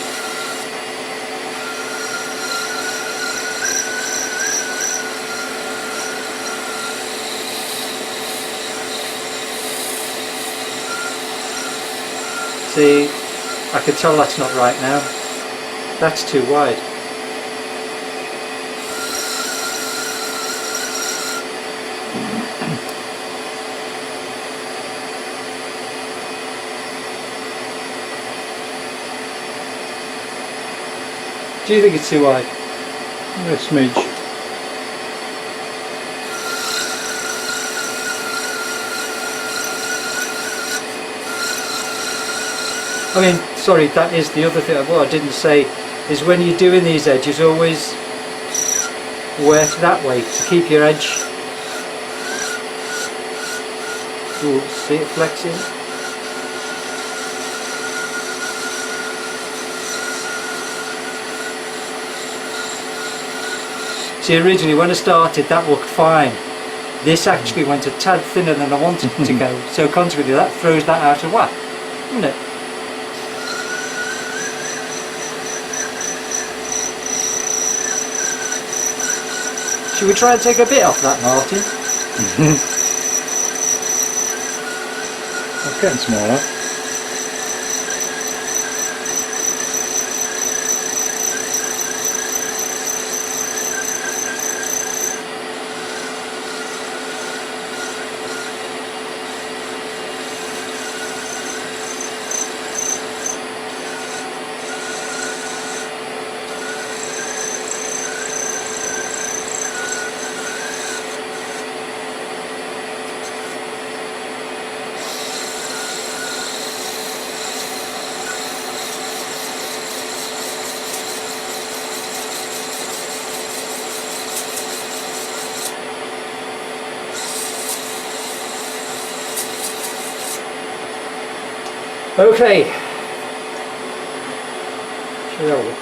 See, I can tell that's not right now. That's too wide. Do you think it's too wide? a smidge. I mean, sorry, that is the other thing. What I didn't say is when you're doing these edges, always work that way to keep your edge. Ooh, see it flexing? See, originally when I started that looked fine. This actually went a tad thinner than I wanted it to go, so consequently that throws that out of whack, doesn't it? Should we try and take a bit off that, Martin? It's getting smaller. Okay. Shall we have a look?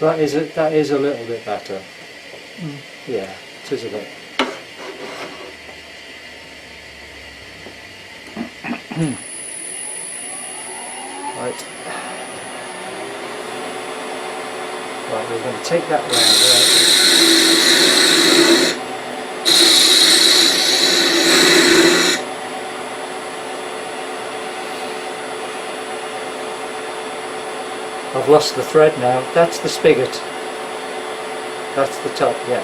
That is a little bit better. Yeah, it is a bit. Right. Right, we're going to take that round. Right? I've lost the thread now. That's the spigot. That's the top, yeah.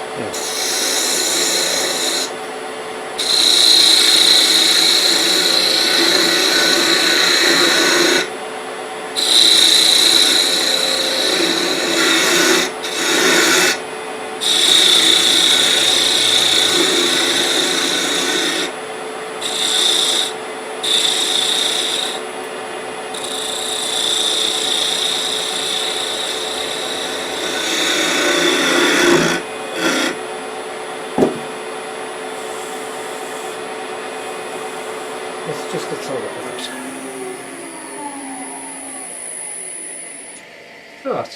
Oh,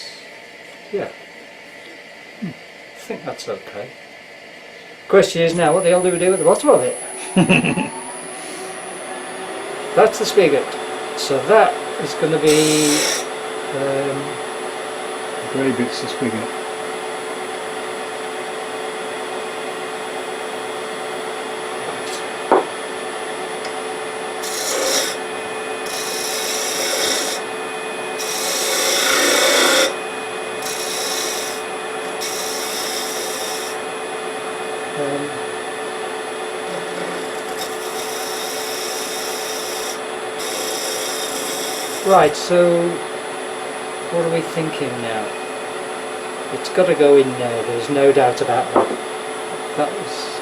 yeah. I think that's okay. Question is now, what the hell do we do at the bottom of it? That's the spigot. So that is going to be... The grey bit's the spigot. Right, so what are we thinking now? It's got to go in there, there's no doubt about that. That was...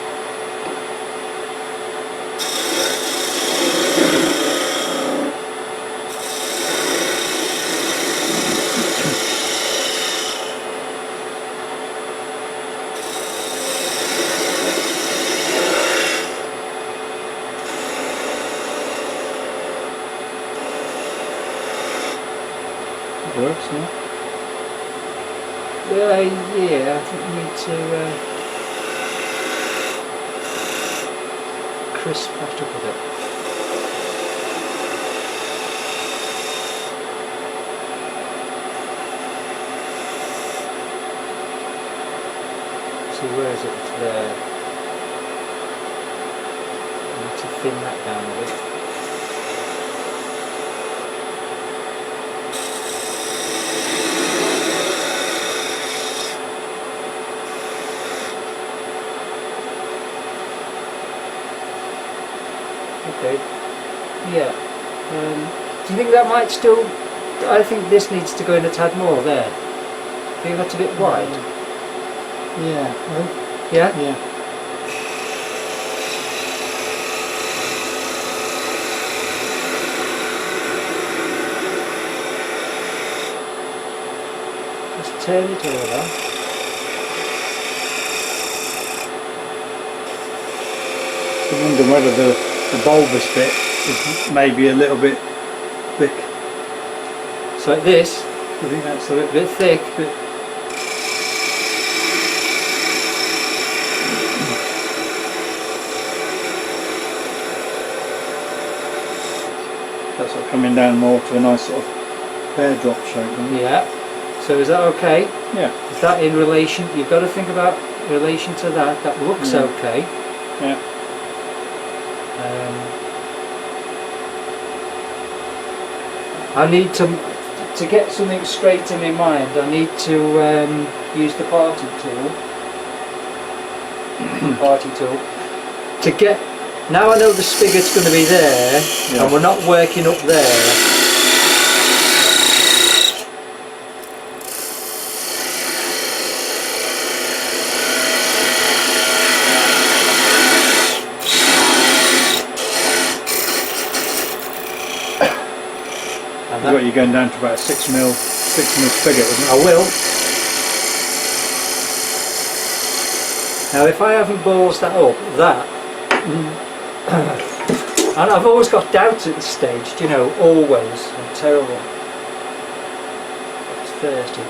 Works now. yeah, I think we need to crisp that up a bit. So where is it? It's there. I need to thin that down a bit. Okay. Yeah. Do you think that might still... I think this needs to go in a tad more there. Do you think that's a bit wide? Yeah. Yeah? Yeah. Just turn it over. I wonder whether the bulbous bit is maybe a little bit thick. So like this, I think that's a a bit thick. that's sort of coming down more to a nice sort of pear drop shape. Isn't it? Yeah. So is that okay? Yeah. Is that in relation? You've got to think about relation to that. That looks Yeah. okay. Yeah. I need to get something straight in my mind. I need to use the party tool. Party tool to get. Now I know the spigot's going to be there, Yeah. and we're not working up there. What, you're going down to about a 6mm spigot, isn't it? I will. Now if I haven't ballsed that up, and I've always got doubts at this stage, you know, always. I'm terrible. It's thirsty.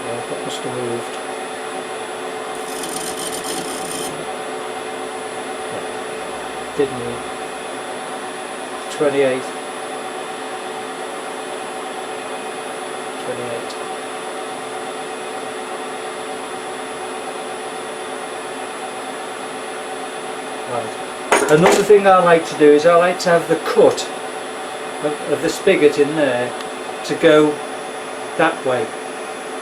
Yeah, that must have moved. Yeah. Did move. 28. 28. Right. Another thing I like to do is I like to have the cut of the spigot in there to go that way,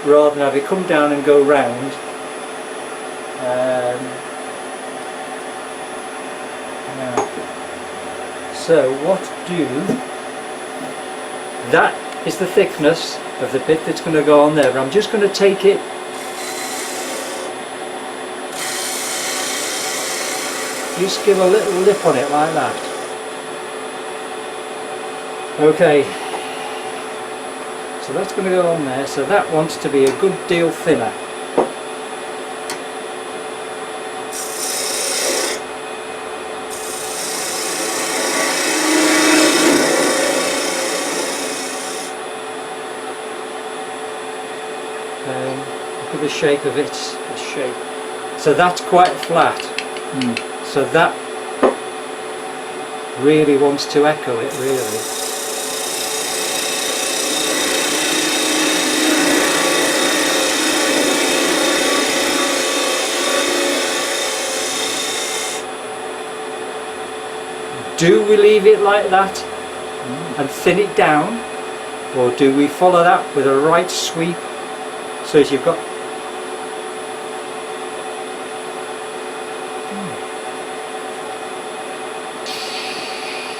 rather than have it come down and go round. Now. So what do... That is the thickness of the bit that's going to go on there. But I'm just going to take it... Just give a little lip on it like that. Okay. So that's going to go on there. So that wants to be a good deal thinner. at the shape of its shape. So that's quite flat. So that really wants to echo it, really. Do we leave it like that and thin it down, or do we follow that with a right sweep so as you've got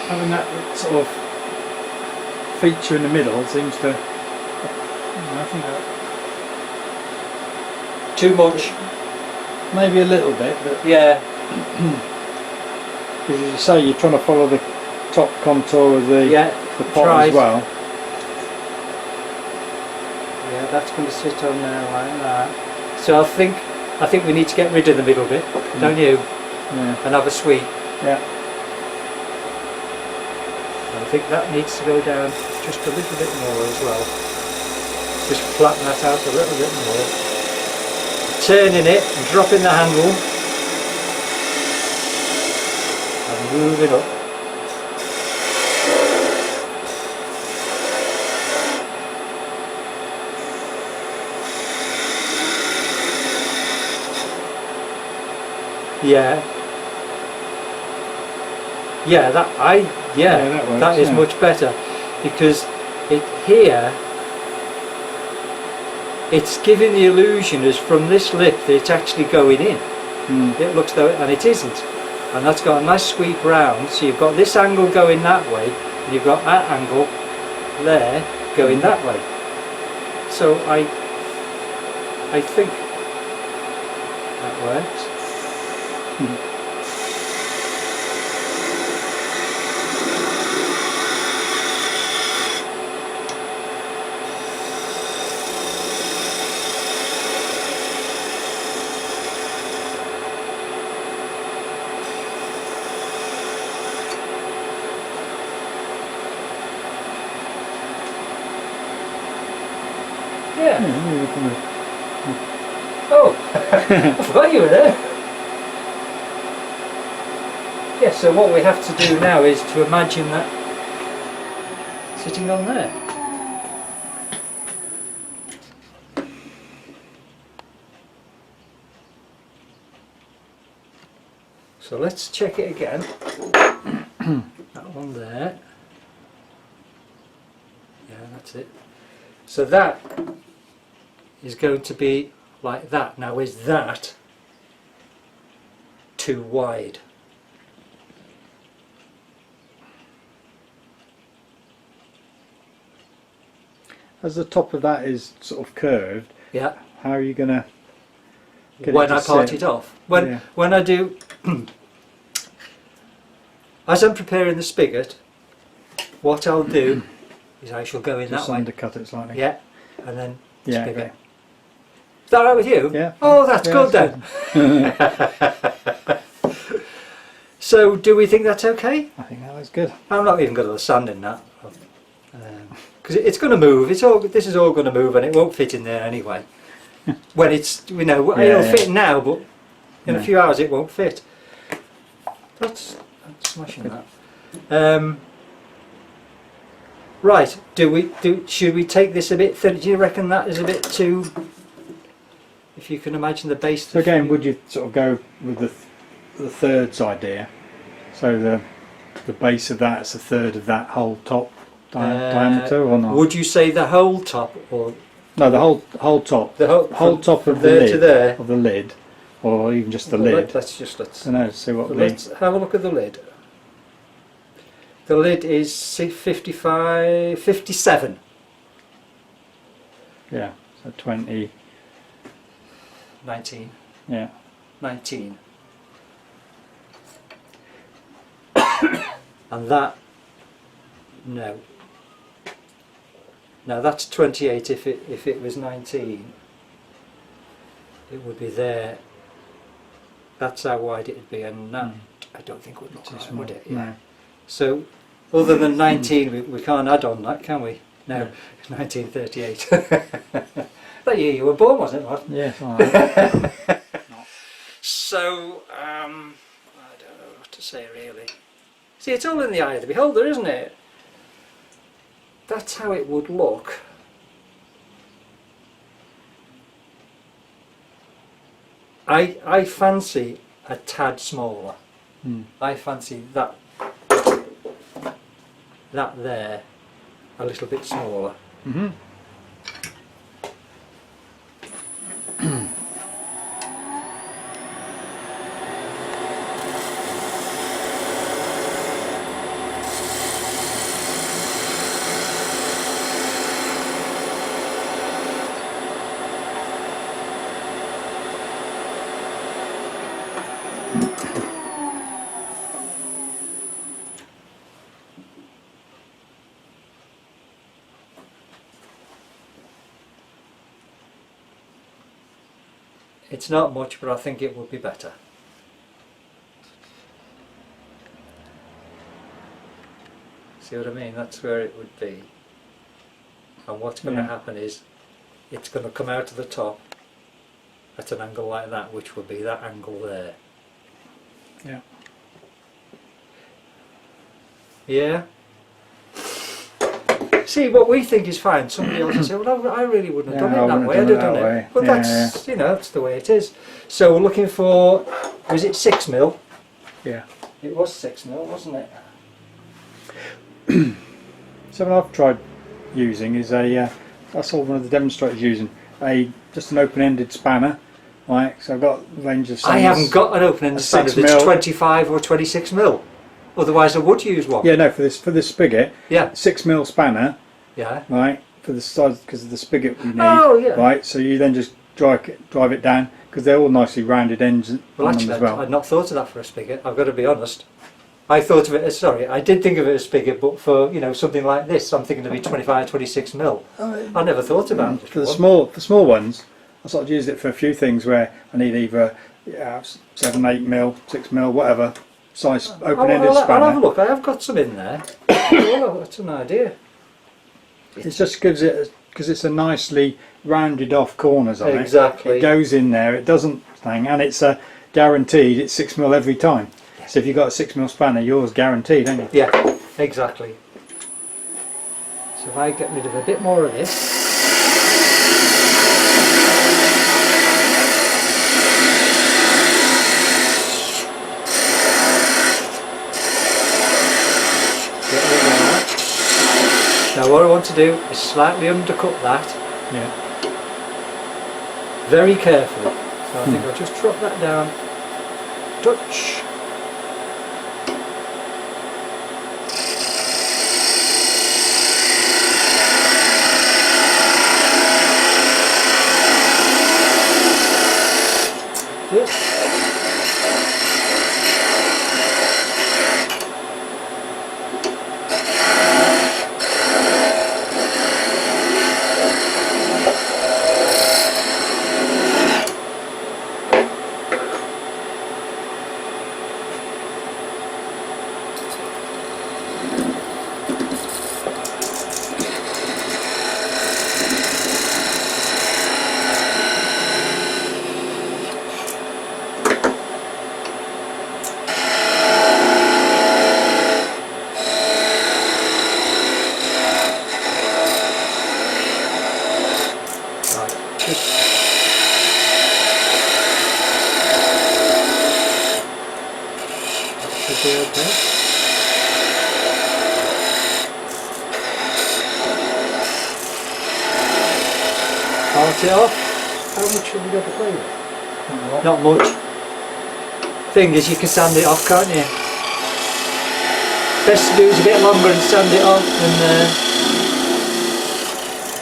having that sort of feature in the middle seems to, I think that too much? maybe a little bit, but Yeah. because as you say, you're trying to follow the top contour of the pot try. as well. Yeah, that's going to sit on there like that. So I think we need to get rid of the middle bit, don't you? Yeah. And have a sweep. Yeah. I think that needs to go down just a little bit more as well. Just flatten that out a little bit more. Turning it and dropping the handle and moving up. Yeah. Yeah, that works, that is yeah. much better, because here it's giving the illusion as from this lip that it's actually going in. It looks though, and it isn't, and that's got a nice sweep round. So you've got this angle going that way, and you've got that angle there going that way. So I think that works. Yeah. Oh, I forgot you were there. Yeah, so what we have to do now is to imagine that sitting on there. So let's check it again. That one there. Yeah, that's it. So that is going to be like that. Now, is that too wide? As the top of that is sort of curved, Yeah. how are you going to get When it to I part sit? it off. When I do, as I'm preparing the spigot, what I'll do is I shall go in Just that way. undercut it slightly. Yeah, and then Yeah, spigot. okay. Is that right with you? Yeah. Oh, that's Yeah, good that's then. So, do we think that's okay? I think that was good. I'm not even going to sand in that, because it's going to move. It's all. This is all going to move, and it won't fit in there anyway. When it's, it'll fit now, but in a few hours it won't fit. That's smashing that. Right. Should we take this a bit thin? Do you reckon that is a bit too? If you can imagine the base. So again, would you sort of go with the thirds idea? So the base of that is a third of that whole top diameter, or not? Would you say the whole top, or No, the whole top. the Whole top of the there lid. to there? Of the lid, or even just the Well, lid. let's I don't know. See what the let's have a look at the lid. The lid is 57. Yeah. So 20. 19. Yeah. 19. And that, no. Now that's 28. If it was 19, it would be there. That's how wide it would be, and that I don't think would look right, would it? Yeah. No. So, other than 19, we can't add on that, can we? No, 1938. That year you were born, wasn't it, Rod? Yes, all right. So, I don't know what to say really. See, it's all in the eye of the beholder, isn't it? That's how it would look. I fancy a tad smaller. I fancy that there a little bit smaller. Mm-hmm. It's not much, but I think it would be better. See what I mean? That's where it would be. And what's going to happen is it's going to come out of the top at an angle like that, which would be that angle there. Yeah. Yeah? See, what we think is fine, somebody else will say, well, I really wouldn't have done it that way, I'd have done it. But that's, you know, that's the way it is. So we're looking for, was it 6mm? Yeah. It was 6mm, wasn't it? Something I've tried using is I saw one of the demonstrators using just an open-ended spanner. Right, so I've got a range of I haven't got an open-ended spanner that's 25 or 26mm. Otherwise I would use one. Yeah, no, for this spigot. Yeah. 6mm spanner. Yeah. Right, for the size, because of the spigot we need. Oh, yeah. Right, so you then just drive it down, because they're all nicely rounded ends Well, on actually, them as well. I'd not thought of that for a spigot. I've got to be honest. I thought of it as, sorry, I did think of it as spigot, but for, you know, something like this, I'm thinking to be 25, 26mm. I never thought about it. For the small ones, I sort of used it for a few things where I need either 7, 8mm, 6mm, whatever size open-ended spanner. I'll have a look. I have got some in there. Oh, that's an idea. It just gives it, because it's a nicely rounded off corners on it. Exactly. It goes in there. It doesn't hang, and it's guaranteed. It's 6mm every time. So if you've got a 6mm spanner, yours guaranteed, ain't you? Yeah, exactly. So if I get rid of a bit more of this. Get rid of that. Now what I want to do is slightly undercut that. Yeah. Very carefully. So I think I'll just drop that down. Touch. Part it off. How much have we got to play with? Not much. Thing is, you can sand it off, can't you? Best to do is a bit longer and sand it off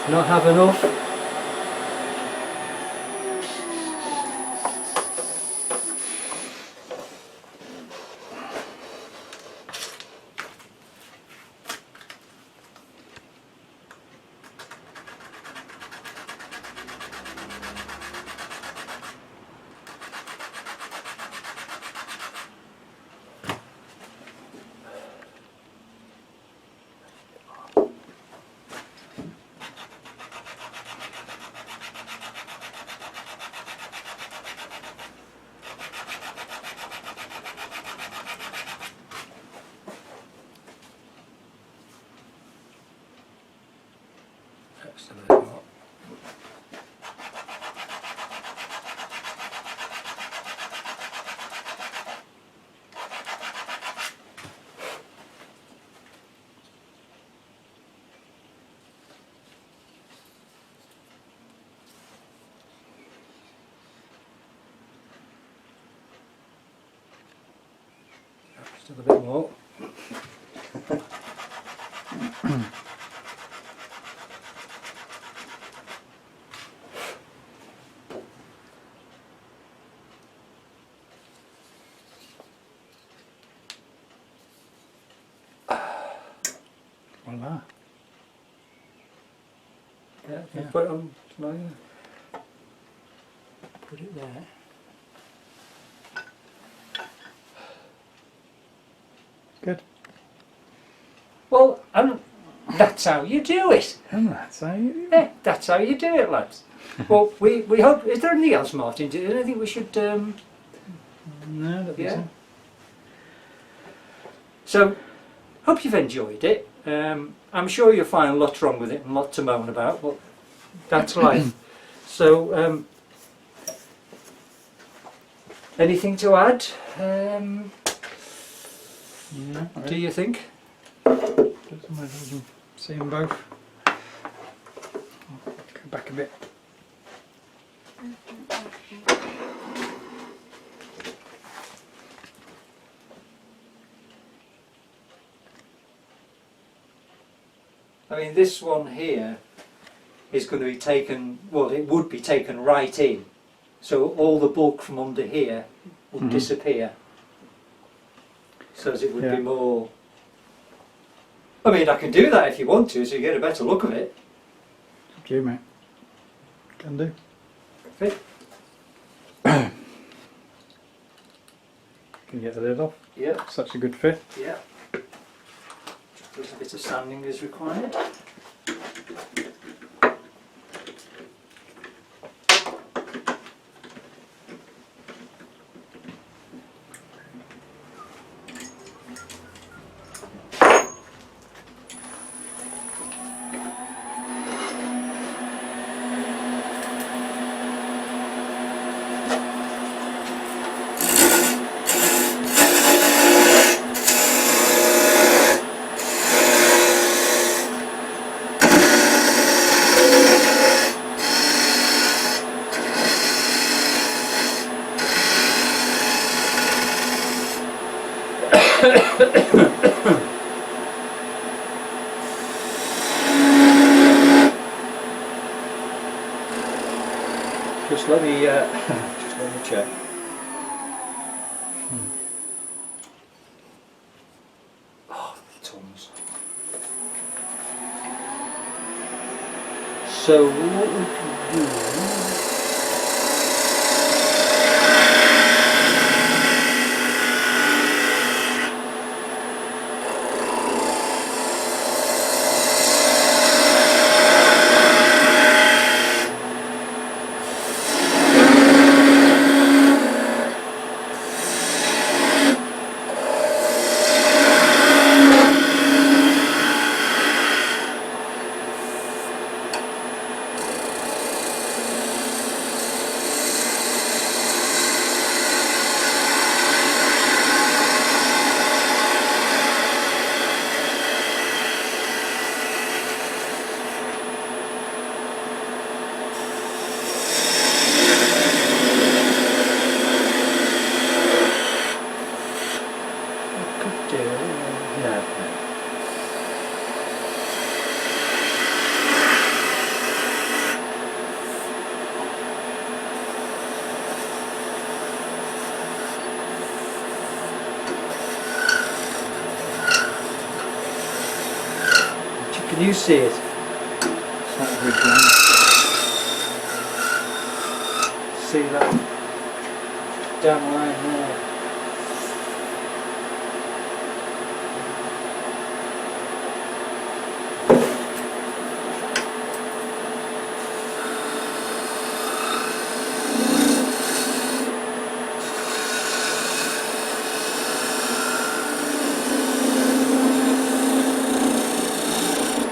and not have enough. Just a bit more. Still a bit more. Voila. Yeah, Yeah. put it on. Put it there. Good. Well, that's how you do it. And that's how you do it. Yeah, that's how you do it, lads. Well, we hope. Is there anything else, Martin? Do you think we should? No, that Yeah. doesn't. So, hope you've enjoyed it. I'm sure you'll find lots wrong with it and lot to moan about, but that's life. So, anything to add? No, Do you think? Doesn't matter, you can see them both. Go back a bit. I mean, this one here is going to be taken, well, it would be taken right in. So all the bulk from under here would disappear. So as it would Yeah. be more... I mean, I can do that if you want to, so you get a better look of it. Up to you, mate. Can do. Fit. Can you get the lid off? Yeah, Such a good fit. yeah. Just a little bit of sanding is required. Just let me just let me check. Oh, tons. So what we can do? Can you see it? It's not a big one. See that damn line there?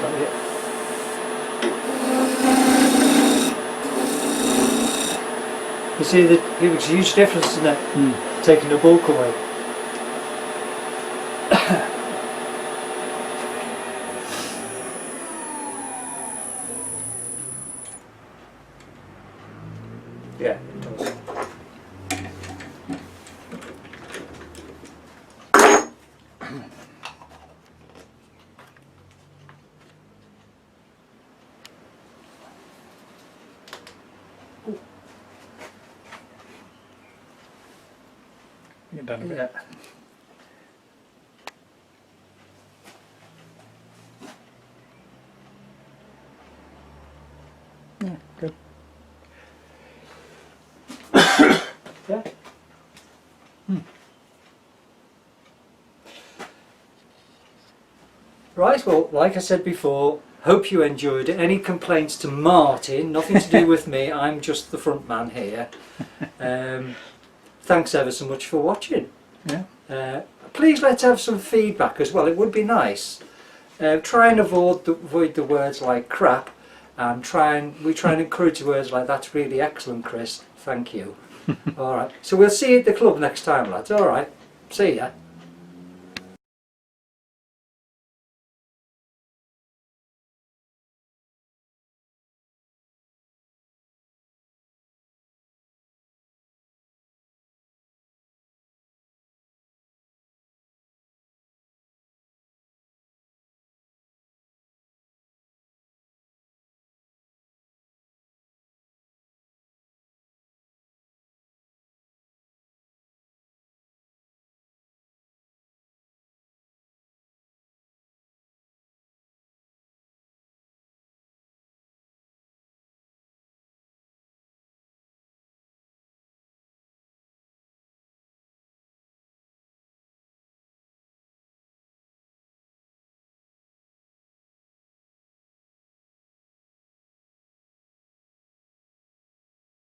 Got it. You see that it makes a huge difference, isn't it? Taking the bulk away. Yeah, it does. Get done a bit. Yeah. Yeah, good. Yeah. Right, well, like I said before, hope you enjoyed it. Any complaints to Martin, nothing to do with me, I'm just the front man here. Thanks ever so much for watching. Yeah. Please let's have some feedback as well, it would be nice. Try and avoid the words like crap, and we try and encourage words like that's really excellent, Chris, thank you. Alright, so we'll see you at the club next time, lads. Alright, see ya.